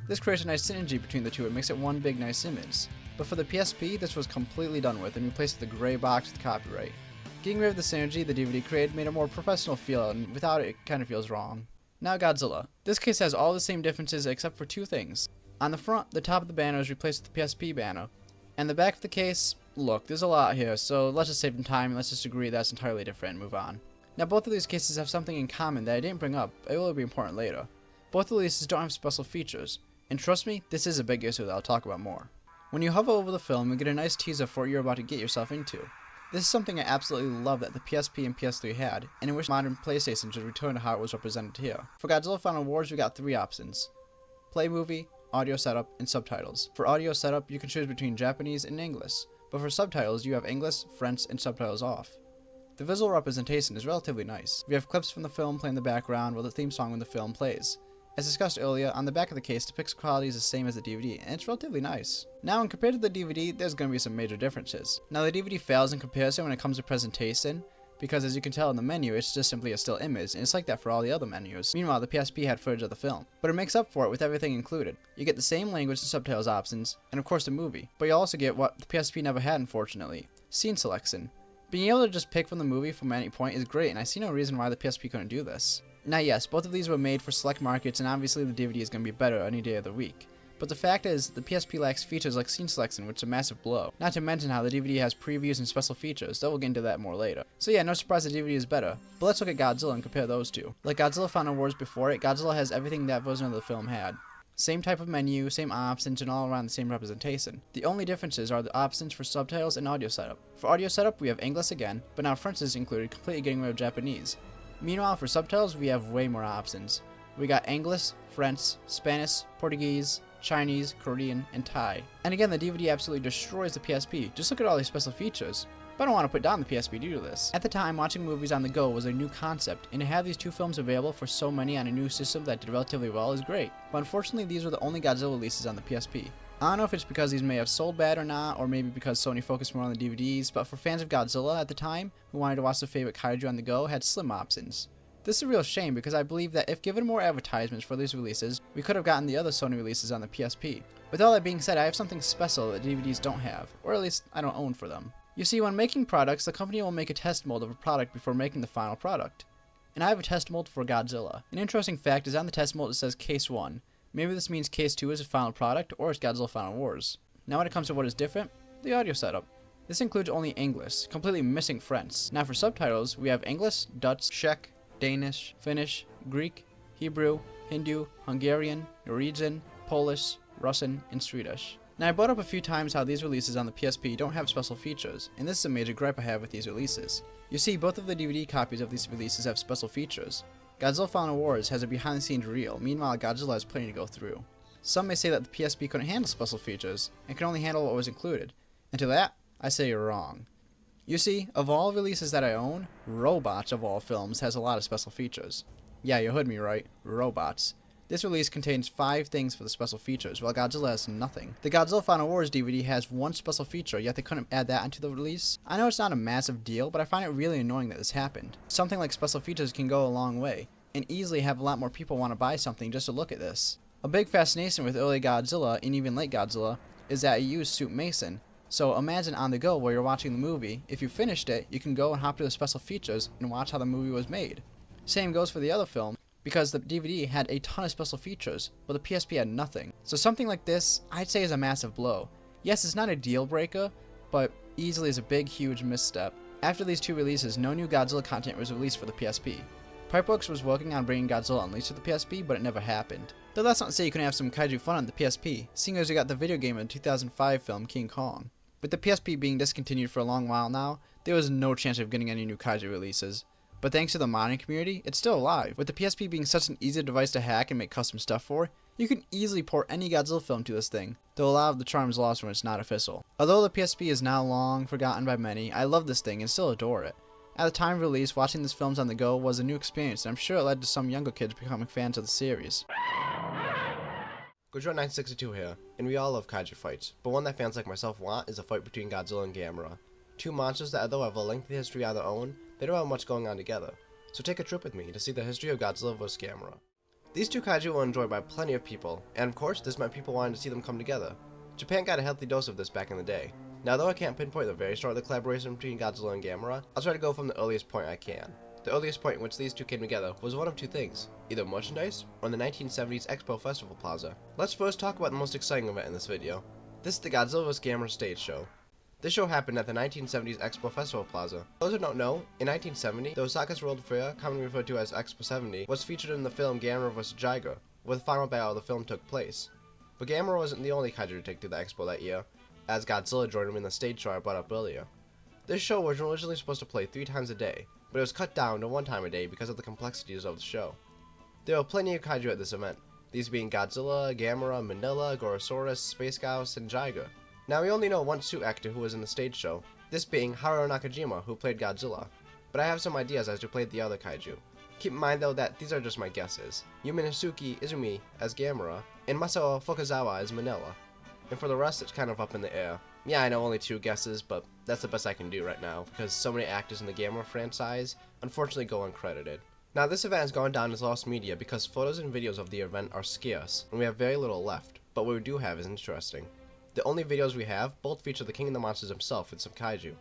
This creates a nice synergy between the two and makes it one big nice image. But for the PSP, this was completely done with and replaced with the gray box with copyright. Getting rid of the synergy the DVD created made a more professional feel, and without it, it kind of feels wrong. Now Godzilla. This case has all the same differences except for two things. On the front, the top of the banner is replaced with the PSP banner. And the back of the case, look, there's a lot here, so let's just save some time and let's just agree that's entirely different and move on. Now both of these cases have something in common that I didn't bring up, it will be important later. Both releases don't have special features, and trust me, this is a big issue that I'll talk about more. When you hover over the film, you get a nice teaser for what you're about to get yourself into. This is something I absolutely love that the PSP and PS3 had, and I wish modern PlayStation should return to how it was represented here. For Godzilla Final Wars, we got three options: play movie, audio setup, and subtitles. For audio setup, you can choose between Japanese and English, but for subtitles, you have English, French, and subtitles off. The visual representation is relatively nice. We have clips from the film playing in the background while the theme song when the film plays. As discussed earlier, on the back of the case, the pixel quality is the same as the DVD, and it's relatively nice. Now, when compared to the DVD, there's going to be some major differences. Now, the DVD fails in comparison when it comes to presentation, because as you can tell in the menu, it's just simply a still image, and it's like that for all the other menus. Meanwhile, the PSP had footage of the film. But it makes up for it with everything included. You get the same language and subtitles options, and of course the movie. But you also get what the PSP never had, unfortunately: scene selection. Being able to just pick from the movie from any point is great, and I see no reason why the PSP couldn't do this. Now yes, both of these were made for select markets, and obviously the DVD is going to be better any day of the week. But the fact is, the PSP lacks features like scene selection, which is a massive blow. Not to mention how the DVD has previews and special features, though we'll get into that more later. So yeah, no surprise the DVD is better. But let's look at Godzilla and compare those two. Like Godzilla Final Wars before it, Godzilla has everything that version of the film had. Same type of menu, same options, and all around the same representation. The only differences are the options for subtitles and audio setup. For audio setup, we have English again, but now French is included, completely getting rid of Japanese. Meanwhile, for subtitles, we have way more options. We got English, French, Spanish, Portuguese, Chinese, Korean, and Thai. And again, the DVD absolutely destroys the PSP. Just look at all these special features. But I don't want to put down the PSP due to this. At the time, watching movies on the go was a new concept, and to have these two films available for so many on a new system that did relatively well is great. But unfortunately, these were the only Godzilla releases on the PSP. I don't know if it's because these may have sold bad or not, or maybe because Sony focused more on the DVDs, but for fans of Godzilla at the time, who wanted to watch their favorite kaiju on the go, had slim options. This is a real shame because I believe that if given more advertisements for these releases, we could have gotten the other Sony releases on the PSP. With all that being said, I have something special that DVDs don't have, or at least I don't own for them. You see, when making products, the company will make a test mold of a product before making the final product. And I have a test mold for Godzilla. An interesting fact is on the test mold it says Case 1. Maybe this means Case 2 is the final product, or it's Godzilla Final Wars. Now when it comes to what is different, the audio setup. This includes only English, completely missing French. Now for subtitles, we have English, Dutch, Czech, Danish, Finnish, Greek, Hebrew, Hindu, Hungarian, Norwegian, Polish, Russian, and Swedish. Now I brought up a few times how these releases on the PSP don't have special features, and this is a major gripe I have with these releases. You see, both of the DVD copies of these releases have special features. Godzilla Final Wars has a behind the scenes reel, meanwhile Godzilla has plenty to go through. Some may say that the PSP couldn't handle special features, and can only handle what was included, and to that, I say you're wrong. You see, of all releases that I own, Robots of all films has a lot of special features. Yeah, you heard me right, Robots. This release contains 5 things for the special features, while Godzilla has nothing. The Godzilla Final Wars DVD has 1 special feature, yet they couldn't add that into the release. I know it's not a massive deal, but I find it really annoying that this happened. Something like special features can go a long way, and easily have a lot more people want to buy something just to look at this. A big fascination with early Godzilla, and even late Godzilla, is that it used Soup Mason, So imagine on the go while you're watching the movie, if you finished it, you can go and hop to the special features and watch how the movie was made. Same goes for the other film, because the DVD had a ton of special features, but the PSP had nothing. So something like this, I'd say is a massive blow. Yes, it's not a deal breaker, but easily is a big, huge misstep. After these two releases, no new Godzilla content was released for the PSP. Pipeworks was working on bringing Godzilla Unleashed to the PSP, but it never happened. Though that's not to say you couldn't have some kaiju fun on the PSP, seeing as you got the video game in the 2005 film King Kong. With the PSP being discontinued for a long while now, there was no chance of getting any new kaiju releases. But thanks to the modding community, it's still alive. With the PSP being such an easy device to hack and make custom stuff for, you can easily port any Godzilla film to this thing, though a lot of the charm is lost when it's not official. Although the PSP is now long forgotten by many, I love this thing and still adore it. At the time of release, watching these films on the go was a new experience, and I'm sure it led to some younger kids becoming fans of the series. Goji 962 here, and we all love kaiju fights, but one that fans like myself want is a fight between Godzilla and Gamera. Two monsters that, although have a lengthy history on their own, they don't have much going on together. So take a trip with me to see the history of Godzilla vs. Gamera. These two kaiju were enjoyed by plenty of people, and of course this meant people wanted to see them come together. Japan got a healthy dose of this back in the day. Now though I can't pinpoint the very start of the collaboration between Godzilla and Gamera, I'll try to go from the earliest point I can. The earliest point in which these two came together was one of two things, either merchandise or the 1970s Expo Festival Plaza. Let's first talk about the most exciting event in this video. This is the Godzilla vs. Gamera stage show. This show happened at the 1970s Expo Festival Plaza. For those who don't know, in 1970, the Osaka's World Fair, commonly referred to as Expo 70, was featured in the film Gamera vs. Ghidorah, where the final battle of the film took place. But Gamera wasn't the only kaiju to take to the expo that year, as Godzilla joined him in the stage show I brought up earlier. This show was originally supposed to play 3 times a day, but it was cut down to 1 time a day because of the complexities of the show. There were plenty of kaiju at this event, these being Godzilla, Gamera, Manila, Gorosaurus, Space Gauss, and Ghidorah. Now we only know one suit actor who was in the stage show, this being Haruo Nakajima, who played Godzilla, but I have some ideas as to who played the other kaiju. Keep in mind though that these are just my guesses. Yuminasuke Izumi as Gamera, and Masao Fukazawa as Manila. And for the rest it's kind of up in the air. Yeah, I know only 2 guesses, but that's the best I can do right now, because so many actors in the Gamera franchise unfortunately go uncredited. Now this event has gone down as lost media because photos and videos of the event are scarce, and we have very little left, but what we do have is interesting. The only videos we have both feature the King of the Monsters himself with some kaiju.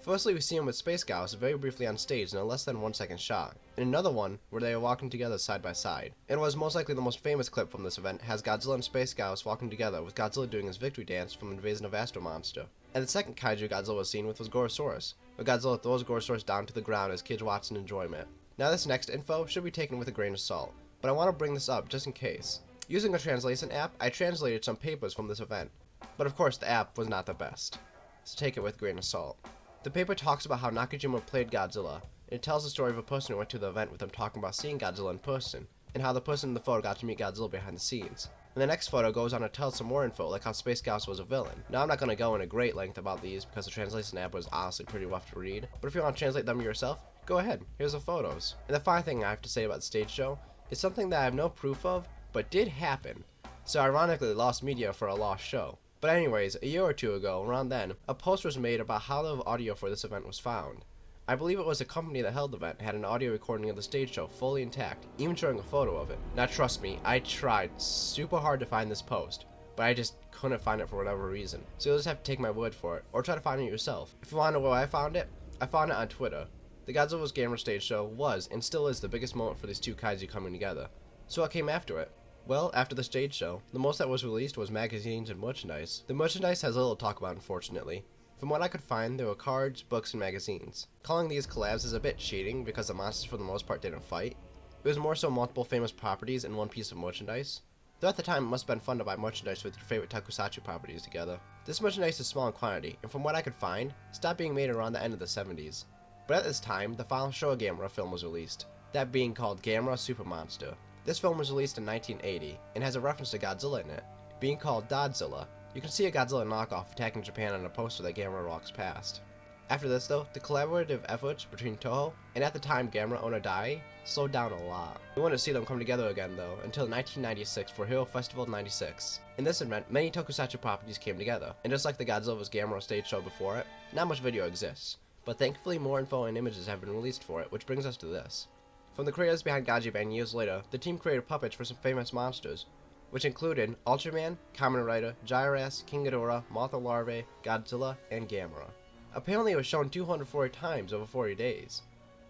Firstly, we see him with Space Gauss very briefly on stage in a less than 1 second shot, and another one where they are walking together side by side. And what is most likely the most famous clip from this event has Godzilla and Space Gauss walking together with Godzilla doing his victory dance from Invasion of Astro Monster. And the second kaiju Godzilla was seen with was Gorosaurus, where Godzilla throws Gorosaurus down to the ground as kids watch in enjoyment. Now this next info should be taken with a grain of salt, but I want to bring this up just in case. Using a translation app, I translated some papers from this event, but of course the app was not the best, so take it with a grain of salt. The paper talks about how Nakajima played Godzilla, and it tells the story of a person who went to the event with them talking about seeing Godzilla in person, and how the person in the photo got to meet Godzilla behind the scenes. And the next photo goes on to tell some more info, like how Space Gauss was a villain. Now I'm not going to go into great length about these because the translation app was honestly pretty rough to read, but if you want to translate them yourself, go ahead, here's the photos. And the final thing I have to say about the stage show is something that I have no proof of, but did happen, so ironically lost media for a lost show. But anyways, a year or 2 ago, around then, a post was made about how the audio for this event was found. I believe it was a company that held the event had an audio recording of the stage show fully intact, even showing a photo of it. Now trust me, I tried super hard to find this post, but I just couldn't find it for whatever reason. So you'll just have to take my word for it, or try to find it yourself. If you want to know where I found it on Twitter. The Godzilla vs. Gamera stage show was, and still is, the biggest moment for these two kaiju coming together. So what came after it? Well, after the stage show, the most that was released was magazines and merchandise. The merchandise has little to talk about, unfortunately. From what I could find, there were cards, books, and magazines. Calling these collabs is a bit cheating because the monsters for the most part didn't fight. It was more so multiple famous properties in one piece of merchandise. Though at the time it must have been fun to buy merchandise with your favorite tokusatsu properties together. This merchandise is small in quantity, and from what I could find, stopped being made around the end of the 70s. But at this time, the final Showa Gamera film was released, that being called Gamera Super Monster. This film was released in 1980, and has a reference to Godzilla in it, being called Godzilla. You can see a Godzilla knockoff attacking Japan on a poster that Gamera walks past. After this though, the collaborative efforts between Toho, and at the time Gamera Onodai, slowed down a lot. We wanted to see them come together again though, until 1996 for Hero Festival 96. In this event, many tokusatsu properties came together, and just like the Godzilla vs. Gamera stage show before it, not much video exists, but thankfully more info and images have been released for it, which brings us to this. From the creators behind Goji Ban years later, the team created puppets for some famous monsters. which included Ultraman, Kamen Rider, Gyarados, King Ghidorah, Mothra Larvae, Godzilla, and Gamera. Apparently it was shown 240 times over 40 days.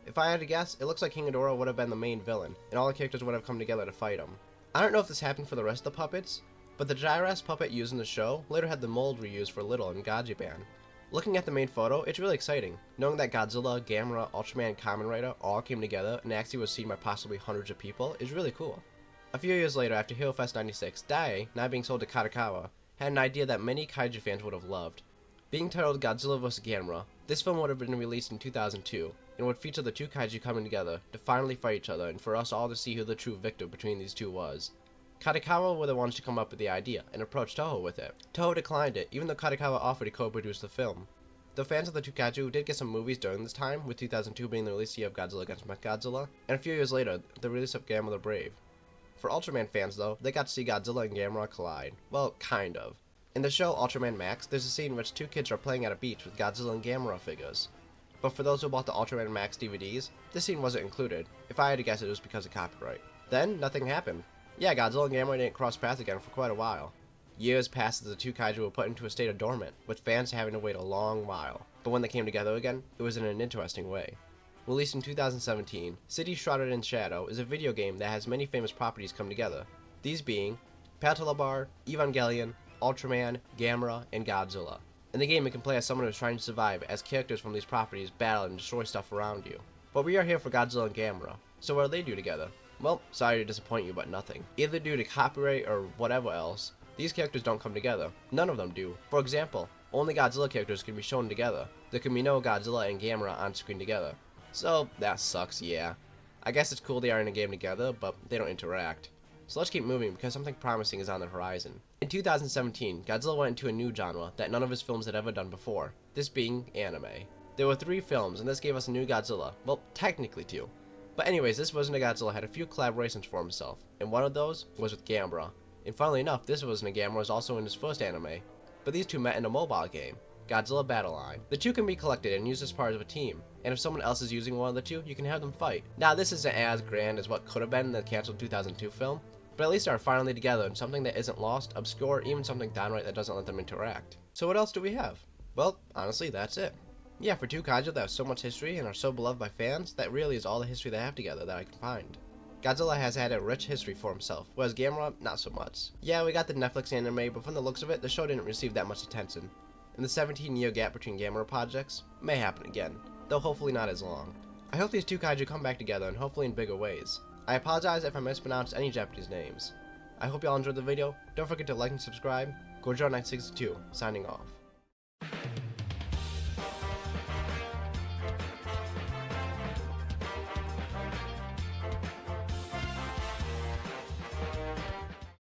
If I had to guess, it looks like King Ghidorah would have been the main villain, and all the characters would have come together to fight him. I don't know if this happened for the rest of the puppets, but the Gyarados puppet used in the show later had the mold reused for Little and Goji Band. Looking at the main photo, it's really exciting, knowing that Godzilla, Gamera, Ultraman, and Kamen Rider all came together and actually was seen by possibly hundreds of people is really cool. A few years later, after Hero Fest 96, Dai, now being sold to Kadokawa, had an idea that many kaiju fans would have loved. Being titled Godzilla vs. Gamera, this film would have been released in 2002, and would feature the two kaiju coming together to finally fight each other and for us all to see who the true victor between these two was. Kadokawa were the ones to come up with the idea, and approached Toho with it. Toho declined it, even though Kadokawa offered to co-produce the film. The fans of the two kaiju did get some movies during this time, with 2002 being the release year of Godzilla vs. Mechagodzilla, and a few years later, the release of Gamera the Brave. For Ultraman fans though, they got to see Godzilla and Gamera collide. Well, kind of. In the show Ultraman Max, there's a scene in which two kids are playing at a beach with Godzilla and Gamera figures. But for those who bought the Ultraman Max DVDs, this scene wasn't included. If I had to guess, it was because of copyright. Then, nothing happened. Yeah, Godzilla and Gamera didn't cross paths again for quite a while. Years passed as the two kaiju were put into a state of dormant, with fans having to wait a long while. But when they came together again, it was in an interesting way. Released in 2017, City Shrouded in Shadow is a video game that has many famous properties come together, these being Patalabar, Evangelion, Ultraman, Gamera, and Godzilla. In the game, you can play as someone who's trying to survive as characters from these properties battle and destroy stuff around you. But we are here for Godzilla and Gamera, so what do they do together? Well, sorry to disappoint you, but nothing. Either due to copyright or whatever else, these characters don't come together. None of them do. For example, only Godzilla characters can be shown together. There can be no Godzilla and Gamera on screen together. So, that sucks, yeah. I guess it's cool they are in a game together, but they don't interact. So let's keep moving because something promising is on the horizon. In 2017, Godzilla went into a new genre that none of his films had ever done before, this being anime. There were 3 films, and this gave us a new Godzilla. Well, technically 2. But anyways, this version of Godzilla had a few collaborations for himself, and one of those was with Gamera. And funnily enough, this version of Gamera was also in his first anime. But these two met in a mobile game, Godzilla Battle Line. The two can be collected and used as part of a team, and if someone else is using one of the two, you can have them fight. Now this isn't as grand as what could have been in the cancelled 2002 film, but at least they are finally together in something that isn't lost, obscure, or even something downright that doesn't let them interact. So what else do we have? Well, honestly, that's it. Yeah, for two kaiju that have so much history and are so beloved by fans, that really is all the history they have together that I can find. Godzilla has had a rich history for himself, whereas Gamera, not so much. Yeah, we got the Netflix anime, but from the looks of it, the show didn't receive that much attention. And the 17-year gap between Gamera projects may happen again, though hopefully not as long. I hope these two kaiju come back together, and hopefully in bigger ways. I apologize if I mispronounced any Japanese names. I hope y'all enjoyed the video. Don't forget to like and subscribe. Goji962, signing off.